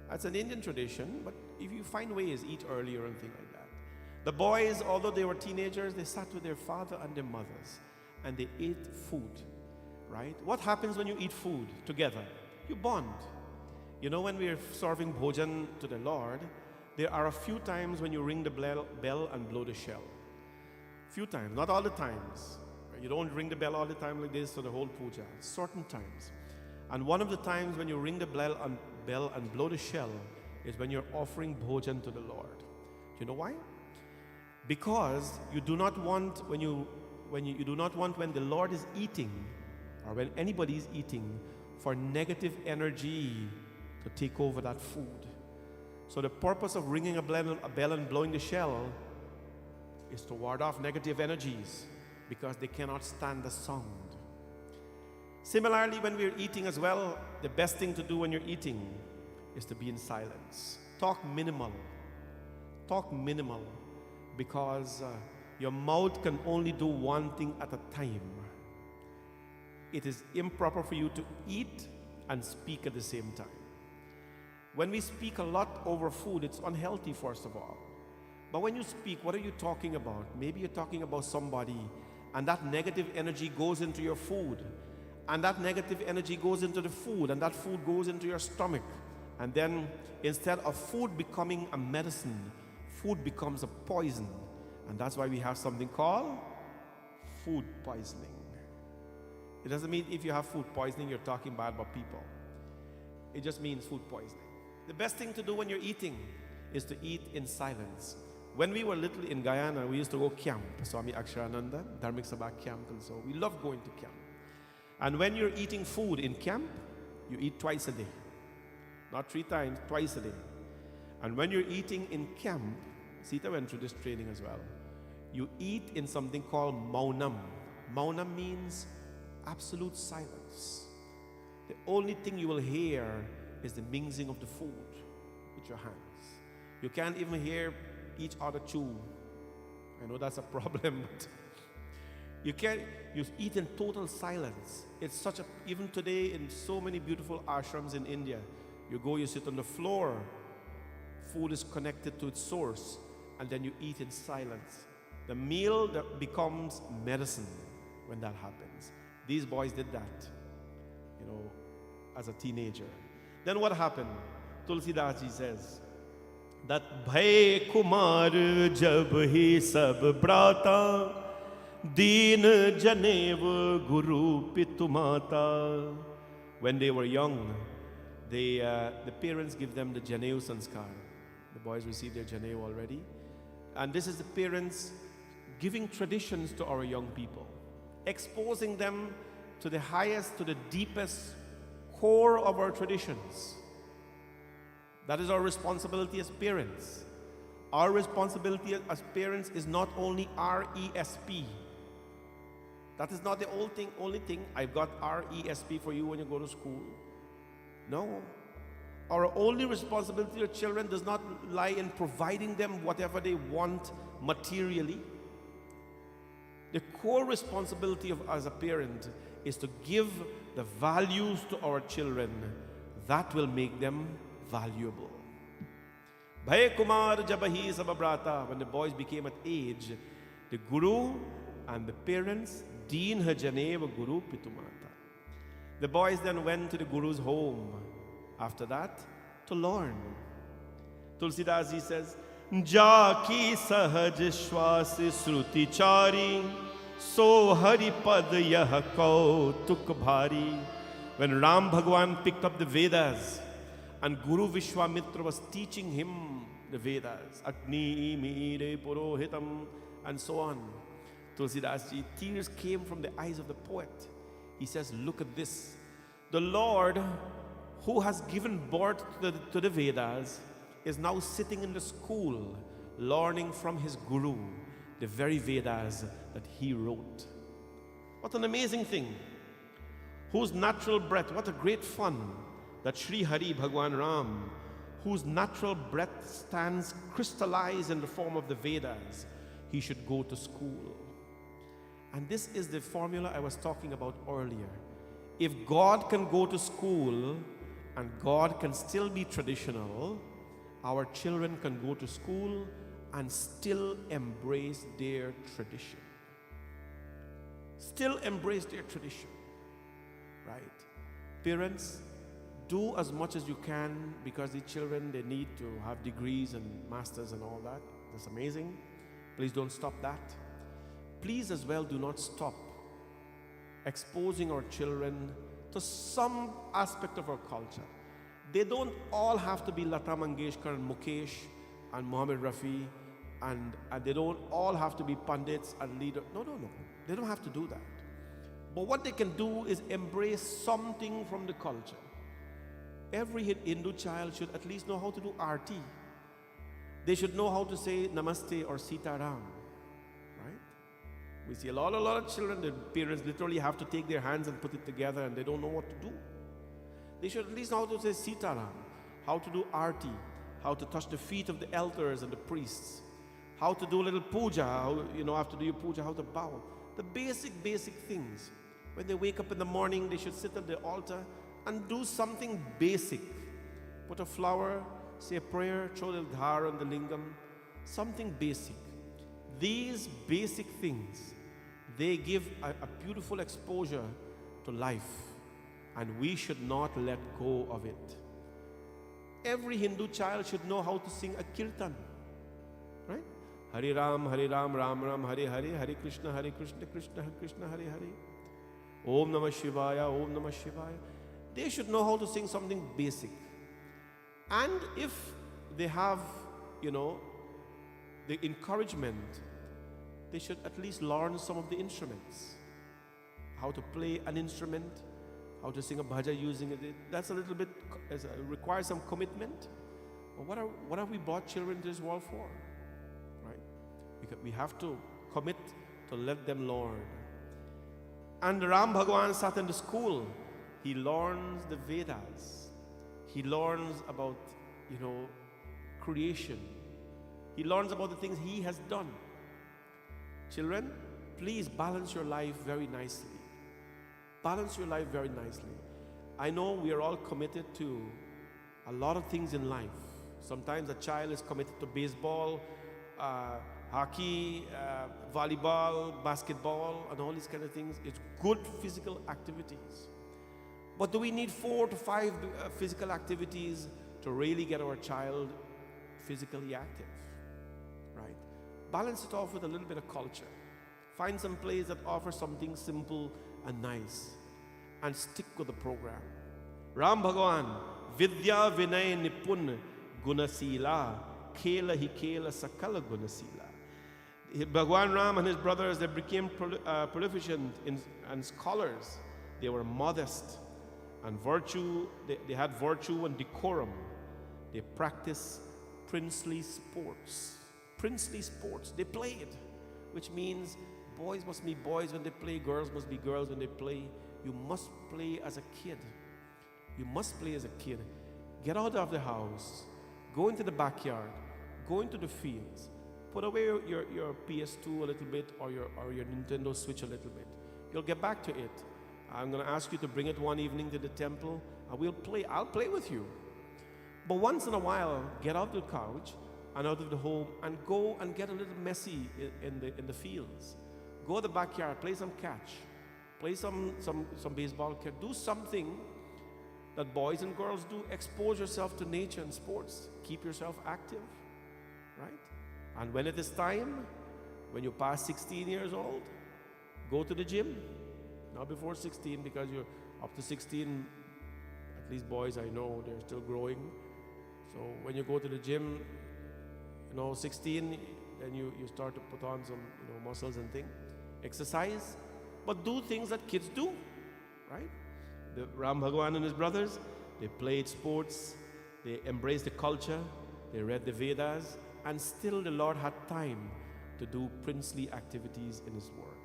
That's an Indian tradition, but if you find ways, eat earlier and things like that. The boys, although they were teenagers, they sat with their father and their mothers and they ate food, right? What happens when you eat food together? You bond. When we are serving bhojan to the Lord, there are a few times when you ring the bell and blow the shell. Few times, not all the times. You don't ring the bell all the time like this for the whole puja. Certain times. And one of the times when you ring the bell and blow the shell is when you're offering bhojan to the Lord. You know why? Because you do not want when the Lord is eating or when anybody is eating for negative energy to take over that food. So the purpose of ringing a bell and blowing the shell is to ward off negative energies because they cannot stand the sound. Similarly, when we're eating as well, the best thing to do when you're eating is to be in silence. Talk minimal. Talk minimal because your mouth can only do one thing at a time. It is improper for you to eat and speak at the same time. When we speak a lot over food, it's unhealthy, first of all. But when you speak, what are you talking about? Maybe you're talking about somebody, and that negative energy goes into your food, and that negative energy goes into the food, and that food goes into your stomach. And then instead of food becoming a medicine, food becomes a poison. And that's why we have something called food poisoning. It doesn't mean if you have food poisoning, you're talking bad about people. It just means food poisoning. The best thing to do when you're eating is to eat in silence. When we were little in Guyana, we used to go camp. Swami Aksharananda, Dharmic Sabha camp, and so we loved going to camp. And when you're eating food in camp, you eat twice a day. Not 3 times, twice a day. And when you're eating in camp, Sita went through this training as well. You eat in something called maunam. Maunam means absolute silence. The only thing you will hear is the mingling of the food with your hands. You can't even hear each other chew. I know that's a problem, but you eat in total silence. It's such a, even today in so many beautiful ashrams in India, you go, you sit on the floor, food is connected to its source, and then you eat in silence. The meal that becomes medicine when that happens. These boys did that, as a teenager. Then what happened? Tulsidas ji says that Bhai Kumar jab hi sab brata deen janev guru pitumata. When they were young, the parents give them the Janev sanskar. The boys receive their Janev already. And this is the parents giving traditions to our young people, exposing them to the highest, to the deepest core of our traditions. That is our responsibility as parents. Our responsibility as parents is not only RESP. That is not the only thing. I've got RESP for you when you go to school. No. Our only responsibility to children does not lie in providing them whatever they want materially. The core responsibility of as a parent is to give the values to our children that will make them valuable. Bhai Kumar Jabahi Sababrata, when the boys became at age, the guru and the parents, Deen Hajaneva Guru Pitumata. The boys then went to the guru's home after that to learn. Tulsidas ji says, Ja ki sahaj shwas sruti chari, so hari pad yah kautuk bhari. When Ram Bhagwan picked up the Vedas and Guru Vishwamitra was teaching him the Vedas, Agni Mire Purohitam, and so on, Tulsidas ji, tears came from the eyes of the poet. He says, look at this. The Lord who has given birth to the Vedas is now sitting in the school learning from his Guru the very Vedas that he wrote. What an amazing thing. Whose natural breath, what a great fun that Sri Hari Bhagwan Ram, whose natural breath stands crystallized in the form of the Vedas, he should go to school. And this is the formula I was talking about earlier. If God can go to school and God can still be traditional, our children can go to school and still embrace their tradition. Still embrace their tradition, right? Parents, do as much as you can because the children, they need to have degrees and masters and all that. That's amazing. Please don't stop that. Please as well do not stop exposing our children to some aspect of our culture. They don't all have to be Lata Mangeshkar and Mukesh and Muhammad Rafi, and they don't all have to be Pandits and leaders. No. They don't have to do that. But what they can do is embrace something from the culture. Every Hindu child should at least know how to do Aarti. They should know how to say Namaste or Sitaram. We see a lot of children, the parents literally have to take their hands and put it together and they don't know what to do. They should at least know how to say Sitaram, how to do Arti, how to touch the feet of the elders and the priests, how to do a little puja, how, after do your puja, how to bow. The basic things. When they wake up in the morning, they should sit at the altar and do something basic. Put a flower, say a prayer, throw the dhar on the lingam, something basic. These basic things, they give a beautiful exposure to life, and we should not let go of it. Every Hindu child should know how to sing a kirtan, right? Hare Ram, Ram Ram, Hare Hare, Hare Krishna, Krishna Krishna, Hare Hare. Om Namah Shivaya, Om Namah Shivaya. They should know how to sing something basic. And if they have, the encouragement, they should at least learn some of the instruments. How to play an instrument, how to sing a bhaja using it. That's a little bit, requires some commitment. But what have we brought children to this world for? Right? Because we have to commit to let them learn. And Ram Bhagwan sat in the school. He learns the Vedas. He learns about, creation. He learns about the things he has done. Children, please balance your life very nicely. Balance your life very nicely. I know we are all committed to a lot of things in life. Sometimes a child is committed to baseball, hockey, volleyball, basketball, and all these kind of things. It's good physical activities. But do we need 4 to 5 physical activities to really get our child physically active? Right? Balance it off with a little bit of culture. Find some place that offers something simple and nice, and stick with the program. Ram Bhagwan, Vidya Vinay Nipun Gunasila, Khela hi Khela Sakala Gunasila. Bhagwan Ram and his brothers, they became prolificent and scholars. They were modest and virtue. They had virtue and decorum. They practiced princely sports. Princely sports. They played, which means boys must be boys when they play, girls must be girls when they play. You must play as a kid. You must play as a kid. Get out of the house. Go into the backyard. Go into the fields. Put away your PS2 a little bit, or your Nintendo Switch a little bit. You'll get back to it. I'm going to ask you to bring it one evening to the temple, and we'll play. I'll play with you. But once in a while, get out of the couch and out of the home and go and get a little messy in the fields. Go to the backyard, play some catch, play some baseball. Do something that boys and girls do. Expose yourself to nature and sports. Keep yourself active, right? And when it is time, when you pass 16 years old, go to the gym. Not before 16, because you're up to 16, at least boys I know, they're still growing. So when you go to the gym, 16, then you start to put on some muscles and things. Exercise, but do things that kids do, right? The Ram Bhagwan and his brothers, they played sports, they embraced the culture, they read the Vedas, and still the Lord had time to do princely activities in his word.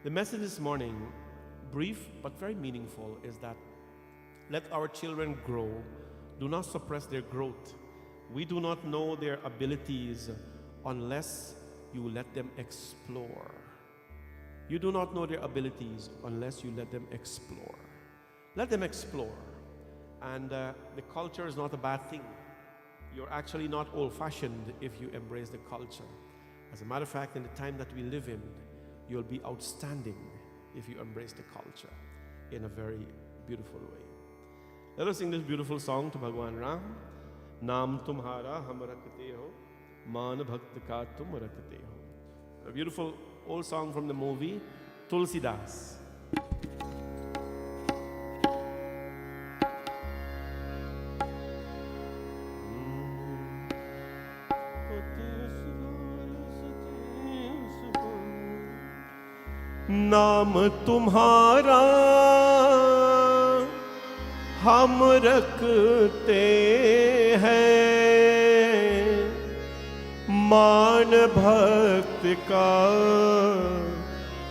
The message this morning, brief but very meaningful, is that let our children grow. Do not suppress their growth. We do not know their abilities unless you let them explore. You do not know their abilities unless you let them explore. Let them explore. And the culture is not a bad thing. You're actually not old-fashioned if you embrace the culture. As a matter of fact, in the time that we live in, you'll be outstanding if you embrace the culture in a very beautiful way. Let us sing this beautiful song to Bhagwan Ram. Naam tumhara hum rakhte ho, maan bhakt ka tum rakhte ho. A beautiful old song from the movie Tulsidas. नाम तुम्हारा हम रखते हैं, मान भक्त का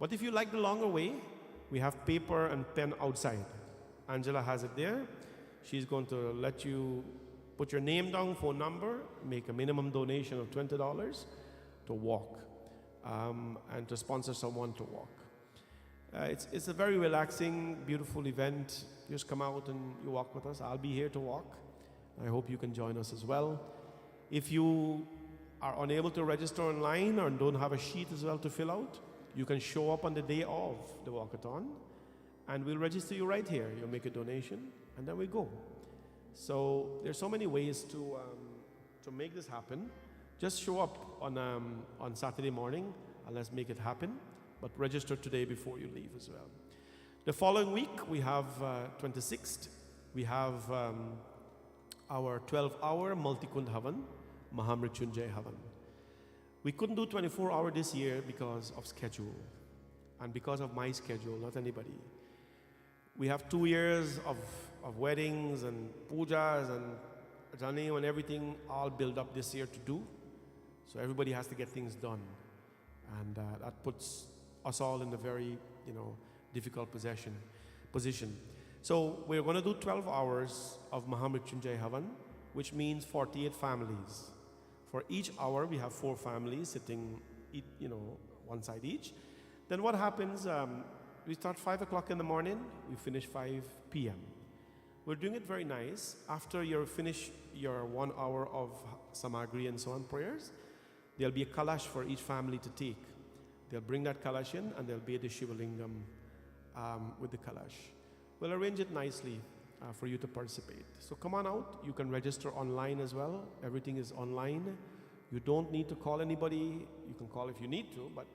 But if you like the longer way, we have paper and pen outside. Angela has it there. She's going to let you put your name down, phone number, make a minimum donation of $20 to walk and to sponsor someone to walk. It's a very relaxing, beautiful event. You just come out and you walk with us. I'll be here to walk. I hope you can join us as well. If you are unable to register online or don't have a sheet as well to fill out, you can show up on the day of the walkathon and we'll register you right here. You'll make a donation and then we go. So there's so many ways to make this happen. Just show up on Saturday morning and let's make it happen. But register today before you leave as well. The following week, we have 26th, we have our 12-hour Multi-Kund Havan, Mahamrityunjay Havan. We couldn't do 24-hour this year because of schedule and because of my schedule, not anybody. We have 2 years of weddings and pujas and Janeem and everything all built up this year to do. So everybody has to get things done. And that puts us all in a very, difficult position. So we're going to do 12 hours of Mahamrityunjay Havan, which means 48 families. For each hour, we have 4 families sitting, one side each. Then what happens, we start 5 o'clock in the morning, we finish 5 p.m. We're doing it very nice. After you finish your 1 hour of samagri and so on prayers, there'll be a kalash for each family to take. They'll bring that kalash in and they'll bathe the Shiva Lingam with the kalash. We'll arrange it nicely for you to participate. So come on out. You can register online as well. Everything is online. You don't need to call anybody. You can call if you need to, but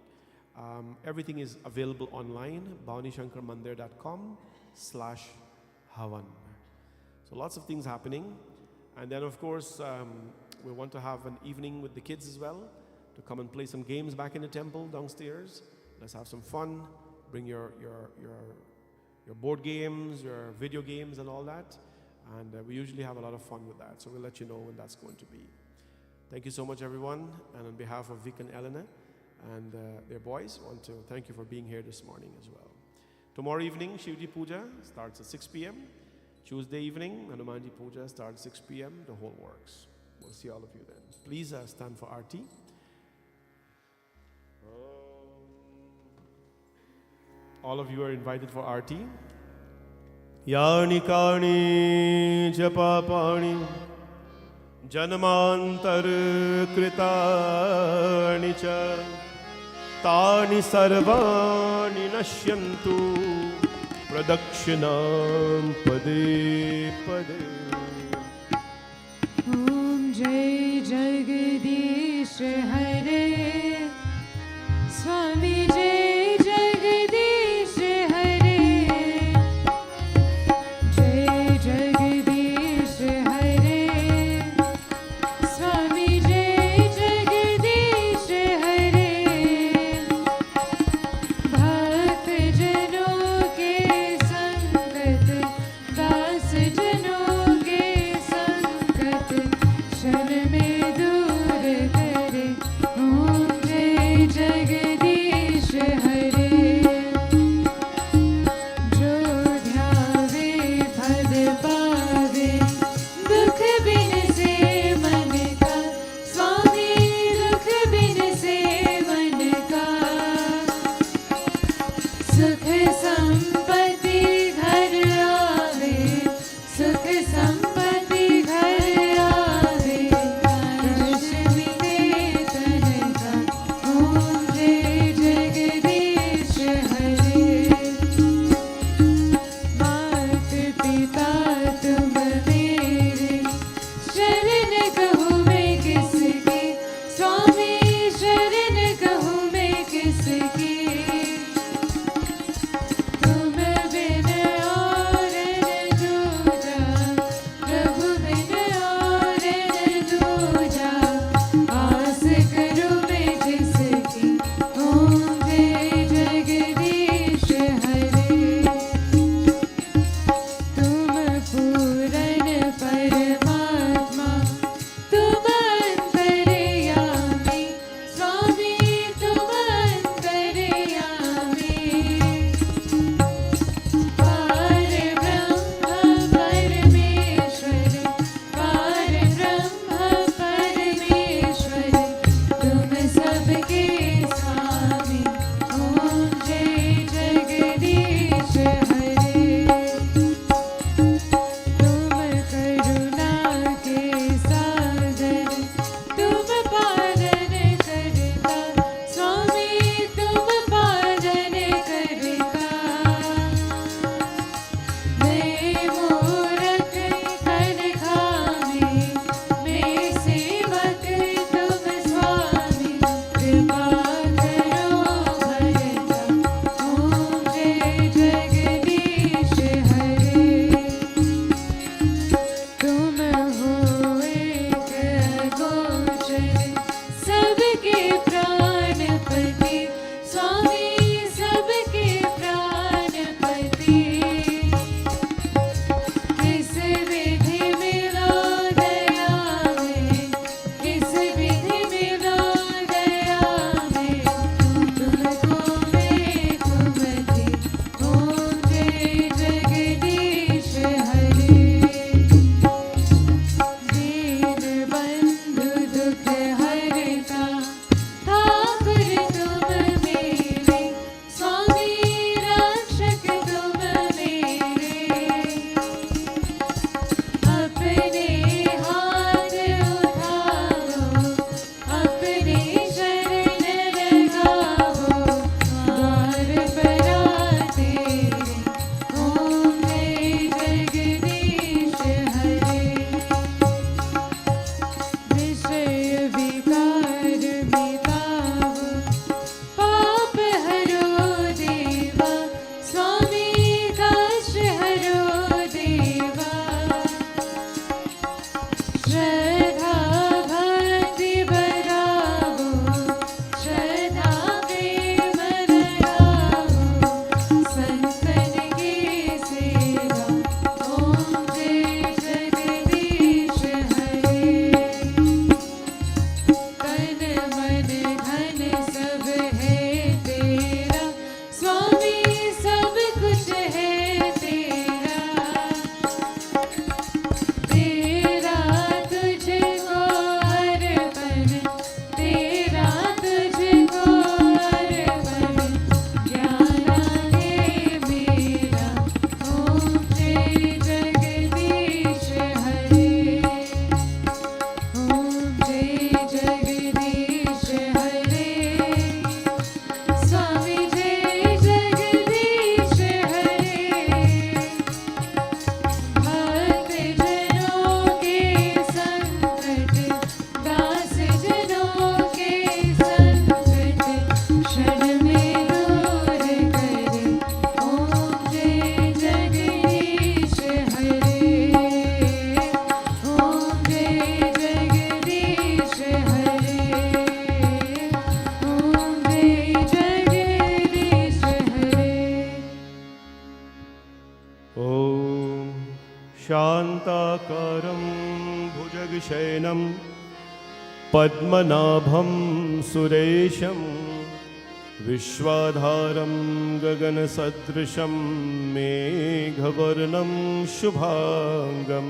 everything is available online, bhawanishankarmandir.com/Havan. So lots of things happening. And then of course, we want to have an evening with the kids as well, to come and play some games back in the temple downstairs. Let's have some fun. Bring your board games, your video games and all that. And we usually have a lot of fun with that. So we'll let you know when that's going to be. Thank you so much, everyone. And on behalf of Vic and Elena and their boys, I want to thank you for being here this morning as well. Tomorrow evening, Shivji Puja starts at 6 p.m. Tuesday evening, Hanumanji Puja starts at 6 p.m. The whole works. We'll see all of you then. Please stand for Aarti. All of you are invited for Aarti. Yani kani japapani janmantar kritani cha tani sarvani nashyantu pradakshinam pade pade. Om Jai Jagadish Hare Swami Jai Jagadish Hare Jai Jagadish Hare Swami Jai Jagadish Hare Bhakt Jano ke sangat Das Jano ke sangat Shan mein dur kare Om Jai Jagadish शुभाकारं भुजगशयनं पद्मनाभं सुरेशं विश्वाधारं गगनसदृशं मेघवर्णं शुभांगं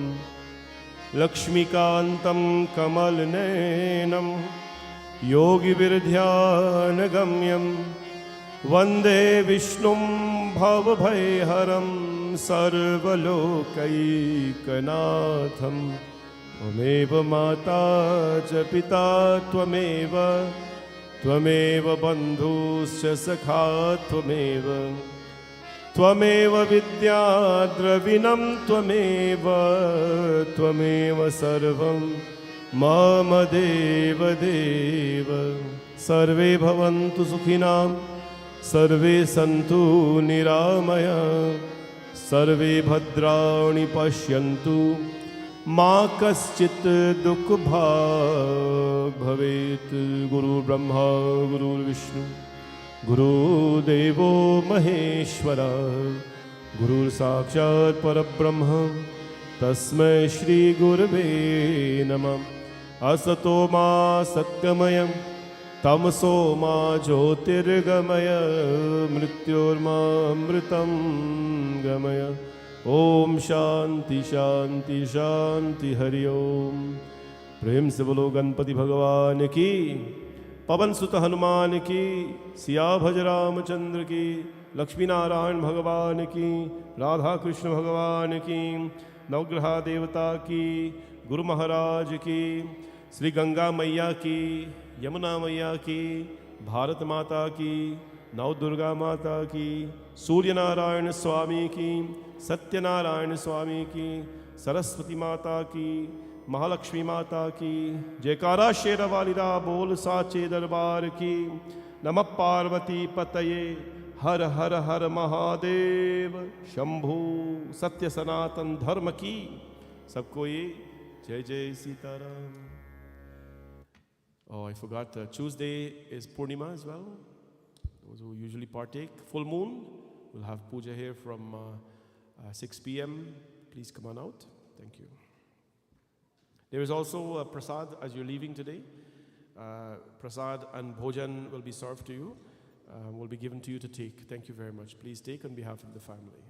लक्ष्मीकान्तं कमलनयनं योगिविरध्यानगम्यं वन्दे विष्णुं भवभयहरं सर्वलोकैकनाथं त्वमेव माता च पिता त्वमेव बन्धुश्च सखा त्वमेव विद्याद्रविणं त्वमेव सर्वं मम देव सर्वे भवन्तु सुखिनां सर्वे सन्तु निरामया सर्वे भद्राणि पश्यन्तु मा कश्चित् दुःखभाग् भवेत्। गुरुर्ब्रह्मा गुरुर्विष्णु गुरुदेवो महेश्वरा गुरुर्साक्षात् परब्रह्म तस्मै श्रीगुरवे नमः। असतो मा सत्यमय तमसो मा ज्योतिर्गमय मृत्योर्मामृतं गमय। ओम शांति शांति शांति हरि ओम। प्रेम से बोलो गणपति भगवान की, पवन सुत हनुमान की, सिया भज रामचंद्र की, लक्ष्मी नारायण भगवान की, राधा कृष्ण भगवान की, नवग्रह देवता की, गुरु महाराज की, श्री गंगा मैया की, यमुना मैया की, भारत माता की, नव दुर्गा माता की, सूर्य नारायण स्वामी की, सत्यनारायण स्वामी की, सरस्वती माता की, महालक्ष्मी माता की। जयकारा शेर वालिदा बोल साचे दरबार की। नमः पार्वती पतये हर हर हर महादेव शंभु। सत्य सनातन धर्म की सबको ये जय जय Sitaram. Oh, I forgot, Tuesday is Purnima as well. Those who usually partake. Full moon, we'll have puja here from 6 p.m. Please come on out. Thank you. There is also prasad as you're leaving today. Prasad and bhojan will be served to you, will be given to you to take. Thank you very much. Please take on behalf of the family.